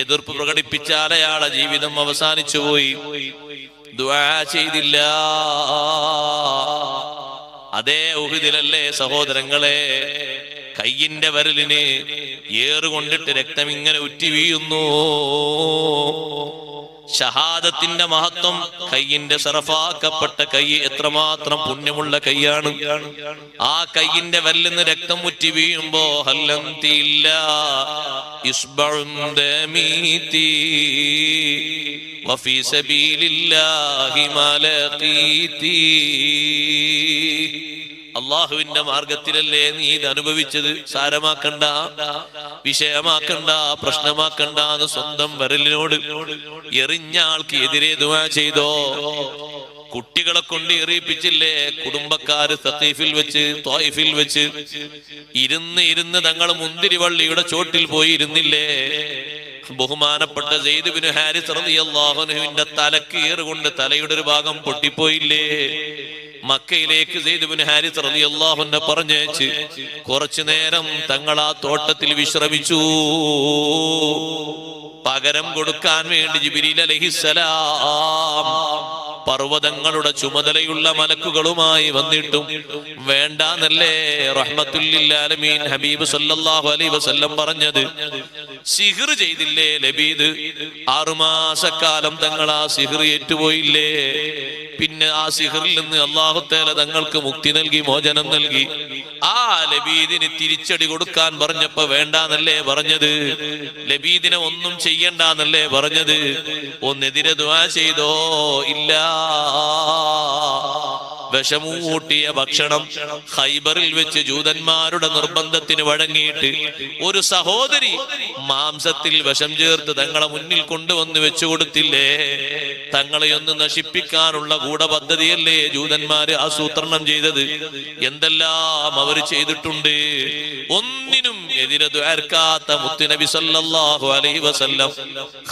എതിർപ്പ് പ്രകടിപ്പിച്ചാൽ അയാളുടെ ജീവിതം അവസാനിച്ചു പോയി. ദുആ ചെയ്തില്ല. അതേ ഉഹുദിലല്ലേ സഹോദരങ്ങളെ കയ്യിന്റെ വിരലിന് ഏറുകൊണ്ടിട്ട് രക്തം ഇങ്ങനെ ഉറ്റി വീഴുന്നു. ഷഹാദത്തിന്റെ മഹത്വം, കയ്യിന്റെ സറഫാക്കപ്പെട്ട കൈ എത്രമാത്രം പുണ്യമുള്ള കൈയാണ്. ആ കയ്യിന്റെ വിരലിന് രക്തം ഉറ്റി വീഴുമ്പോ വഫീ സബീലില്ലാഹി മാ ലഖീതി. അള്ളാഹുവിന്റെ മാർഗത്തിലല്ലേ നീ ഇത് അനുഭവിച്ചത്, സാരമാക്കണ്ട, വിഷയമാക്കണ്ട, പ്രശ്നമാക്കണ്ട എന്ന് സ്വന്തം വിരലിനോട് എറിഞ്ഞ ആൾക്ക് എതിരെ ദുആ ചെയ്തോ? കുട്ടികളെ കൊണ്ട് എറിയിപ്പിച്ചില്ലേ കുടുംബക്കാര് സഖീഫിൽ വെച്ച്, ത്വായിഫിൽ വെച്ച് ഇരുന്ന് തങ്ങൾ മുന്തിരിവള്ളിയുടെ ചോട്ടിൽ പോയി ഇരുന്നില്ലേ? ബഹുമാനപ്പെട്ട സെയ്ദ് ബിൻ ഹാരിസ് റളിയല്ലാഹു അൻഹുവിന്റെ തലക്ക് ഏറുകൊണ്ട് തലയുടെ ഒരു ഭാഗം പൊട്ടിപ്പോയില്ലേ? മക്കയിലേക്ക് സെയ്ദ് ബിൻ ഹാരിസ് റളിയല്ലാഹു അൻഹു പറഞ്ഞേച്ച് കുറച്ചു നേരം തങ്ങൾ ആ തോട്ടത്തിൽ വിശ്രമിച്ചു. പകരം കൊടുക്കാൻ വേണ്ടി ജിബ്രീൽ അലൈഹിസ്സലാം പർവ്വതങ്ങളുടെ ചുമതലയുള്ള മലക്കുകളുമായി വന്നിട്ടും വേണ്ടാന്നല്ലേ റഹ്മത്തുൽ ലിൽ ആലമീൻ ഹബീബ് സല്ലല്ലാഹു അലൈഹി വസല്ലം പറഞ്ഞത്? സിഹ്ർ ചെയ്തില്ലേ ലബീദ്? 6 മാസക്കാലം തങ്ങൾ ആ സിഹ്ർ ഏറ്റുപോയില്ലേ? പിന്നെ ആ സിഹ്റിൽ നിന്ന് അല്ലാഹു തആല തങ്ങൾക്ക് മുക്തി നൽകി, മോചനം നൽകി. ആ ലബീദിന് തിരിച്ചടി കൊടുക്കാൻ പറഞ്ഞപ്പോ വേണ്ടാന്നല്ലേ പറഞ്ഞത്? ലബീദിനെ ഒന്നും ചെയ്യണ്ടെന്നല്ലേ പറഞ്ഞത്? ഒന്നെതിരെ ദുആ ചെയ്തോ? ഇല്ല. വിഷമൂട്ടിയ ഭക്ഷണം ഖൈബറിൽ വെച്ച് ജൂതന്മാരുടെ നിർബന്ധത്തിന് വഴങ്ങിയിട്ട് ഒരു സഹോദരി മാംസത്തിൽ വിഷം ചേർത്ത് തങ്ങളെ മുന്നിൽ കൊണ്ടുവന്ന് വെച്ചു കൊടുത്തില്ലേ? തങ്ങളെ ഒന്ന് നശിപ്പിക്കാനുള്ള ഗൂഢപദ്ധതിയല്ലേ ജൂതന്മാര് ആസൂത്രണം ചെയ്തത്? എന്തെല്ലാം അവർ ചെയ്തിട്ടുണ്ട്. ഒന്നിനും എതിരെ ദ്വാർക്കാത്ത മുത്തുനബി സല്ലല്ലാഹു അലൈഹി വസല്ലം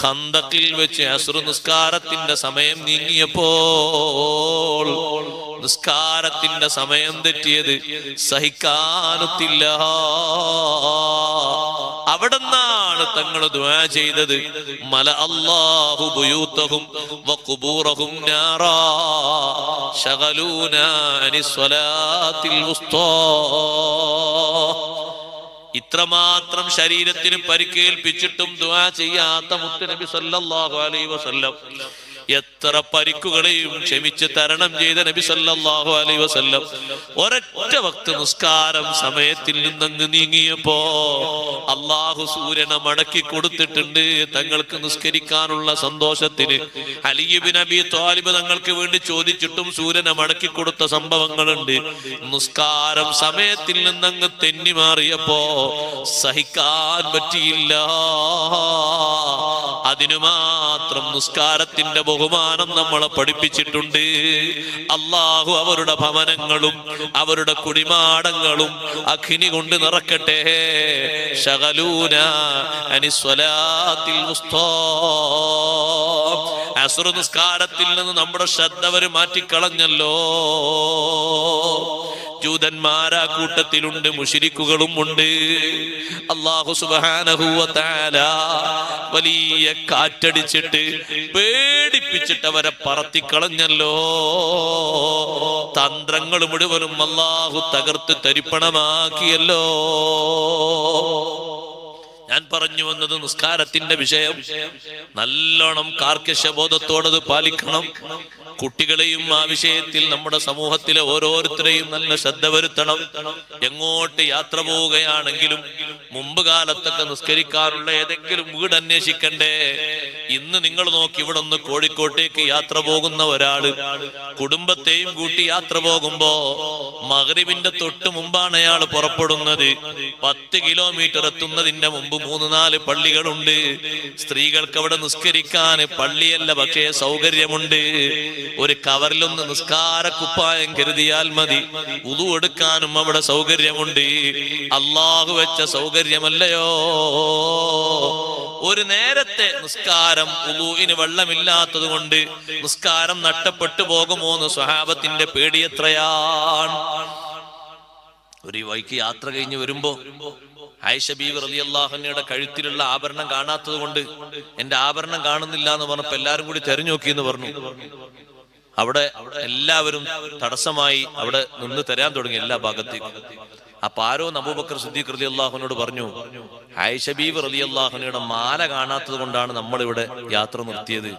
ഖന്തഖിൽ വെച്ച് അസ്ർ നിസ്കാരത്തിന്റെ സമയം നീങ്ങിയപ്പോൾ, നിസ്കാരത്തിന്റെ സമയം തെറ്റിയത് സഹിക്കാനൊത്തില്ല. അവിടെന്നാണ് തങ്ങൾ ദുആ ചെയ്തത്, മല അല്ലാഹു ബുയൂതഹും വഖുബൂറഹും നാറാ ശഗലൂനാ അനിസ്സലാത്തിൽ വുസ്താ. ഇത്രമാത്രം ശരീരത്തിന് പരിക്കേൽപ്പിച്ചിട്ടും ദുആ ചെയ്യാത്ത മുത്തുനബി സല്ലല്ലാഹു അലൈഹി വസല്ലം എത്ര പരിക്കുകളെയും ക്ഷമിച്ച് തരണം ചെയ്ത നബി സല്ലല്ലാഹു അലൈഹി വസല്ലം ഒരൊറ്റ വക്ത് നിസ്കാരം സമയത്തിൽ നിന്നങ്ങ് നീങ്ങിയപ്പോ അല്ലാഹു സൂര്യനെ മടക്കി കൊടുത്തിട്ടുണ്ട് തങ്ങൾക്ക് നിസ്കരിക്കാനുള്ള സന്തോഷത്തിന്. അലി ഇബ്നു അബീ ത്വാലിബ് തങ്ങൾക്ക് വേണ്ടി ചോദിച്ചിട്ടും സൂര്യനെ മടക്കി കൊടുത്ത സംഭവങ്ങളുണ്ട്. നിസ്കാരം സമയത്തിൽ നിന്നങ്ങ് തെന്നി മാറിയപ്പോ സഹിക്കാൻ പറ്റിയില്ല. അതിനു മാത്രം നിസ്കാരത്തിന്റെ ബഹുമാനം നമ്മളെ പഠിപ്പിച്ചിട്ടുണ്ട്. അല്ലാഹു അവരുടെ ഭവനങ്ങളും അവരുടെ കുടിമാടങ്ങളും അഗ്നി കൊണ്ട് നിറക്കട്ടെ. ശഗലൂന അനിസ്വലാത്തിൽ വുസ്താ. അസ്ർ നിസ്കാരത്തിൽ നിന്ന് നമ്മുടെ ശ്രദ്ധ അവർ മാറ്റിക്കളഞ്ഞല്ലോ. ജൂതന്മാരാ കൂട്ടത്തിലുണ്ട്, മുശ്രിക്കുകളും ഉണ്ട്. അല്ലാഹു സുബ്ഹാനഹു വ തആല വലിയ കാറ്റടിച്ചിട്ട് പേടിപ്പിച്ചിട്ട് അവരെ പറത്തിക്കളഞ്ഞല്ലോ. തന്ത്രങ്ങൾ മുഴുവനും അല്ലാഹു തകർത്ത് തരിപ്പണമാക്കിയല്ലോ. ഞാൻ പറഞ്ഞു വന്നത് നിസ്കാരത്തിന്റെ വിഷയം നല്ലോണം കാർക്കശബോധത്തോടത് പാലിക്കണം. കുട്ടികളെയും ആ വിഷയത്തിൽ നമ്മുടെ സമൂഹത്തിലെ ഓരോരുത്തരെയും നല്ല ശ്രദ്ധ വരുത്തണം. എങ്ങോട്ട് യാത്ര പോവുകയാണെങ്കിലും മുമ്പ് കാലത്തൊക്കെ നിസ്കരിക്കാനുള്ള ഏതെങ്കിലും വീട് അന്വേഷിക്കണ്ടേ? ഇന്ന് നിങ്ങൾ നോക്കി, ഇവിടെ ഒന്ന് കോഴിക്കോട്ടേക്ക് യാത്ര പോകുന്ന ഒരാള് കുടുംബത്തെയും കൂട്ടി യാത്ര പോകുമ്പോ മഗ്രിബിന്റെ തൊട്ട് മുമ്പാണ് അയാൾ പുറപ്പെടുന്നത്. 10 കിലോമീറ്റർ എത്തുന്നതിന്റെ മുമ്പ് 3-4 പള്ളികളുണ്ട്. സ്ത്രീകൾക്ക് അവിടെ നിസ്കരിക്കാൻ പള്ളിയല്ല, പക്ഷേ സൗകര്യമുണ്ട്. ഒരു കവറിലൊന്ന് നിസ്കാര കുപ്പായം കരുതിയാൽ മതി. വുളു എടുക്കാനും അവിടെ സൗകര്യമുണ്ട്. അല്ലാഹു വെച്ച സൗകര്യമല്ലയോ? ഒരു നേരത്തെ നിസ്കാരം വുളുവിന് വെള്ളമില്ലാത്തത് കൊണ്ട് നിസ്കാരം നഷ്ടപ്പെട്ടു പോകുമോ എന്ന് സ്വഹാബത്തിന്റെ പേടി എത്രയാണ്. ഒരു വൈക്ക് യാത്ര കഴിഞ്ഞ് വരുമ്പോ ആയിഷ ബീവി റളിയല്ലാഹു അൻഹയുടെ കഴുത്തിലുള്ള ആഭരണം കാണാത്തത് കൊണ്ട് എന്റെ ആഭരണം കാണുന്നില്ല എന്ന് പറഞ്ഞപ്പോ എല്ലാരും കൂടി തെരഞ്ഞു നോക്കി എന്ന് പറഞ്ഞു. അവിടെ എല്ലാവരും തടസ്സമായി അവിടെ നിന്ന് തരാൻ തുടങ്ങി എല്ലാ ഭാഗത്തേക്കും. അപ്പൊ ആരോ അബൂബക്കർ സിദ്ദീഖ് റളിയല്ലാഹുവിനോട് പറഞ്ഞു, ആയിഷ ബീവി റളിയല്ലാഹുവിന്റെ മാല കാണാത്തത് കൊണ്ടാണ് നമ്മൾ ഇവിടെ യാത്ര നിർത്തിയത്.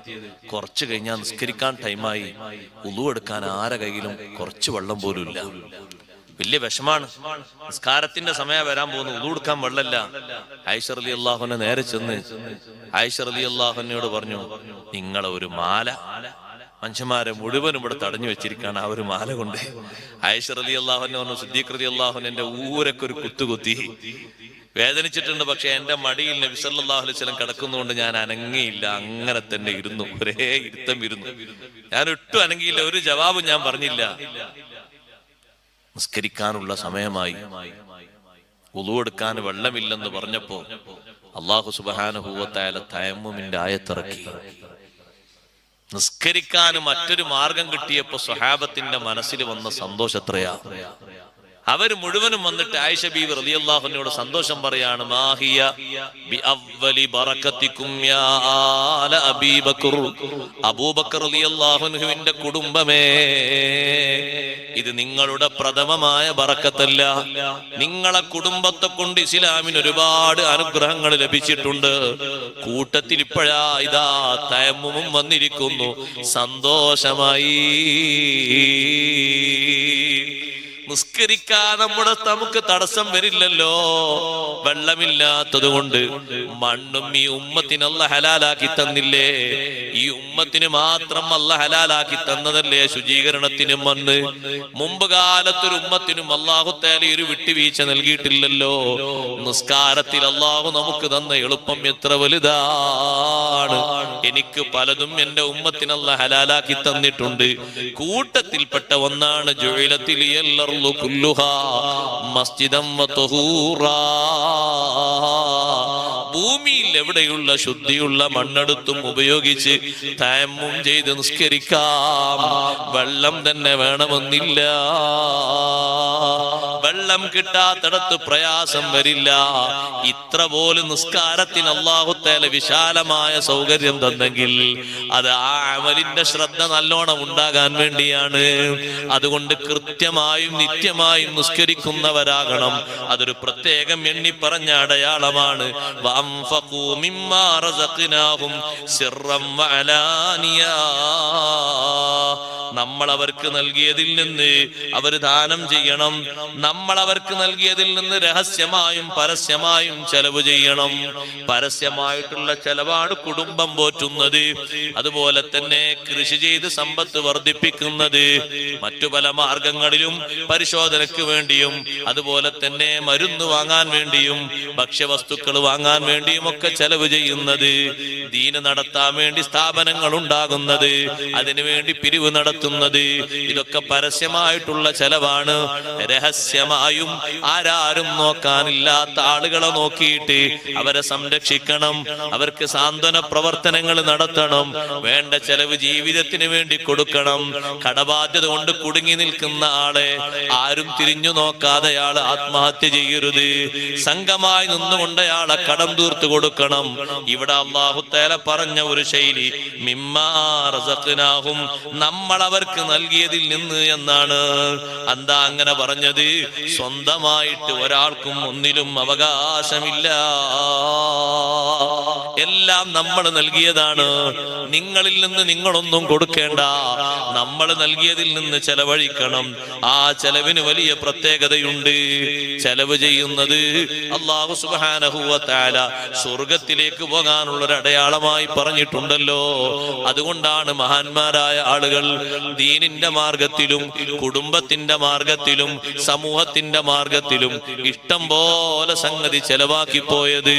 കുറച്ചു കഴിഞ്ഞാൽ നിസ്കരിക്കാൻ ടൈമായി, ഉളു എടുക്കാൻ ആരെ കയ്യിലും കുറച്ച് വെള്ളം പോലും ഇല്ല. വലിയ വിഷമാണ്. നിസ്കാരത്തിന്റെ സമയം വരാൻ പോകുന്നു, ഉളു എടുക്കാൻ വെള്ളമില്ല. ആയിഷ റളിയല്ലാഹുവിനെ നേരെ ചെന്ന് ആയിഷ റളിയല്ലാഹുവിനോട് പറഞ്ഞു, നിങ്ങളെ ഒരു മാല മനുഷ്യന്മാരെ മുഴുവനും ഇവിടെ തടഞ്ഞു വെച്ചിരിക്കുകയാണ് ആ ഒരു മാല കൊണ്ട്. ആയിഷ റളിയല്ലാഹുവിനെ പറഞ്ഞു, സിദ്ദീഖ് റളിയല്ലാഹുവിന് എന്റെ ഊരൊക്കെ ഒരു കുത്തുകുത്തി, വേദനിച്ചിട്ടുണ്ട്. പക്ഷെ എന്റെ മടിയിൽ നബി സല്ലല്ലാഹു അലൈഹി വസല്ലം കിടക്കുന്നതുകൊണ്ട് ഞാൻ അനങ്ങിയില്ല, അങ്ങനെ തന്നെ ഇരുന്നു, ഒരേ ഇരുത്തം ഇരുന്നു. ഞാൻ ഒട്ടും അനങ്ങിയില്ല, ഒരു ജവാബും ഞാൻ പറഞ്ഞില്ല. നിസ്കരിക്കാനുള്ള സമയമായി, വുളു എടുക്കാൻ വെള്ളമില്ലെന്ന് പറഞ്ഞപ്പോ അല്ലാഹു സുബ്ഹാനഹു വ തആല തയമ്മുമിന്റെ ആയത്തിറക്കി. നിസ്കരിക്കാൻ മറ്റൊരു മാർഗം കിട്ടിയപ്പോ സ്വഹാബത്തിന്റെ മനസ്സിൽ വന്ന സന്തോഷം എത്രയാ! അവർ മുഴുവനും വന്നിട്ട് ആയിഷ ബീവി റളിയല്ലാഹുവിനോട് സന്തോഷം പറയാണ്, മാഹിയ ബി അവ്വലി ബറകതികും യാ ആല അബീ ബക്കർ, അബൂബക്കർ റളിയല്ലാഹുവിന്റെ കുടുംബമേ, ഇത് നിങ്ങളുടെ പ്രഥമമായ ബറക്കത്തല്ല. നിങ്ങളെ കുടുംബത്തെ കൊണ്ട് ഇസ്ലാമിന് ഒരുപാട് അനുഗ്രഹങ്ങൾ ലഭിച്ചിട്ടുണ്ട്. കൂട്ടത്തിൽ ഇപ്പോഴാ ഇതാ തയമ്മുമും വന്നിരിക്കുന്നു, സന്തോഷമായി. നിസ്കരിക്കാൻ നമുക്ക് തടസ്സം വരില്ലല്ലോ, വെള്ളമില്ലാത്തത് കൊണ്ട്. മണ്ണും ഈ ഉമ്മത്തിന് അല്ലാഹ് ഹലാലാക്കി തന്നില്ലേ? ഈ ഉമ്മത്തിന് മാത്രം അല്ലാഹ് ഹലാലാക്കി തന്നതല്ലേ ശുചീകരണത്തിന് മണ്ണ്? മുമ്പ് കാലത്തൊരു ഉമ്മത്തിനും അല്ലാഹു തആല ഒരു വിട്ടുവീഴ്ച നൽകിയിട്ടില്ലല്ലോ. നിസ്കാരത്തിൽ അല്ലാഹു നമുക്ക് തന്ന എളുപ്പം എത്ര വലുതാണ്! എനിക്ക് പലതും എന്റെ ഉമ്മത്തിന് അല്ലാഹ് ഹലാലാക്കി തന്നിട്ടുണ്ട്. കൂട്ടത്തിൽപ്പെട്ട ഒന്നാണ് ജുഇലത്തിൽ ഭൂമിയിൽ എവിടെയുള്ള ശുദ്ധിയുള്ള മണ്ണെടുത്തും ഉപയോഗിച്ച് തയമ്മും ചെയ്ത് നിസ്കരിക്കാം. വെള്ളം തന്നെ വേണമെന്നില്ല. വെള്ളം കിട്ടാത്തിടത്ത് പ്രയാസം വരില്ല. ഇത്ര പോലും നിസ്കാരത്തിന് അല്ലാഹു തആല വിശാലമായ സൗകര്യം തന്നെങ്കിൽ അത് ആ അമലിന്റെ ശ്രദ്ധ നല്ലോണം ഉണ്ടാകാൻ വേണ്ടിയാണ്. അതുകൊണ്ട് കൃത്യമായും നിത്യമായും നിസ്കരിക്കുന്നവരാകണം. അതൊരു പ്രത്യേകം എണ്ണി പറഞ്ഞ അടയാളമാണ്. വഅൻഫഖൂ മിമ്മാ റസഖ്നാഹും സിർറൻ വഅലാനിയാ, നമ്മൾ അവർക്ക് നൽകിയതിൽ നിന്ന് അവർ ദാനം ചെയ്യണം. നമ്മൾ അവർക്ക് നൽകിയതിൽ നിന്ന് രഹസ്യമായും പരസ്യമായും ചെലവ് ചെയ്യണം. പരസ്യമായിട്ടുള്ള ചെലവാണ് കുടുംബം പോറ്റുന്നത്. അതുപോലെ തന്നെ കൃഷി ചെയ്ത് സമ്പത്ത് വർദ്ധിപ്പിക്കുന്നത്, മറ്റു പല മാർഗങ്ങളിലും പരിശോധനയ്ക്ക് വേണ്ടിയും അതുപോലെ തന്നെ മരുന്ന് വാങ്ങാൻ വേണ്ടിയും ഭക്ഷ്യവസ്തുക്കൾ വാങ്ങാൻ വേണ്ടിയും ഒക്കെ ചെലവ് ചെയ്യുന്നത്, ദീന് നടത്താൻ വേണ്ടി സ്ഥാപനങ്ങൾ ഉണ്ടാകുന്നത്, അതിനുവേണ്ടി പിരിവ് നടത്തുന്നത്, ഇതൊക്കെ പരസ്യമായിട്ടുള്ള ചെലവാണ്. രഹസ്യമായും ആരാരും നോക്കാനില്ലാത്ത ആളുകളെ നോക്കിയിട്ട് അവരെ സംരക്ഷിക്കണം. അവർക്ക് സാന്ത്വന പ്രവർത്തനങ്ങൾ നടത്തണം. വേണ്ട ചെലവ് ജീവിതത്തിന് വേണ്ടി കൊടുക്കണം. കടബാധ്യത കൊണ്ട് കുടുങ്ങി നിൽക്കുന്ന ആളെ ആരും തിരിഞ്ഞു നോക്കാതെ അയാൾ ആത്മഹത്യ ചെയ്യരുത്. സംഘമായി നിന്നുകൊണ്ട് അയാളെ കടം തീർത്തു കൊടുക്കണം. ഇവിടെ അല്ലാഹു തആല പറഞ്ഞ ഒരു ശൈലി, മിമ്മാ റസഖ്നാഹും, നമ്മൾ അവർക്ക് നൽകിയതിൽ നിന്ന് എന്നാണ്. എന്താ അങ്ങനെ പറഞ്ഞത്? സ്വന്തമായിട്ട് ഒരാൾക്കും ഒന്നിലും അവകാശമില്ല. എല്ലാം നമ്മൾ നൽകിയതാണ്. നിങ്ങളിൽ നിന്ന് നിങ്ങളൊന്നും കൊടുക്കേണ്ട. നമ്മൾ നൽകിയതിൽ നിന്ന് ചെലവഴിക്കണം. ആ ചെലവിന് വലിയ പ്രത്യേകതയുണ്ട്. ചെലവ് ചെയ്യുന്നത് അല്ലാഹു സുബ്ഹാനഹു വ തആല സ്വർഗത്തിലേക്ക് പോകാനുള്ള ഒരു അടയാളമായി പറഞ്ഞിട്ടുണ്ടല്ലോ. അതുകൊണ്ടാണ് മഹാന്മാരായ ആളുകൾ ദീനിന്റെ മാർഗത്തിലും കുടുംബത്തിന്റെ മാർഗത്തിലും സമൂഹത്തിന്റെ മാർഗത്തിലും ഇഷ്ടം പോലെ സംഗതി ചെലവാക്കി പോയത്.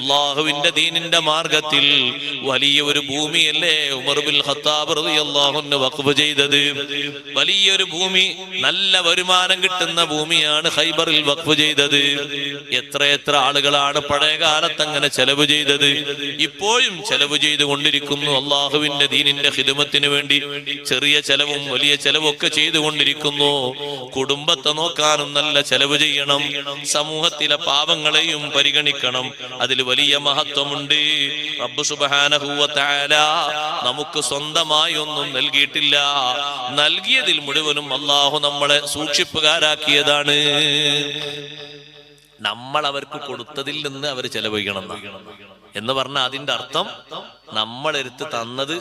അള്ളാഹുവിന്റെ ദീനിന്റെ മാർഗത്തിൽ വലിയ ഒരു ഭൂമിയല്ലേ ഉമർ ബിൻ ഖത്താബ് റളിയല്ലാഹു അൻഹു വഖഫ് ചെയ്തത്. വലിയൊരു ഭൂമി, നല്ല വരുമാനം കിട്ടുന്ന ഭൂമിയാണ് ഖൈബറിൽ വഖഫ് ചെയ്തത്. എത്ര ആളുകളാണ് പഴയ കാലത്ത് അങ്ങനെ ചെലവ് ചെയ്തത്. ഇപ്പോഴും ചെലവ് ചെയ്തുകൊണ്ടിരിക്കുന്നു അള്ളാഹുവിന്റെ ദീനിന്റെ ഖിദ്മത്തിന് വേണ്ടി. ചെറിയ ചെലവും വലിയ ചെലവൊക്കെ ചെയ്തുകൊണ്ടിരിക്കുന്നു. കുടുംബത്തെ നോക്കാനും നല്ല ചെലവ് ചെയ്യണം. സമൂഹത്തിലെ പാവങ്ങളെയും പരിഗണിക്കണം. അതിൽ വലിയ മഹത്വമുണ്ട്. റബ്ബ് സുബ്ഹാനഹു വ തആല നമുക്ക് സ്വന്തമായി ഒന്നും നൽകിയിട്ടില്ല. നൽകിയതിൽ മുഴുവനും അല്ലാഹു നമ്മളെ സൂക്ഷിപ്പുകാരാക്കിയതാണ്. നമ്മൾ അവർക്ക് കൊടുത്തതിൽ നിന്ന് അവർ ചെലവഴിക്കണം എന്ന് പറഞ്ഞാൽ അതിന്റെ അർത്ഥം നമ്മളെടുത്ത് തന്നത്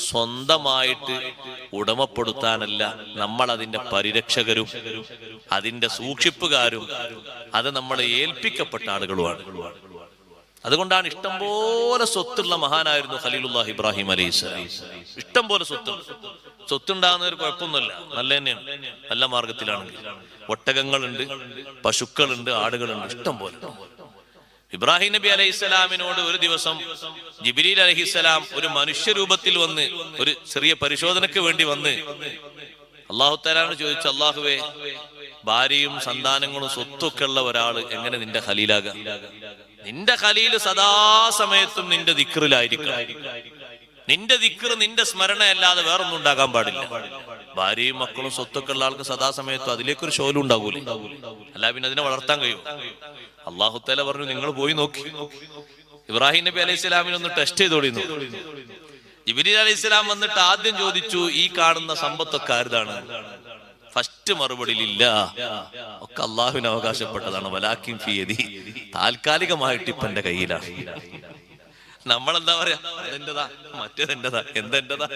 സ്വന്തമായിട്ട് ഉടമപ്പെടുത്താനല്ല, നമ്മൾ അതിന്റെ പരിരക്ഷകരും അതിന്റെ സൂക്ഷിപ്പുകാരും അത് നമ്മളെ ഏൽപ്പിക്കപ്പെട്ട ആളുകളുമാണ്. അതുകൊണ്ടാണ് ഇഷ്ടംപോലെ സ്വത്തുള്ള മഹാനായിരുന്നു ഖലീലുല്ലാഹി ഇബ്രാഹിം അലൈഹിസ്സലാം. ഇഷ്ടംപോലെ സ്വത്തുണ്ടാകുന്ന ഒരു കുഴപ്പമൊന്നുമില്ല, നല്ല തന്നെയാണ്, നല്ല മാർഗത്തിലാണെങ്കിൽ. ഒട്ടകങ്ങളുണ്ട്, പശുക്കളുണ്ട്, ആടുകളുണ്ട്, ഇഷ്ടം പോലെ. ഇബ്രാഹിം നബി അലൈഹിസ്സലാമിനോട് ഒരു ദിവസം ജിബ്രീൽ അലൈഹിസ്സലാം ഒരു മനുഷ്യരൂപത്തിൽ വന്ന് ഒരു ചെറിയ പരിശോധനയ്ക്ക് വേണ്ടി വന്ന് അല്ലാഹു തആലയോട് ചോദിച്ചു, അല്ലാഹുവേ, ഭാര്യയും സന്താനങ്ങളും സ്വത്തൊക്കെ ഉള്ള ഒരാള് എങ്ങനെ നിന്റെ ഖലീലാകാം? നിന്റെ ഖലീല് സദാസമയത്തും നിന്റെ ദിക്റിലായിരിക്കണം. നിന്റെ ദിക്ർ, നിന്റെ സ്മരണയല്ലാതെ വേറൊന്നും ഉണ്ടാകാൻ പാടില്ല. ഭാര്യയും മക്കളും സ്വത്തൊക്കെ ഉള്ള ആൾക്ക് സദാസമയത്തും അതിലേക്കൊരു ശോലും ഉണ്ടാകൂലേ, അല്ല പിന്നെ അതിനെ വളർത്താൻ കഴിയും. അല്ലാഹു തആല പറഞ്ഞു, നിങ്ങൾ പോയി നോക്കി. ഇബ്രാഹിം നബി അലൈഹി സ്വലാമിനെ ഒന്ന് ടെസ്റ്റ് ചെയ്തോളിന്നു. ജിബ്രീൽ അലൈഹി സ്വലാം വന്നിട്ട് ആദ്യം ചോദിച്ചു, ഈ കാണുന്ന സമ്പത്തൊക്കെ ആരുതാണ്? ഫസ്റ്റ് മറുപടി ഇല്ല, ഒക്കെ അള്ളാഹുവിന് അവകാശപ്പെട്ടതാണ്. വലാകിൻ ഫീ യദി, താൽക്കാലികമായിട്ട് ഇപ്പൊ എന്റെ കയ്യിലാണ്. നമ്മളെന്താ പറയാ, അതെന്റെതാ, മറ്റേതെന്റെതാ, എന്തെന്റെതാ,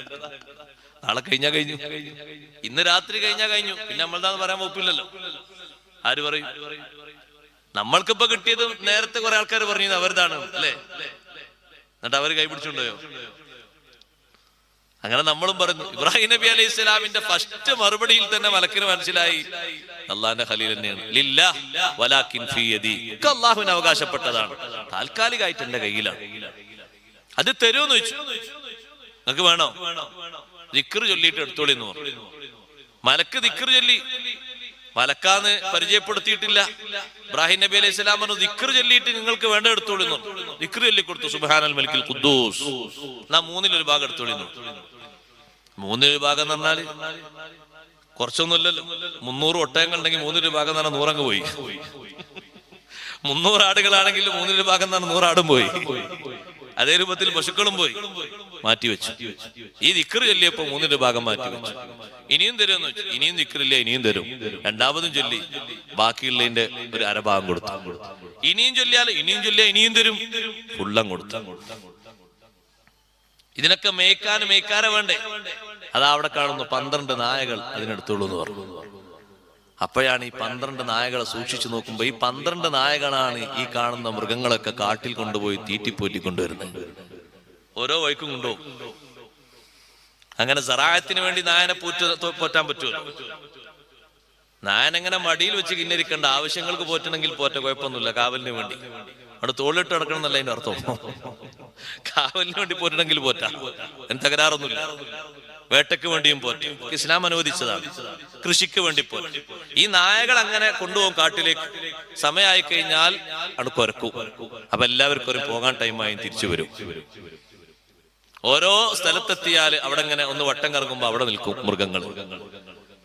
നാളെ കഴിഞ്ഞാ കഴിഞ്ഞു, ഇന്ന് രാത്രി കഴിഞ്ഞാ കഴിഞ്ഞു, പിന്നെ നമ്മളെന്താന്ന് പറയാൻ വകുപ്പില്ലല്ലോ. ആര് പറയും? നമ്മൾക്കിപ്പോ കിട്ടിയത് നേരത്തെ കുറെ ആൾക്കാർ പറഞ്ഞു അവരുതാണ് അല്ലേ, എന്നിട്ട് അവര് കൈപിടിച്ചുണ്ടോയോ? അങ്ങനെ നമ്മളും പറഞ്ഞു. ഇബ്രാഹിം നബി അലൈഹി സ്വലാമിന്റെ ഫസ്റ്റ് മറുപടിയിൽ തന്നെ മലക്കിന് മനസ്സിലായി അള്ളാന്റെ ഖലീൽ തന്നെയാണ്. ലില്ലാഹ് വലാകിൻ ഫീ യദി, ഒക്കെ അള്ളാഹുവിന് അവകാശപ്പെട്ടതാണ്, താൽക്കാലികമായിട്ട് എന്റെ കയ്യിലാണ്. അത് തരുമെന്ന് വെച്ചു. നിങ്ങൾക്ക് വേണോ? ദിക്ർ ചൊല്ലിയിട്ട് എടുത്തോളി എന്ന് പറഞ്ഞു. മലക്ക് ദിക്ർ ചൊല്ലി, മലക്കാന്ന് പരിചയപ്പെടുത്തിയിട്ടില്ല. ഇബ്രാഹിം നബി അലൈഹി സ്വലാം പറഞ്ഞു, ദിക്ർ ചൊല്ലിയിട്ട് നിങ്ങൾക്ക് വേണ്ട എടുത്തോളി എന്ന് പറഞ്ഞു. ദിക്ർ ചൊല്ലി കൊടുത്തു, സുബ്ഹാനൽ മലിക്കിൽ ഖുദ്ദൂസ്. എന്നാ മൂന്നിലൊരു ഭാഗം എടുത്തോളി എന്ന് പറഞ്ഞു. മൂന്നിലൊരു ഭാഗം എന്ന് പറഞ്ഞാല് കുറച്ചൊന്നുമില്ലല്ലോ. 300 ഒട്ടകങ്ങൾ ഉണ്ടെങ്കിൽ മൂന്നിലൊരു ഭാഗം എന്ന് പറഞ്ഞാൽ 100 അങ്ങ് പോയി. 300 ആടുകളാണെങ്കിൽ മൂന്നിലൊരു ഭാഗം എന്ന് പറഞ്ഞാൽ 100 ആടും പോയി. അതേ രൂപത്തിൽ പശുക്കളും പോയി, മാറ്റിവെച്ചു. ഈ ദിക്ർ ചൊല്ലിയപ്പോ 3 ഭാഗം മാറ്റിവെച്ചു. ഇനിയും തരുമെന്ന് വെച്ചു. ഇനിയും ദിക്റില്ല, ഇനിയും തരും. രണ്ടാമതും ചൊല്ലി, ബാക്കിയുള്ളതിന്റെ ഒരു അരഭാഗം കൊടുത്തു. ഇനിയും ചൊല്ലിയാൽ ഇനിയും ചൊല്ലിയാൽ ഇനിയും തരും, ഫുള്ളം കൊടുത്തു. ഇതിനൊക്കെ മേയ്ക്കാരെ വേണ്ടേ? അതാ അവിടെ കാണുന്നു 12 നായകൾ അതിനെടുത്തോളൂ എന്ന് പറഞ്ഞു. അപ്പോഴാണ് ഈ 12 നായകളെ സൂക്ഷിച്ചു നോക്കുമ്പോ ഈ 12 നായകളാണ് ഈ കാണുന്ന മൃഗങ്ങളൊക്കെ കാട്ടിൽ കൊണ്ടുപോയി തീറ്റിപ്പോറ്റി കൊണ്ടുവരുന്നത്. ഓരോ വഴിക്കും കൊണ്ടുപോകും. അങ്ങനെ സറായത്തിന് വേണ്ടി നായനെ പോറ്റാൻ പറ്റുമല്ലോ. നായനെങ്ങനെ മടിയിൽ വെച്ച് കിന്നരിക്കേണ്ട, ആവശ്യങ്ങൾക്ക് പോറ്റണമെങ്കിൽ പോറ്റ, കുഴപ്പമൊന്നുമില്ല. കാവലിന് വേണ്ടി അവിടെ തോളിട്ട് നടക്കണം എന്നല്ല അതിന്റെ അർത്ഥം. കാവലിന് വേണ്ടി പോറ്റണമെങ്കിൽ പോറ്റാം, അതിന് തകരാറൊന്നുമില്ല. വേട്ടയ്ക്ക് വേണ്ടിയും പോറ്റും, ഇസ്ലാം അനുവദിച്ചതാണ്. കൃഷിക്ക് വേണ്ടി പോറ്റും. ഈ നായകൾ അങ്ങനെ കൊണ്ടുപോകും കാട്ടിലേക്ക്. സമയമായി കഴിഞ്ഞാൽ അവിടെ കുരക്കും. അപ്പൊ എല്ലാവർക്കും ഒരു പോകാൻ ടൈമായി തിരിച്ചു വരും. ഓരോ സ്ഥലത്തെത്തിയാൽ അവിടെ ഇങ്ങനെ ഒന്ന് വട്ടം കറങ്ങുമ്പോ അവിടെ നിൽക്കും മൃഗങ്ങൾ.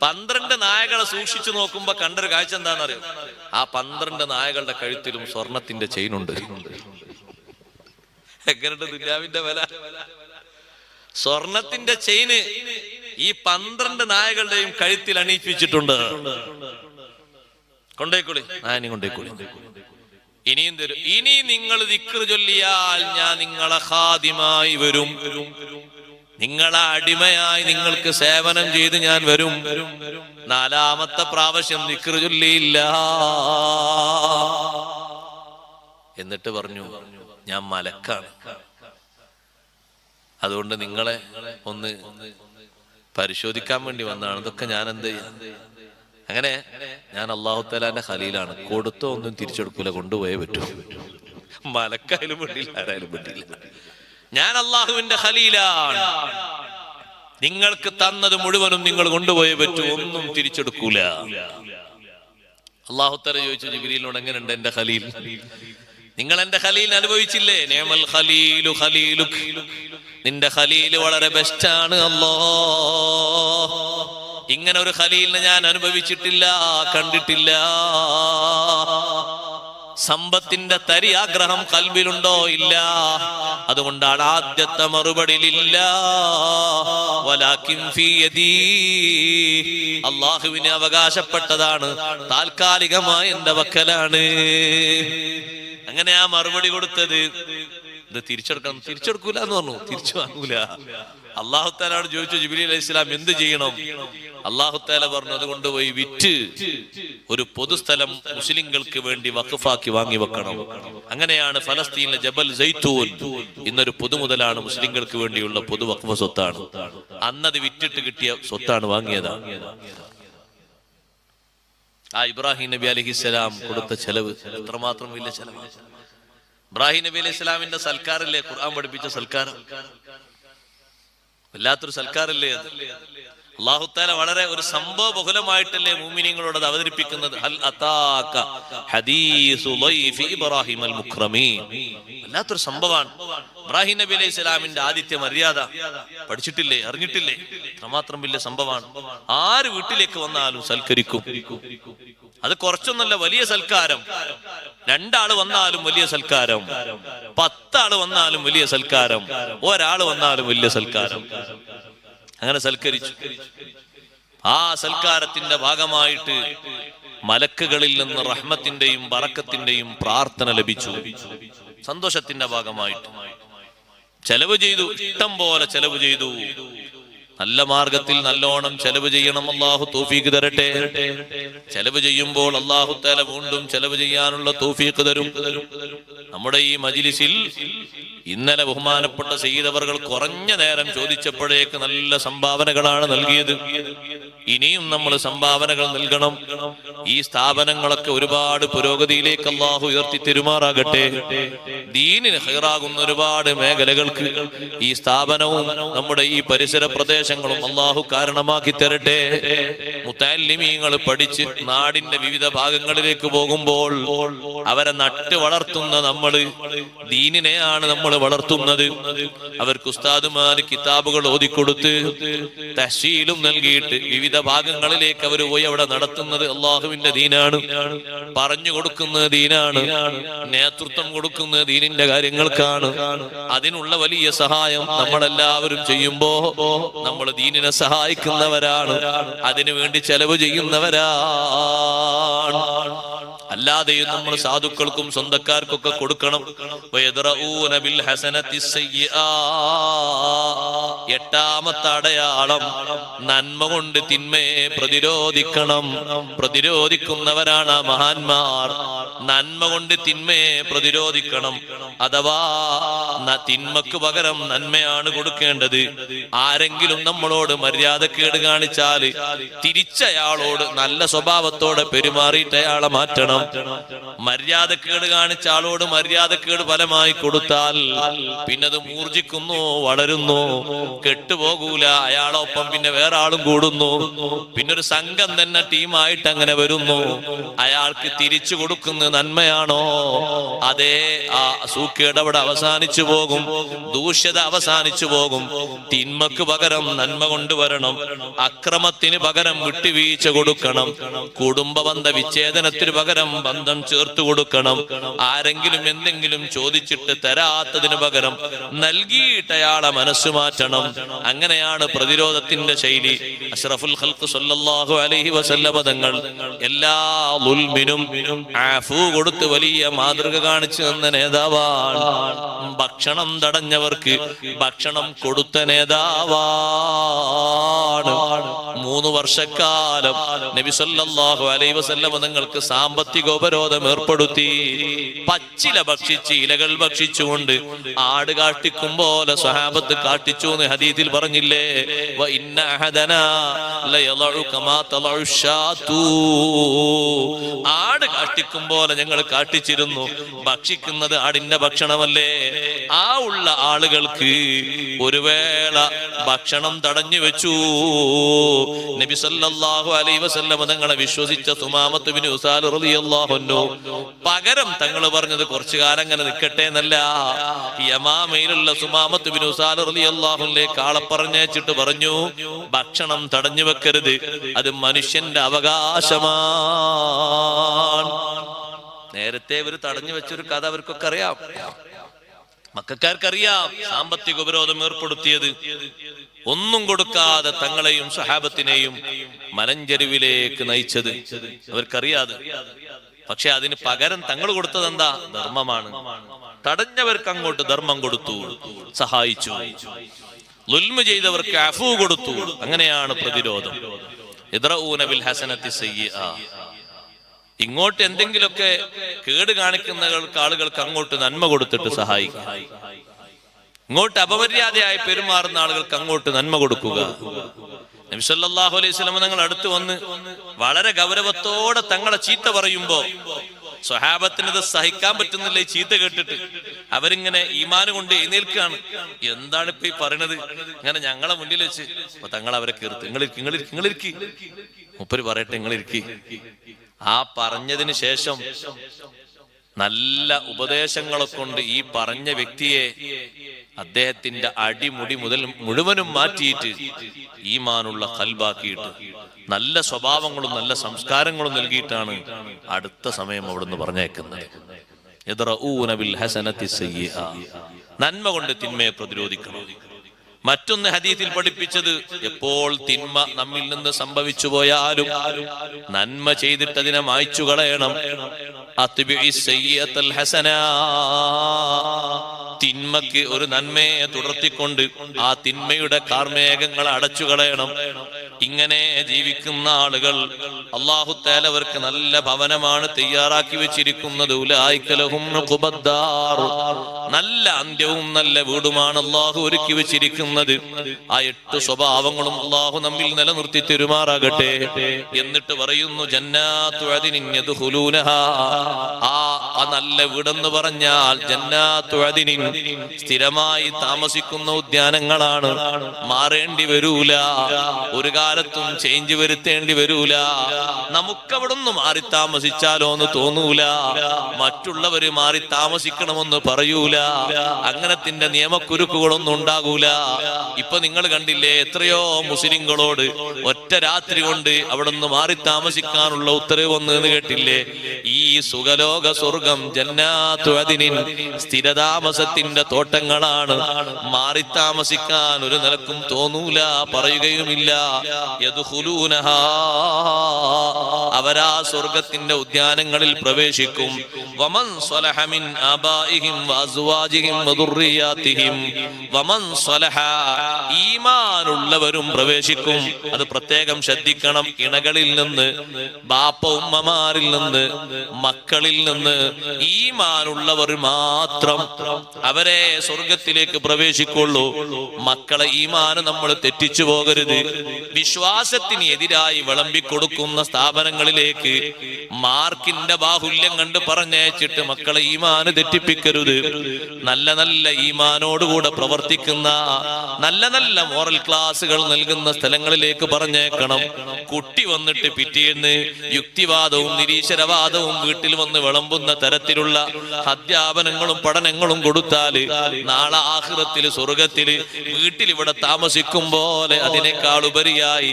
12 നായകളെ സൂക്ഷിച്ചു നോക്കുമ്പോ കണ്ടൊരു കാഴ്ച എന്താണെന്നറിയോ? ആ 12 നായകളുടെ കഴുത്തിലും സ്വർണത്തിന്റെ ചെയിനുണ്ട്. എങ്ങനെയുണ്ട് ദുനിയാവിന്റെ വില? സ്വർണത്തിന്റെ ചെയിന് ഈ 12 നായകളുടെയും കഴുത്തിൽ അണിയിപ്പിച്ചിട്ടുണ്ട്. കൊണ്ടേക്കോളി, നായനി കൊണ്ടേക്കോളി. ഇനിയും തരും. ഇനി നിങ്ങൾ ദിക്ർ ചൊല്ലിയാൽ ഞാൻ നിങ്ങളെ ഖാദിമായി വരും, നിങ്ങളെ അടിമയായി നിങ്ങൾക്ക് സേവനം ചെയ്ത് ഞാൻ വരും. 4ാമത്തെ പ്രാവശ്യം ദിക്ർ ചൊല്ലിയില്ല. എന്നിട്ട് പറഞ്ഞു, ഞാൻ മലക്കാണ്, അതുകൊണ്ട് നിങ്ങളെ ഒന്ന് പരിശോധിക്കാൻ വേണ്ടി വന്നതാണ്. ഇതൊക്കെ ഞാൻ എന്ത് ചെയ്യാം? അങ്ങനെ ഞാൻ അല്ലാഹു തആലാന്റെ ഖലീലാണ്, കൊടുത്തോ ഒന്നും തിരിച്ചെടുക്കൂല, കൊണ്ടുപോയേ പറ്റൂ. മലക്കായാലും വേണ്ടിയില്ല, ആരായാലും വേണ്ടിയില്ല. ഞാൻ അല്ലാഹുവിന്റെ ഖലീലാണ്, നിങ്ങൾക്ക് തന്നത് മുഴുവനും നിങ്ങൾ കൊണ്ടുപോയേ പറ്റൂ, ഒന്നും തിരിച്ചെടുക്കൂല. അല്ലാഹു തആല ചോദിച്ചു ജിബ്രീലിനോട്, എങ്ങനെയുണ്ട് എന്റെ ഖലീൽ? നിങ്ങൾ എന്റെ ഖലീൽ അനുഭവിച്ചില്ലേ? നിഅമൽ ഖലീലു ഖലീലുക്, നിന്റെ ഖലീൽ വളരെ ബെസ്റ്റാണ് അല്ലാഹ്. ഇങ്ങനെ ഒരു ഖലീലിനെ ഞാൻ അനുഭവിച്ചിട്ടില്ല, കണ്ടിട്ടില്ല. സമ്പത്തിന്റെ തരി ആഗ്രഹം കൽബിലുണ്ടോ? ഇല്ല. അതുകൊണ്ടാണ് ആദ്യത്തെ മറുപടി ഇല്ല. വലാകിൻ ഫീ യദീ, അല്ലാഹുവിന് അവകാശപ്പെട്ടതാണ്, താൽക്കാലികമായ എന്റെ വക്കലാണ്. അങ്ങനെ ആ മറുപടി കൊടുത്തത്. ഇത് തിരിച്ചെടുക്കണം, തിരിച്ചെടുക്കൂല എന്ന് പറഞ്ഞു, തിരിച്ചു വാങ്ങൂല. അല്ലാഹു തആലയോട് ചോദിച്ചു ജിബ്രീൽ അലൈഹിസ്സലാം എന്ത് ചെയ്യണം? അല്ലാഹു തആല പറഞ്ഞു അത് കൊണ്ടുപോയി വിറ്റ് ഒരു പൊതുസ്ഥലം മുസ്ലിങ്ങൾക്ക് വേണ്ടി വഖഫാക്കി വാങ്ങി വെക്കണം. അങ്ങനെയാണ് ഫലസ്തീനിലെ ജബൽ സൈത്തൂൻ ഇന്നൊരു പൊതുമുതലാണ്, മുസ്ലിങ്ങൾക്ക് വേണ്ടിയുള്ള പൊതു വഖഫ് സ്വത്താണ്. അന്നത് വിറ്റിട്ട് കിട്ടിയ സ്വത്താണ്, വാങ്ങിയതാണ്. ആ ഇബ്രാഹിം നബി അലൈഹിസ്സലാം കൊടുത്ത ചെലവ് എത്രമാത്രം വലിയ ചെലവാണ്. ഇബ്രാഹിം നബി അലൈഹി സ്വലാമിന്റെ സൽക്കാരല്ലേ ഖുർആൻ പഠിപ്പിച്ച സൽക്കാരം? വല്ലാത്തൊരു സൽക്കാരല്ലേ അത്. അല്ലാഹു തആല വളരെ ഒരു സംഭവ ബഹുലമായിട്ടല്ലേ മുഅ്മിനീങ്ങളോട് അത് അവതരിപ്പിക്കുന്നത്. ഹൽ അതാക ഹദീസു ളൈഫി ഇബ്രാഹിം അൽ മുക്രമീൻ. വല്ലാത്തൊരു സംഭവമാണ്. ഇബ്രാഹിം നബി അലൈഹി സ്വലാമിന്റെ ആദിത്യ മര്യാദ പഠിച്ചിട്ടില്ലേ, അറിഞ്ഞിട്ടില്ലേ? അത്രമാത്രം വലിയ സംഭവമാണ്. ആര് വീട്ടിലേക്ക് വന്നാലും സൽക്കരിക്കും. അത് കുറച്ചൊന്നല്ല, വലിയ സൽക്കാരം. 2 ആള് വന്നാലും വലിയ സൽക്കാരം, 10 ആള് വന്നാലും വലിയ സൽക്കാരം, 1 ആള് വന്നാലും വലിയ സൽക്കാരം. അങ്ങനെ സൽക്കരിച്ചു. ആ സൽക്കാരത്തിന്റെ ഭാഗമായിട്ട് മലക്കുകളിൽ നിന്ന് റഹ്മത്തിന്റെയും ബറക്കത്തിന്റെയും പ്രാർത്ഥന ലഭിച്ചു. സന്തോഷത്തിന്റെ ഭാഗമായിട്ട് ചെലവ് ചെയ്തു, ഇഷ്ടം പോലെ ചെലവ് ചെയ്തു. നല്ല മാർഗത്തിൽ നല്ലോണം ചെലവ് ചെയ്യണം. അല്ലാഹു തൗഫീഖ് തരട്ടെ. ചെലവ് ചെയ്യുമ്പോൾ അല്ലാഹു തആല വീണ്ടും ചെലവ് ചെയ്യാനുള്ള തൗഫീഖ് തരും. നമ്മുടെ ഈ മജ്ലിസിൽ ഇന്നലെ ബഹുമാനപ്പെട്ട സയ്യിദ് അവർകൾ കുറഞ്ഞ നേരം ചോദിച്ചപ്പോഴേക്ക് നല്ല സംഭാവനകളാണ് നൽകിയത്. ഇനിയും നമ്മൾ സംഭാവനകൾ നൽകണം. ഈ സ്ഥാപനങ്ങളൊക്കെ ഒരുപാട് പുരോഗതിയിലേക്ക് അല്ലാഹു ഉയർത്തി തെരുമാറാകട്ടെ. ദീനിന് ഖൈറാകുന്ന ഒരുപാട് മേഖലകൾക്ക് ഈ സ്ഥാപനവും നമ്മുടെ ഈ പരിസര പ്രദേശങ്ങളും അല്ലാഹു കാരണമാക്കി തരട്ടെ. മുതഅല്ലിമീങ്ങൾ പഠിച്ച് നാടിന്റെ വിവിധ ഭാഗങ്ങളിലേക്ക് പോകുമ്പോൾ അവരെ നട്ട് വളർത്തുന്ന നമ്മള് ദീനിനെയാണ് നമ്മൾ വളർത്തുന്നത്. അവർക്ക് ഉസ്താദുമാര് കിതാബുകൾ ഓതിക്കൊടുത്ത് തഹ്സീലും നൽകിയിട്ട് വിവിധ ഭാഗങ്ങളിലേക്ക് അവർ പോയി അവിടെ നടത്തുന്നത് അള്ളാഹുവിന്റെ ദീനാണ്. പറഞ്ഞു കൊടുക്കുന്നത് ദീനാണ്. നേതൃത്വം കൊടുക്കുന്നത് ദീനിന്റെ കാര്യങ്ങൾക്കാണ്. അതിനുള്ള വലിയ സഹായം നമ്മളെല്ലാവരും ചെയ്യുമ്പോ നമ്മൾ ദീനിനെ സഹായിക്കുന്നവരാണ്, അതിനു വേണ്ടി ചെലവ് ചെയ്യുന്നവരാണ്. അല്ലാതെയും നമ്മൾ സാധുക്കൾക്കും സ്വന്തക്കാർക്കൊക്കെ കൊടുക്കണം. എട്ടാമത്തെ അടയാളം നന്മ കൊണ്ട് തിന്മയെ പ്രതിരോധിക്കണം. പ്രതിരോധിക്കുന്നവരാണ് മഹാന്മാർ. നന്മ കൊണ്ട് തിന്മയെ പ്രതിരോധിക്കണം. അഥവാ തിന്മക്ക് പകരം നന്മയാണ് കൊടുക്കേണ്ടത്. ആരെങ്കിലും നമ്മളോട് മര്യാദക്കേട് കാണിച്ചാൽ തിരിച്ചയാളോട് നല്ല സ്വഭാവത്തോടെ പെരുമാറിയിട്ട് അയാളെ മാറ്റണം. മര്യാദക്കേട് കാണിച്ച ആളോട് മര്യാദക്കേട് ഫലമായി കൊടുത്താൽ പിന്നത് മൂർജിക്കുന്നു, വളരുന്നു, കെട്ടുപോകൂല. അയാളൊപ്പം പിന്നെ വേറെ ആളും കൂടുന്നു. പിന്നൊരു സംഘം തന്നെ ടീമായിട്ട് അങ്ങനെ വരുന്നു. അയാൾക്ക് തിരിച്ചു കൊടുക്കുന്നത് നന്മയാണോ? അതേ, ആ സൂക്കേട് അവിടെ അവസാനിച്ചു പോകും, ദൂഷ്യത അവസാനിച്ചു പോകും. തിന്മക്ക് പകരം നന്മ കൊണ്ടുവരണം. അക്രമത്തിന് പകരം വിട്ടുവീഴ്ച കൊടുക്കണം. കുടുംബബന്ധ വിച്ഛേദനത്തിന് പകരം ബന്ധം ചേർത്ത് കൊടുക്കണം. ആരെങ്കിലും എന്തെങ്കിലും ചോദിച്ചിട്ട് തരാത്തതിന് പകരം നൽകിയിട്ട് അയാളെ മനസ്സ് മാറ്റണം. അങ്ങനെയാണ് പ്രതിരോധത്തിന്റെ ശൈലി. അഷ്റഫുൽ ഖൽഖ് സ്വല്ലല്ലാഹു അലൈഹി വസല്ലമ തങ്ങൾ എല്ലാ ദുൽമിനും ആഫു കൊടുത്ത് വലിയ മാതൃക കാണിച്ചു തന്ന നേതാവാണ്. ഭക്ഷണം തടഞ്ഞവർക്ക് ഭക്ഷണം കൊടുത്ത നേതാവാണ്. 3 വർഷക്കാലം നബി സല്ലല്ലാഹു അലൈഹി വസല്ലമ തങ്ങൾക്ക് സാമ്പത്തികോപരോധം ഏർപ്പെടുത്തി. പച്ചില ഭക്ഷിച്ച്, ഇലകൾ ഭക്ഷിച്ചുകൊണ്ട് ആട് കാട്ടിക്കും പോലെ സ്വഹാബത്ത് കാട്ടിച്ചു എന്ന് ഹദീസിൽ പറഞ്ഞില്ലേ? വ ഇന്ന അഹദനാ ലയളഉ കമാ തളഉ ശാതു. ആട് കാട്ടിക്കും പോലെ ഞങ്ങൾ കാട്ടിച്ചിരുന്നു. ഭക്ഷിക്കുന്നത് ആടിന്റെ ഭക്ഷണമല്ലേ? ആ ഉള്ള ആളുകൾക്ക് ഒരു വേള ഭക്ഷണം തടഞ്ഞു വെച്ചു. നബി സല്ലല്ലാഹു അലൈഹി വസല്ലം തങ്ങളെ വിശ്വസിച്ച സുമാമത്ത് ബിൻ ഉസാൽ റളിയല്ലാഹു അൻഹു പകരം തങ്ങൾ പറഞ്ഞത് കുറച്ചു കാലം അങ്ങനെ നിൽക്കട്ടെ എന്നല്ല. യമാമയിലുള്ള സുമാമത്ത് ബിൻ ഉസാൽ റളിയല്ലാഹു അൻഹുവിലേക്ക് ആളെ പറഞ്ഞേച്ചിട്ട് പറഞ്ഞു, ഭക്ഷണം തടഞ്ഞു വെക്കരുത്, അത് മനുഷ്യന്റെ അവകാശമാണ്. നേരത്തെ ഇവർ തടഞ്ഞു വെച്ചൊരു കഥ അവർക്കൊക്കെ അറിയാം, മക്കൾക്കാർക്കറിയാം. സാമ്പത്തിക ഉപരോധം ഏർപ്പെടുത്തിയത് ഒന്നും കൊടുക്കാതെ തങ്ങളെയും സഹാബത്തിനെയും മലഞ്ചെരുവിലേക്ക് നയിച്ചത് അവർക്കറിയാതെ. പക്ഷെ അതിന് പകരം തങ്ങൾ കൊടുത്തത് എന്താ? ധർമ്മമാണ്. തടഞ്ഞവർക്ക് അങ്ങോട്ട് ധർമ്മം കൊടുത്തു, സഹായിച്ചു. ളുൽമ ചെയ്തവർക്ക് അഫൂ കൊടുത്തു. അങ്ങനെയാണ് പ്രതിരോധം. ഇദ്റഊന ബിൽ ഹസനത്തി സയ്യിഅ. ഇങ്ങോട്ട് എന്തെങ്കിലുമൊക്കെ കേട് കാണിക്കുന്ന ആളുകൾക്ക് അങ്ങോട്ട് നന്മ കൊടുത്തിട്ട് സഹായിക്കുക. ഇങ്ങോട്ട് അപമര്യാദയായി പെരുമാറുന്ന ആളുകൾക്ക് അങ്ങോട്ട് നന്മ കൊടുക്കുക. നബി സല്ലല്ലാഹു അലൈഹി വസല്ലം തങ്ങൾ അടുത്ത് വന്ന് വളരെ ഗൗരവത്തോടെ തങ്ങളെ ചീത്ത പറയുമ്പോ സ്വഹാബത്തിന് ഇത് സഹിക്കാൻ പറ്റുന്നില്ല. ഈ ചീത്ത കേട്ടിട്ട് അവരിങ്ങനെ ഈമാന് കൊണ്ട് എഴുന്നേൽക്കാണ്. എന്താണ് ഇപ്പൊ ഈ പറയണത്? ഇങ്ങനെ ഞങ്ങളെ മുന്നിൽ വെച്ച് തങ്ങൾ അവരെ കീർത്ത്, നിങ്ങളിരിക്കി മുപ്പര് പറയട്ടെ, നിങ്ങളിരിക്കി. ആ പറഞ്ഞതിന് ശേഷം നല്ല ഉപദേശങ്ങളെ കൊണ്ട് ഈ പറഞ്ഞ വ്യക്തിയെ അദ്ദേഹത്തിന്റെ അടിമുടി മുതൽ മുഴുവനും മാറ്റിയിട്ട് ഈമാനുള്ള ഖൽബാക്കിയിട്ട് നല്ല സ്വഭാവങ്ങളും നല്ല സംസ്കാരങ്ങളും നൽകിയിട്ടാണ് അടുത്ത സമയം അവിടുന്ന് പറഞ്ഞേക്കുന്നത്. യദ്റഊന ബിൽ ഹസനത്തി സയ്യിഅ. നന്മ കൊണ്ട് തിന്മയെ പ്രതിരോധിക്കണം. മറ്റൊന്ന് ഹദീസിൽ പഠിപ്പിച്ചത്, എപ്പോൾ തിന്മ നമ്മിൽ നിന്ന് സംഭവിച്ചു പോയാലും നന്മ ചെയ്തിട്ട് അതിനെ മായ്ച്ചു കളയണം. തിന്മക്ക് ഒരു നന്മയെ തുടർത്തിക്കൊണ്ട് ആ തിന്മയുടെ കാർമേഘങ്ങളെ അടച്ചു കളയണം. ഇങ്ങനെ ജീവിക്കുന്ന ആളുകൾ അല്ലാഹു തആല അവർക്ക് നല്ല ഭവനമാണ് തയ്യാറാക്കി വെച്ചിരിക്കുന്നത്. ഉലൈക ലഹും ഖുബദ്ദാർ. നല്ല അന്ത്യവും നല്ല വീടുമാണ് അല്ലാഹു ഒരുക്കി വെച്ചിരിക്കുന്നത്. ആ 8 സ്വഭാവങ്ങളും അല്ലാഹു നമ്മിൽ നിലനിർത്തി തെരുമാറാകട്ടെ. എന്നിട്ട് പറയുന്നു, ജന്നാത്തു അദ്നിൻ യദ്ഖുലൂനഹാ. ആ നല്ല വീടെന്ന് പറഞ്ഞാൽ ജന്നാത്തു അദ്നിൻ, സ്ഥിരമായി താമസിക്കുന്ന ഉദ്യാനങ്ങളാണ്. മാറേണ്ടി വരൂല, ഒരു കാലത്തും ചേഞ്ച് വരുത്തേണ്ടി വരൂല. നമുക്കവിടുന്ന് മാറി താമസിച്ചാലോ എന്ന് തോന്നൂല, മറ്റുള്ളവര് മാറി താമസിക്കണമെന്ന് പറയൂല. അങ്ങനത്തിന്റെ നിയമക്കുരുക്കുകളൊന്നും ഉണ്ടാകൂല. ഇപ്പൊ നിങ്ങൾ കണ്ടില്ലേ, എത്രയോ മുസ്ലിങ്ങളോട് ഒറ്റ രാത്രി കൊണ്ട് അവിടുന്ന് മാറി താമസിക്കാനുള്ള ഉത്തരവ് വന്നു എന്ന് കേട്ടില്ലേ? ഈ സുഖലോക സ്വർഗം ജന്നാത്തു അദ്നിൻ, സ്ഥിരതാമസത്തിന്റെ തോട്ടങ്ങളാണ്. മാറി താമസിക്കാൻ ഒരു നിലക്കും തോന്നൂല, പറയുകയുമില്ല. യദ്ഖുലൂനഹാ, അവരാ സ്വർഗത്തിന്റെ ഉദ്യാനങ്ങളിൽ പ്രവേശിക്കും. വമൻ സ്വലഹ മിൻ ആബാഇഹിം വഅസ്വാജിഹിം വദുർരിയാതിഹിം. വമൻ സ്വലഹ, ഈമാനുള്ളവരും പ്രവേശിക്കും. അത് പ്രത്യേകം ശ്രദ്ധിക്കണം. ഇണകളിൽ നിന്ന്, ബാപ്പ ഉമ്മമാരിൽ നിന്ന്, മക്കളിൽ നിന്ന് ഈമാനുള്ളവർ മാത്രം അവരെ സ്വർഗത്തിലേക്ക് പ്രവേശിക്കുള്ളൂ. മക്കളെ ഈമാന് നമ്മൾ തെറ്റിച്ചു പോകരുത്. വിശ്വാസത്തിന് എതിരായി വിളമ്പിക്കൊടുക്കുന്ന സ്ഥാപനങ്ങളിലേക്ക് മാർക്കിന്റെ ബാഹുല്യം കണ്ട് പറഞ്ഞയച്ചിട്ട് മക്കളെ ഈമാന് തെറ്റിപ്പിക്കരുത്. നല്ല നല്ല ഈമാനോടുകൂടെ പ്രവർത്തിക്കുന്ന നല്ല നല്ല മോറൽ ക്ലാസുകൾ നൽകുന്ന സ്ഥലങ്ങളിലേക്ക് പറഞ്ഞേക്കണം. കുട്ടി വന്നിട്ട് പിറ്റേന്ന് യുക്തിവാദവും നിരീശ്വരവാദവും വീട്ടിൽ വന്ന് വിളമ്പുന്ന തരത്തിലുള്ള അധ്യാപനങ്ങളും പഠനങ്ങളും കൊടുത്താല് നാളെ ആഖിറത്തില് സ്വർഗത്തില് വീട്ടിൽ ഇവിടെ താമസിക്കും പോലെ അതിനേക്കാൾ ഉപരിയായി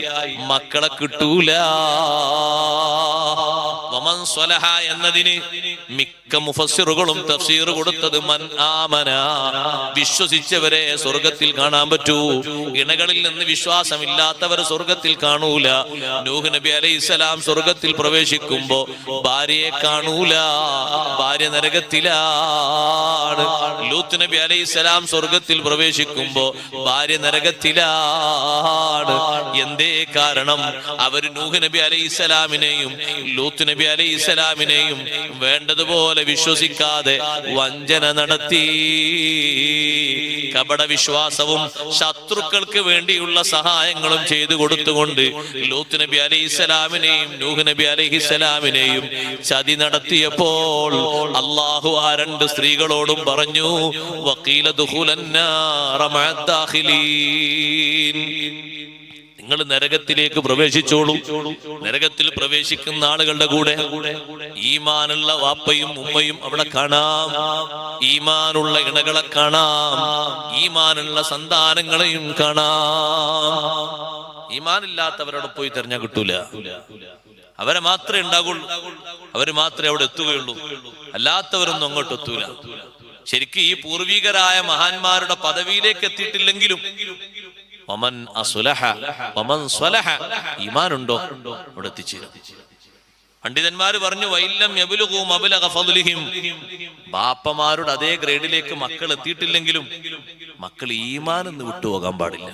മക്കളെ കിട്ടൂല. വമൻ സ്വലഹ എന്നതിന് മിക്ക മുഫസ്സിറുകളും തഫ്സീർ കൊടുത്തത് മൻ ആമന, വിശ്വസിച്ചവരെ സ്വർഗത്തിൽ കാണാൻ പറ്റൂ. ഇണകളിൽ നിന്ന് വിശ്വാസമില്ലാത്തവർ സ്വർഗത്തിൽ കാണൂല. നൂഹ് നബി അലൈഹിസ്സലാം സ്വർഗത്തിൽ പ്രവേശിക്കുമ്പോ ഭാര്യയെ കാണൂല, ഭാര്യ നരകത്തിലാണ്. ലൂത്ത് നബി അലൈഹിസ്സലാം സ്വർഗത്തിൽ പ്രവേശിക്കുമ്പോ ഭാര്യ നരകത്തിലാണ്. എന്തേ കാരണം? അവര് നൂഹ് നബി അലൈഹിസ്സലാമിനെയും ലൂത്ത് നബി അലൈഹിസ്സലാമിനെയും വേണ്ടതുപോലെ വിശ്വസിക്കാതെ വഞ്ചന നടത്തി. കപട വിശ്വാസവും ശത്രുക്കൾക്ക് വേണ്ടിയുള്ള സഹായങ്ങളും ചെയ്തു കൊടുത്തുകൊണ്ട് ലൂത്ത് നബി അലൈഹിസ്സലാമിനെയും നൂഹ് നബി അലൈഹിസ്സലാമിനെയും ചതി നടത്തിയപ്പോൾ അല്ലാഹു ആ 2 സ്ത്രീകളോടും പറഞ്ഞു, വഖീല ദുഖുലന്നാറ മഅദ്ദാഖിലീൻ, നിങ്ങൾ നരകത്തിലേക്ക് പ്രവേശിച്ചോളൂ. നരകത്തിൽ പ്രവേശിക്കുന്ന ആളുകളുടെ കൂടെ ഈമാനുള്ള വാപ്പയും ഉമ്മയും അവിടെ കാണാം, ഈമാനുള്ള ഇണകളെ കാണാം, ഈമാനുള്ള സന്താനങ്ങളെയും കാണാം. ഈമാനില്ലാത്തവരോട് പോയി തെരഞ്ഞാൽ കിട്ടൂല. അവരെ മാത്രമേ ഉണ്ടാകുള്ളൂ, അവര് മാത്രമേ അവിടെ എത്തുകയുള്ളൂ. അല്ലാത്തവരൊന്നും അങ്ങോട്ട് എത്തൂല. ശരിക്കും ഈ പൂർവികരായ മഹാന്മാരുടെ പദവിയിലേക്ക് എത്തിയിട്ടില്ലെങ്കിലും ഈമാനുണ്ടോ അവിടെ എത്തിച്ചേരും. പണ്ഡിതന്മാര് പറഞ്ഞു, വൈലം യബ്ലുഗു മബ്ലഗ ഫദ്ലിഹിം, ബാപ്പമാരുടെ അതേ ഗ്രേഡിലേക്ക് മക്കൾ എത്തിയിട്ടില്ലെങ്കിലും മക്കൾ ഈമാനെന്ന് വിട്ടുപോകാൻ പാടില്ല.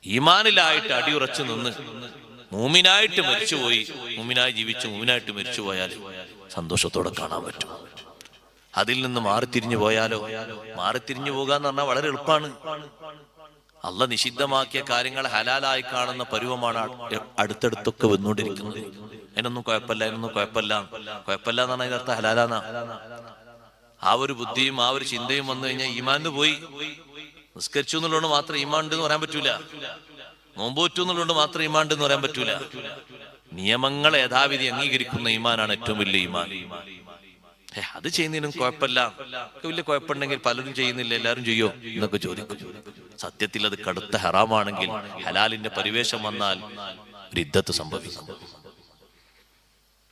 ഈമാനിലായിട്ട് അടിയുറച്ചു നിന്ന് മൂമിനായിട്ട് മരിച്ചുപോയി, മൂമിനായി ജീവിച്ചു മൂമിനായിട്ട് മരിച്ചുപോയാൽ സന്തോഷത്തോടെ കാണാൻ പറ്റും. അതിൽ നിന്ന് മാറിത്തിരിഞ്ഞു പോയാലോ? മാറിത്തിരിഞ്ഞു പോകാന്ന് പറഞ്ഞാൽ വളരെ എളുപ്പമാണ്. അള്ളാഹ് നിഷിദ്ധമാക്കിയ കാര്യങ്ങൾ ഹലാലായി കാണുന്ന പരുവമാണ് അടുത്തടുത്തൊക്കെ വന്നുകൊണ്ടിരിക്കുന്നത്. അതിനൊന്നും കുഴപ്പമില്ല, അതിനൊന്നും കുഴപ്പമില്ല എന്ന് പറഞ്ഞാൽ ഇതിനർത്ഥ ഹലാലാന്നാ. ആ ഒരു ബുദ്ധിയും ആ ഒരു ചിന്തയും വന്നു കഴിഞ്ഞാൽ ഈമാന് പോയി. നിസ്കരിച്ചു എന്നുള്ളതുകൊണ്ട് മാത്രം ഈമാൻ ഉണ്ടെന്ന് പറയാൻ പറ്റൂല. നോമ്പോറ്റു എന്നുള്ളതുകൊണ്ട് മാത്രം ഈമാൻ ഉണ്ടെന്ന് പറയാൻ പറ്റൂല. നിയമങ്ങളെ യഥാവിധി അംഗീകരിക്കുന്ന ഈമാനാണ് ഏറ്റവും വലിയ ഈമാൻ. അത് ചെയ്യുന്നതിനും കുഴപ്പമില്ല, വലിയ കുഴപ്പമുണ്ടെങ്കിൽ പലരും ചെയ്യുന്നില്ല, എല്ലാവരും ചെയ്യോ എന്നൊക്കെ ചോദിക്കും. സത്യത്തിൽ അത് കടുത്ത ഹറാമാണെങ്കിൽ ഹലാലിന്റെ പരിവേഷം വന്നാൽ രിദ്ദത്ത് സംഭവിക്കും.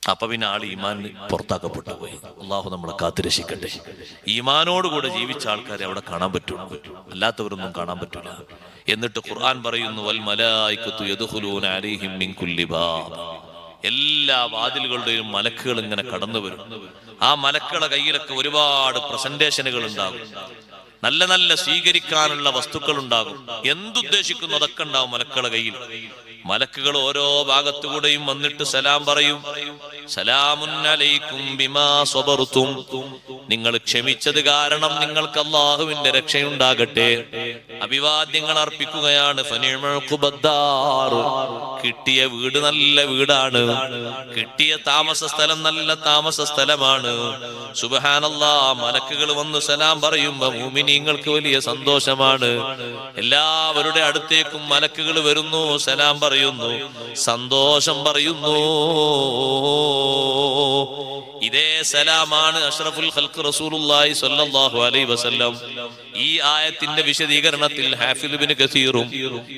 അപ്പൊ പിന്നെ ആൾ ഈമാൻ പുറത്താക്കപ്പെട്ടു പോയി. അള്ളാഹു നമ്മളെ കാത്തുരക്ഷിക്കട്ടെ. ഈമാനോടുകൂടെ ജീവിച്ച ആൾക്കാരെ അവിടെ കാണാൻ പറ്റുള്ളൂ, അല്ലാത്തവരൊന്നും കാണാൻ പറ്റൂല. എന്നിട്ട് ഖുർആൻ പറയുന്നു, വൽ മലായികത്തു യദ്ഖുലൂന അലൈഹിം മിൻ കുല്ലി ബാബ്, എല്ലാ വാതിലുകളുടെയും മലക്കുകൾ ഇങ്ങനെ കടന്നു വരും. ആ മലക്കുകളുടെ കയ്യിലൊക്കെ ഒരുപാട് പ്രസന്റേഷനുകൾ ഉണ്ടാകും, നല്ല നല്ല സ്വീകരിക്കാനുള്ള വസ്തുക്കൾ ഉണ്ടാകും. എന്തുദ്ദേശിക്കുന്നു അതൊക്കെ ഉണ്ടാവും മലക്കുകളുടെ കയ്യിൽ. മലക്കുകൾ ഓരോ ഭാഗത്തുകൂടെയും വന്നിട്ട് സലാം പറയും. സലാമുൻ അലൈക്കും ബിമാ സബർതും, നിങ്ങൾ ക്ഷമിച്ചത് കാരണം നിങ്ങൾക്ക് അല്ലാഹുവിന്റെ രക്ഷയുണ്ടാകട്ടെ. അഭിവാദ്യങ്ങൾ അർപ്പിക്കുകയാണ്. ഫനിഅമൽ ഖുബദ്ദാർ, കിട്ടിയ വീട് നല്ല വീടാണ്, കിട്ടിയ താമസ സ്ഥലം നല്ല താമസ സ്ഥലമാണ്. സുബ്ഹാനല്ലാഹ്, മലക്കുകൾ വന്ന് സലാം പറയുമ്പോൾ മുഅ്മിനീങ്ങൾക്ക് വലിയ സന്തോഷമാണ്. എല്ലാവരുടെ അടുത്തേക്കും മലക്കുകൾ വരുന്നു, സലാം പറയുന്നു, സന്തോഷം പറയുന്നു. ഇതേ സലാമാണ് അഷ്റഫുൽ ഖൽഖ് റസൂലുള്ളാഹി സ്വല്ലല്ലാഹു അലൈഹി വസല്ലം ഈ ആയത്തിന്റെ വിശദീകരണത്തിൽ ഹാഫിദ് ഇബ്നു കസീറും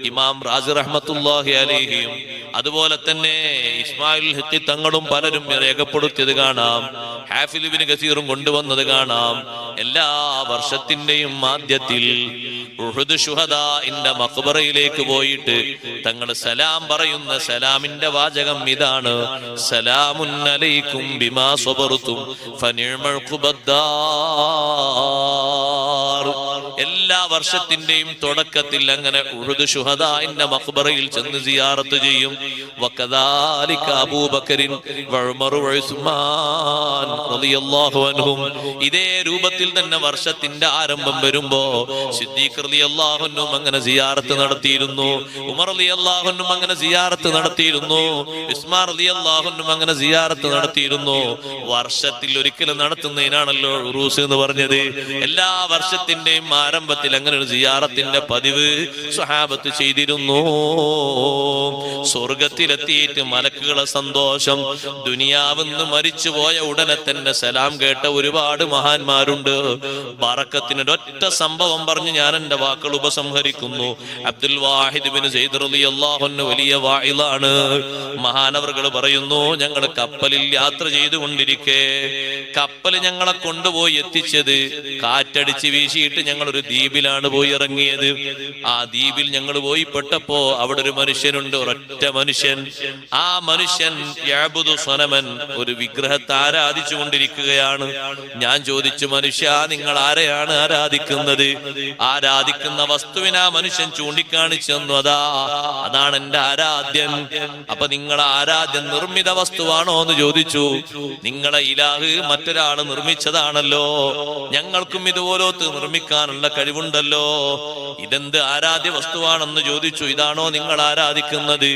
ഇമാം റാസി റഹ്മത്തുള്ളാഹി അലൈഹിയും അതുപോലെ തന്നെ ഇസ്മായിൽ ഹിത്തി തങ്ങളും പലരും രേഖപ്പെടുത്തിയത് കാണാം. ഹാഫിദ് ഇബ്നു കസീറും കൊണ്ടുവന്നത് കാണാം. എല്ലാ വർഷത്തിന്റെയും ആദ്യത്തിൽ ഉഹുദ് ശുഹദാഇന്റെ മഖ്ബറയിലേക്ക് പോയിട്ട് തങ്ങൾ സലാം പറയുന്ന സലാമിന്റെ വാചകം ഇതാണ്: സലാമുൻ അലൈക്കും ബിമാ സബർതും ഫനിഅമൽ ഖുബദ്ദാർ. എല്ലാ വർഷത്തിന്റെയും തുടക്കത്തിൽ അങ്ങനെ ഉഹുദ് ശുഹദാഇന്റെ മഖ്ബറയിൽ ചെന്ന് സിയാറത്ത് ചെയ്യും. വകദാലിക അബൂബക്കറിൻ വഉമർ വഉസ്മാൻ റളിയല്ലാഹു അൻഹും. ഇതേ രൂപത്തിൽ തന്നെ വർഷത്തിന്റെ ആരംഭം വരുമ്പോ സിദ്ദീഖ് റളിയല്ലാഹു അൻഹു അങ്ങനെ സിയാറത്ത് നടത്തിയിരുന്നു, ഉമർ റളിയല്ലാഹു അൻഹു അങ്ങനെ സിയാറത്ത് നടത്തിയിരുന്നു, ഉസ്മാൻ റളിയല്ലാഹു അൻഹു അങ്ങനെ സിയാറത്ത് നടത്തിയിരുന്നു. വർഷത്തിൽ ഒരിക്കൽ നടത്തുന്നതിനാണല്ലോ ഉറൂസ് എന്ന് പറഞ്ഞത്. എല്ലാ വർഷത്തിന്റെയും ആരംഭത്തിൽ അങ്ങനെ ഒരു സിയാറത്തിന്റെ പതിവ് സ്വഹാബത്ത് ചെയ്തിരുന്നു. സ്വർഗത്തിലെത്തിയിട്ട് മലക്കുകളെ സന്തോഷം. ദുനിയാവെന്ന് മരിച്ചുപോയ ഉടനെ തന്നെ സലാം കേട്ട ഒരുപാട് മഹാന്മാരുണ്ട്. ബറക്കത്തിനൊരൊറ്റ സംഭവം പറഞ്ഞ് ഞാൻ എന്റെ വാക്കുകൾ ഉപസംഹരിക്കുന്നു. അബ്ദുൽ വാഹിദ് ബിൻ സയ്യിദ് റളിയല്ലാഹു അൻഹു വലിയ വാഇളാണ്. മഹാനവറുകൾ പറയുന്നു, ഞങ്ങൾ കപ്പലിൽ യാത്ര ചെയ്തുകൊണ്ടിരിക്കെ കപ്പൽ ഞങ്ങളെ കൊണ്ടുപോയി എത്തിച്ചത് കാറ്റടിച്ച് വീശിയിട്ട് ഞങ്ങൾ ഒരു ദ്വീപിലാണ് പോയി ഇറങ്ങിയത്. ആ ദ്വീപിൽ ഞങ്ങൾ പോയി പെട്ടപ്പോ അവിടെ ഒരു മനുഷ്യനുണ്ട്, ഒരൊറ്റ മനുഷ്യൻ. ആ മനുഷ്യൻ യഅ്ബുദു സനമൻ, ഒരു വിഗ്രഹത്തെ ആരാധിച്ചു കൊണ്ടിരിക്കുകയാണ്. ഞാൻ ചോദിച്ചു, മനുഷ്യ നിങ്ങൾ ആരെയാണ് ആരാധിക്കുന്നത്? ആരാധിക്കുന്ന വസ്തുവിനെ ആ മനുഷ്യൻ ചൂണ്ടിക്കാണിച്ചു തന്നു. അതാണ് എന്റെ ആരാധ്യൻ. അപ്പൊ നിങ്ങളെ ആരാധ്യൻ നിർമ്മിത വസ്തുവാണോ എന്ന് ചോദിച്ചു. നിങ്ങളെ ഇലാഹ് മറ്റൊരാൾ നിർമ്മിച്ചതാണല്ലോ, ഞങ്ങൾക്കും ഇതുപോലത്തെ നിർമ്മിക്കാനുള്ള കഴിവുണ്ട് വരുന്നുണ്ടല്ലോ, ഇതെന്ത് ആരാധ്യ വസ്തുവാണെന്ന് ചോദിച്ചു. ഇതാണോ നിങ്ങൾ ആരാധിക്കുന്നത്?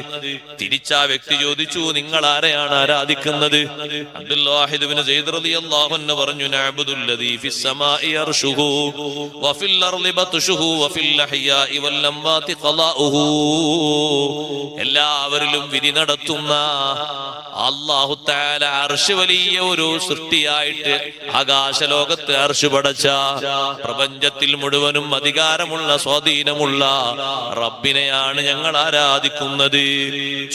തിരിച്ചാ വ്യക്തി ചോദിച്ചു, നിങ്ങൾ ആരെയാണ് ആരാധിക്കുന്നത്? അബ്ദുല്ലാഹിദ് ഇബ്നു സയ്യിദ് റളിയല്ലാഹു അൻഹു പറഞ്ഞു, നഅബ്ദുല്ലദീ ഫിസ്സമാഇ അർശുഹു വഫിൽ അർളി ബത്ശുഹു വഫിൽ അഹ്യാഇ വൽ അംവാതി ഖലാഉഹു. എല്ലാവരിലും വിധി നടത്തുന്ന അല്ലാഹു തആല അർശ് വലിയ ഒരു സൃഷ്ടിയായിട്ട് ആകാശലോകത്ത് അർശ് പടച്ച, പ്രപഞ്ചത്തിൽ മുഴുവനും അധികാരമുള്ള സ്വാധീനമുള്ള റബ്ബിനെയാണ് ഞങ്ങൾ ആരാധിക്കുന്നത്.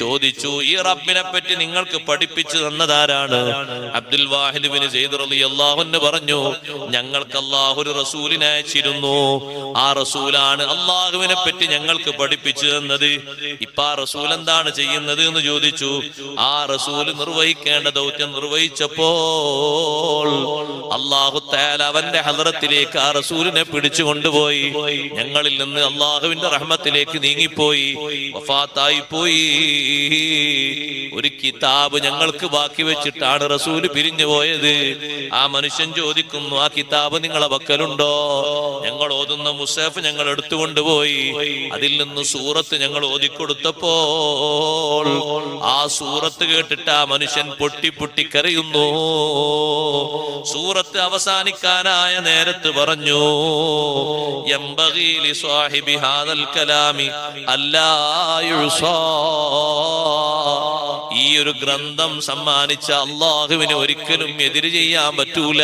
ചോദിച്ചു, ഈ റബ്ബിനെ പറ്റി നിങ്ങൾക്ക് പഠിപ്പിച്ചു തന്നതാരാണ്? അബ്ദുൽ വാഹിദ് ഇബ്നു സയ്യിദ് റളിയല്ലാഹു അൻഹു പറഞ്ഞു, ഞങ്ങൾക്ക് അല്ലാഹു ഒരു റസൂലിനെ അയച്ചിരുന്നു. ആ റസൂലാണ് അല്ലാഹുവിനെ പറ്റി ഞങ്ങൾക്ക് പഠിപ്പിച്ചു തന്നത്. ഇപ്പൊ ആ റസൂൽ എന്താണ് ചെയ്യുന്നത് എന്ന് ചോദിച്ചു. ആ റസൂൽ നിർവഹിക്കേണ്ട ദൗത്യം നിർവഹിച്ചപ്പോൾ അല്ലാഹു തആല അവന്റെ ഹദ്റത്തിലേക്ക് ആ റസൂലിനെ പിടിച്ചു കൊണ്ടുപോയി. ഞങ്ങളിൽ നിന്ന് അല്ലാഹുവിന്റെ റഹ്മത്തിലേക്ക് നീങ്ങിപ്പോയി, വഫാത്തായി പോയി. ഒരു കിതാബ് ഞങ്ങൾക്ക് ബാക്കി വെച്ചിട്ടാണ് റസൂല് പിരിഞ്ഞു പോയത്. ആ മനുഷ്യൻ ചോദിക്കുന്നു, ആ കിതാബ് നിങ്ങളെ പക്കലുണ്ടോ? ഞങ്ങൾ ഓതുന്ന മുസ്ഹഫ് ഞങ്ങൾ എടുത്തുകൊണ്ടുപോയി. അതിൽ നിന്ന് സൂറത്ത് ഞങ്ങൾ ഓതിക്കൊടുത്തപ്പോൾ ആ സൂറത്ത് കേട്ടിട്ട് ആ മനുഷ്യൻ പൊട്ടി പൊട്ടി കരയുന്നു. സൂറത്ത് അവസാനിക്കാനായ നേരത്ത് പറഞ്ഞു, യംബഗീ ലിസ്വാഹിബി ഹാദൽ കലാമി അല്ലാ യുസാ. ഈ ഒരു ഗ്രന്ഥം സമ്മാനിച്ച അല്ലാഹുവിന് ഒരിക്കലും എതിര് ചെയ്യാൻ പറ്റൂല.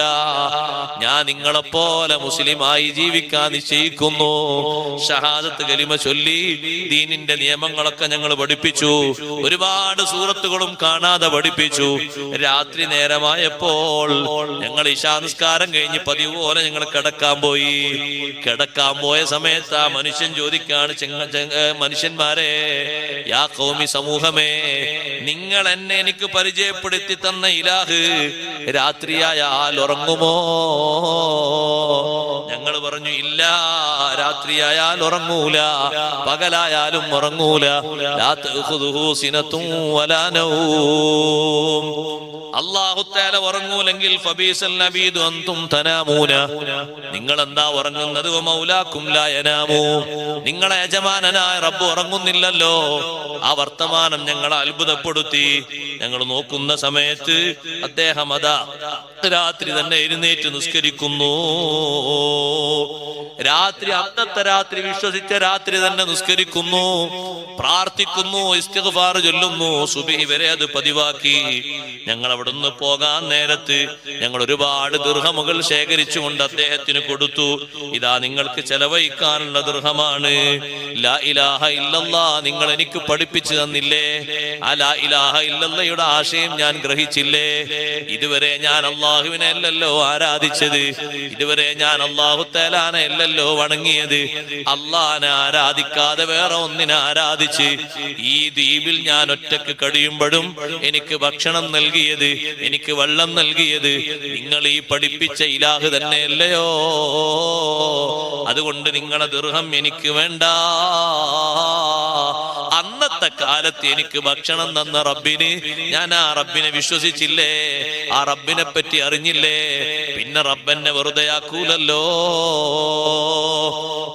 ഞാൻ നിങ്ങളെപ്പോലെ മുസ്ലിമായി ജീവിക്കാൻ നിശ്ചയിക്കുന്നു. ഷഹാദത്ത് കലിമ ചൊല്ലി ദീനിന്റെ നിയമങ്ങളൊക്കെ ഞങ്ങൾ പഠിപ്പിച്ചു. ഒരുപാട് സൂറത്തുകളും കാണാതെ പഠിപ്പിച്ചു. രാത്രി നേരമായപ്പോൾ ഞങ്ങൾ ഇശാ നിസ്കാരം കഴിഞ്ഞ് പതിവ് പോലെ ഞങ്ങൾ കിടക്കാൻ പോയി. കിടക്കാൻ പോയ സമയത്ത് ആ മനുഷ്യൻ ചോദിക്കാണ്, മനുഷ്യന്മാരെ, യാ ഖൗമി, സമൂഹമേ, നിങ്ങൾ എന്നെ എനിക്ക് പരിചയപ്പെടുത്തി തന്ന ഇലാഹ് രാത്രിയായാൽ ഉറങ്ങുമോ? ഞങ്ങൾ പറഞ്ഞു, ഇല്ല, രാത്രിയായാൽ ഉറങ്ങൂല, പകലായാലും ഉറങ്ങൂല. ലാ തഖുദുഹു സിനത്തും വലാ നൗം. അല്ലാഹു തആല ഉറങ്ങൂലെങ്കിൽ ഫബീസൽ നബീദു അൻതും തനാമൂന. നിങ്ങൾ എന്താ ഉറങ്ങുന്നത്? മൗലാക്കും ലാ യനാമു. നിങ്ങളെ യജമാനനായ റബ്ബ് ഉറങ്ങുന്നില്ലല്ലോ. ആ വർത്തമാനം ഞങ്ങളെ അത്ഭുതപ്പെടുത്തി. ഞങ്ങൾ നോക്കുന്ന സമയത്ത് അദ്ദേഹം അതാ രാത്രി തന്നെ എഴുന്നേറ്റ് നിസ്കരിക്കുന്നു. രാത്രി, അന്നത്തെ രാത്രി, വിശ്വസിച്ച രാത്രി തന്നെ നിസ്കരിക്കുന്നു, പ്രാർത്ഥിക്കുന്നു, ഇസ്തിഗ്ഫാർ ചൊല്ലുന്നു. സുബ്ഹി വരെ അത് പതിവാക്കി. ഞങ്ങൾ അവിടുന്ന് പോകാൻ നേരത്ത് ഞങ്ങൾ ഒരുപാട് ദിർഹമുകൾ ശേഖരിച്ചുകൊണ്ട് അദ്ദേഹത്തിന് കൊടുത്തു. ഇതാ നിങ്ങൾക്ക് ചെലവഴിക്കാനുള്ള ദിർഹമാണ്. ലാ ഇലാഹ ഇല്ലല്ലാഹ് നിങ്ങൾ എനിക്ക് പഠിപ്പിച്ചു തന്നില്ലേ? ആ ലാ ഇലാഹ ഇല്ലല്ലാഹയുടെ ആശയം ഞാൻ ഗ്രഹിച്ചില്ലേ? ഇതുവരെ ഞാൻ അല്ലാഹുവിനെ അല്ലല്ലോ ആരാധിച്ചത്. ഇതുവരെ ഞാൻ അല്ലാഹു തആലാനെ അല്ലല്ലോ വണങ്ങിയത്. അല്ലാഹനെ ആരാധിക്കാതെ വേറെ ഒന്നിനെ ആരാധിച്ച് ഈ ദ്വീപിൽ ഞാൻ ഒറ്റക്ക് കഴിയുമ്പോഴും എനിക്ക് ഭക്ഷണം നൽകിയത്, എനിക്ക് വെള്ളം നൽകിയത് നിങ്ങൾ ഈ പഠിപ്പിച്ച ഇലാഹ് തന്നെയല്ലയോ? അതുകൊണ്ട് നിങ്ങളെ ദിർഹം എനിക്ക് വേണ്ട. അന്നത്തെ കാലത്ത് എനിക്ക് ഭക്ഷണം തന്ന റബ്ബിന് ഞാൻ ആ റബ്ബിനെ വിശ്വസിച്ചില്ലേ? ആ റബ്ബിനെ പറ്റി അറിഞ്ഞില്ലേ? പിന്നെ റബ്ബെന്നെ വെറുതെയാക്കൂലല്ലോ.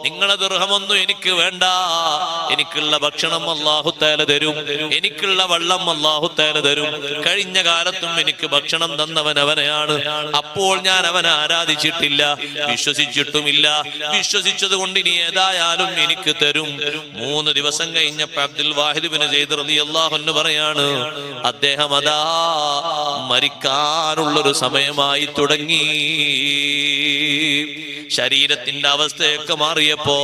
നിങ്ങളെ ദിർഹമൊന്നും എനിക്ക് വേണ്ട. എനിക്കുള്ള ഭക്ഷണം അല്ലാഹു തആല തരും, എനിക്കുള്ള വെള്ളം അല്ലാഹു തആല തരും. കഴിഞ്ഞ കാലത്തും എനിക്ക് ഭക്ഷണം തന്നവൻ അവനെയാണ്. അപ്പോൾ ഞാൻ അവനെ ആരാധിച്ചിട്ടില്ല, വിശ്വസിച്ചിട്ടുമില്ല. വിശ്വസിച്ചത് കൊണ്ട് ഇനി ഏതായാലും എനിക്ക് തരും. 3 ദിവസം കഴിഞ്ഞപ്പോ അബ്ദുൽ വാഹിദ് ഇബ്നു സയ്യിദ് റളിയല്ലാഹു അൻഹു പറയാണ്, അദ്ദേഹം അതാ മരിക്കാനുള്ളൊരു സമയമായി തുടങ്ങി. ശരീരത്തിന്റെ അവസ്ഥയൊക്കെ മാറിയപ്പോ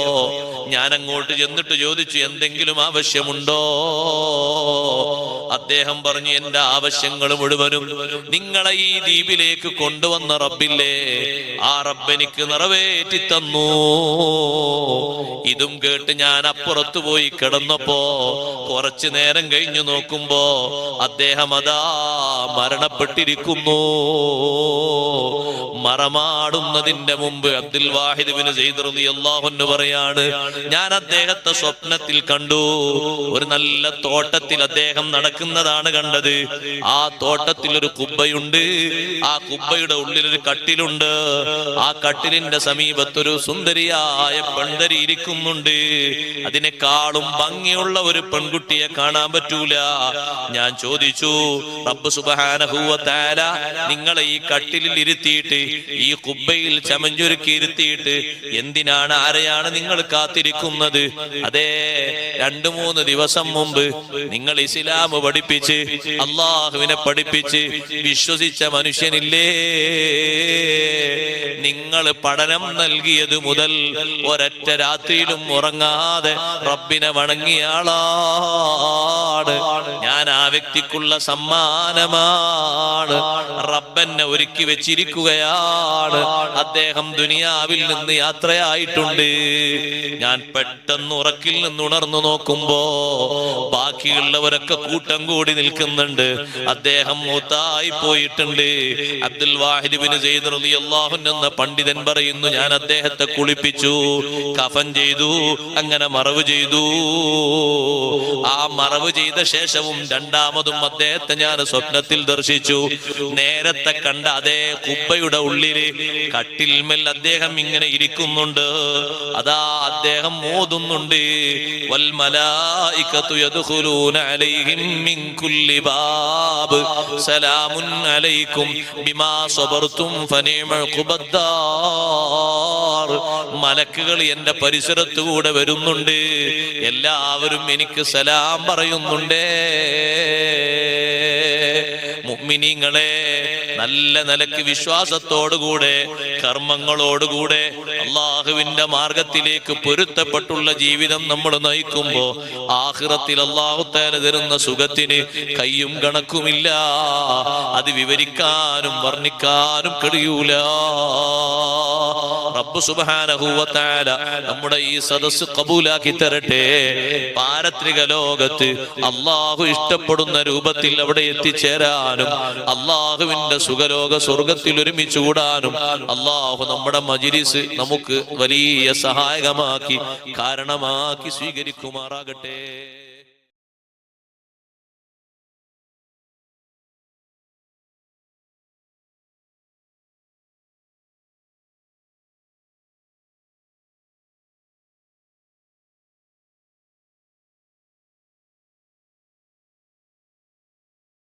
ഞാൻ അങ്ങോട്ട് ചെന്നിട്ട് ചോദിച്ചു, എന്തെങ്കിലും ആവശ്യമുണ്ടോ? അദ്ദേഹം പറഞ്ഞു, എന്റെ ആവശ്യങ്ങൾ മുഴുവനും നിങ്ങളെ ഈ ദ്വീപിലേക്ക് കൊണ്ടുവന്ന റബ്ബില്ലേ, ആ റബ്ബ് എനിക്ക് നിറവേറ്റി തന്നു. ഇതും കേട്ട് ഞാൻ അപ്പുറത്തു പോയി കിടന്നപ്പോ കുറച്ചു നേരം കഴിഞ്ഞു നോക്കുമ്പോ അദ്ദേഹം അതാ മരണപ്പെട്ടിരിക്കുന്നു. മറമാടുന്നതിന്റെ മുമ്പ് അബ്ദുൽ വാഹിദ് ബിൻ സയ്യിദ് റളിയല്ലാഹു അൻഹു പറയാണ്, ഞാൻ അദ്ദേഹത്തെ സ്വപ്നത്തിൽ കണ്ടു. ഒരു നല്ല തോട്ടത്തിൽ അദ്ദേഹം നടക്കുന്നതാണ് കണ്ടത്. ആ തോട്ടത്തിൽ ഒരു കുബ്ബയുണ്ട്. ആ കുബ്ബയുടെ ഉള്ളിൽ ഒരു കട്ടിലുണ്ട്. ആ കട്ടിലിന്റെ സമീപത്തൊരു സുന്ദരിയായ പെൺതരി ഇരിക്കുന്നുണ്ട്. അതിനേക്കാളും ഭംഗിയുള്ള ഒരു പെൺകുട്ടിയെ കാണാൻ പറ്റൂല. ഞാൻ ചോദിച്ചു, റബ്ബ് സുബ്ഹാനഹു വ തആല നിങ്ങളെ ഈ കട്ടിലിൽ ഇരുത്തിയിട്ട്, ഈ കുബ്ബയിൽ ചമഞ്ഞൊരുക്കി ഇരുത്തിയിട്ട് എന്തിനാണ്, ആരെയാണ് നിങ്ങൾ കാത്തിരിക്കുന്നത്? അതേ 2-3 ദിവസം മുമ്പ് നിങ്ങൾ ഇസ്ലാം പഠിപ്പിച്ച് അള്ളാഹുവിനെ പഠിപ്പിച്ച് വിശ്വസിച്ച മനുഷ്യനില്ലേ? നിങ്ങൾ പഠനം നൽകിയത് മുതൽ ഒരൊറ്റ രാത്രിയിലും ഉറങ്ങാതെ റബ്ബിനെ വണങ്ങിയ ആളാണ് ഞാൻ. ആ വ്യക്തിക്കുള്ള സമ്മാനമാണ്. റബ്ബെന്നെ ഒരുക്കി വെച്ചിരിക്കുകയാണ്. അദ്ദേഹം ദുനിയാവിൽ നിന്ന് യാത്രയായിട്ടുണ്ട്. ഞാൻ പെട്ടെന്ന് ഉറക്കിൽ നിന്ന് ഉണർന്നു നോക്കുമ്പോ ബാക്കിയുള്ളവരൊക്കെ കൂട്ടം കൂടി നിൽക്കുന്നുണ്ട്. അദ്ദേഹം മൂത്തായി പോയിട്ടുണ്ട്. അബ്ദുൽ വാഹിദ് ബിൻ സയ്യിദ് റളിയല്ലാഹു അൻഹു എന്ന പണ്ഡിതൻ പറയുന്നു, ഞാൻ അദ്ദേഹത്തെ കുളിപ്പിച്ചു, കഫൻ ചെയ്തു, അങ്ങനെ മറവ് ചെയ്തു. ആ മറവ് ചെയ്ത ശേഷവും രണ്ടാമതും അദ്ദേഹത്തെ ഞാൻ സ്വപ്നത്തിൽ ദർശിച്ചു. നേരത്തെ കണ്ട അതേ കുബ്ബയുടെ ഉള്ളില് കട്ടിൽമേൽ അദ്ദേഹം ഇങ്ങനെ ഇരിക്കുന്നുണ്ട്. അതാ അദ്ദേഹം ഓതുന്നുണ്ട്, വൽ മലായികതു യദ്ഖുലൂന അലൈഹിം മിൻ കുല്ലി ബാബ് സലാമുൻ അലൈക്കും ബിമാ സബർതും ഫനിഅമൽ ഖുബദ്ദാർ. മലക്കുകൾ എന്റെ പരിസരത്തുകൂടെ വരുന്നുണ്ട്. എല്ലാവരും എനിക്ക് സലാം പറയുന്നുണ്ടേ. മുഅ്മിനീങ്ങളെ, നല്ല നിലക്ക് വിശ്വാസത്തോടുകൂടെ കർമ്മങ്ങളോടുകൂടെ അള്ളാഹുവിന്റെ മാർഗത്തിലേക്ക് പൊരുത്തപ്പെട്ടുള്ള ജീവിതം നമ്മൾ നയിക്കുമ്പോ ആഖിറത്തിൽ അല്ലാഹു തആല തരുന്ന സുഖത്തിന് കയ്യും കണക്കുമില്ല. അത് വിവരിക്കാനും വർണ്ണിക്കാനും കഴിയൂല. റബ്ബ് സുബ്ഹാനഹു വ തആല നമ്മുടെ ഈ സദസ്സ് കബൂലാക്കി തരട്ടെ. പാരത്രിക ലോകത്ത് അള്ളാഹു ഇഷ്ടപ്പെടുന്ന രൂപത്തിൽ അവിടെ എത്തിച്ചേരാനും അള്ളാഹുവിന്റെ സുഖലോക സ്വർഗത്തിൽ ഒരുമിച്ച് കൂടാനും അള്ളാഹു നമ്മുടെ മജ്‌ലിസ് നമുക്ക് വലിയ സഹായകമാക്കി കാരണമാക്കി സ്വീകരിക്കുമാറാകട്ടെ.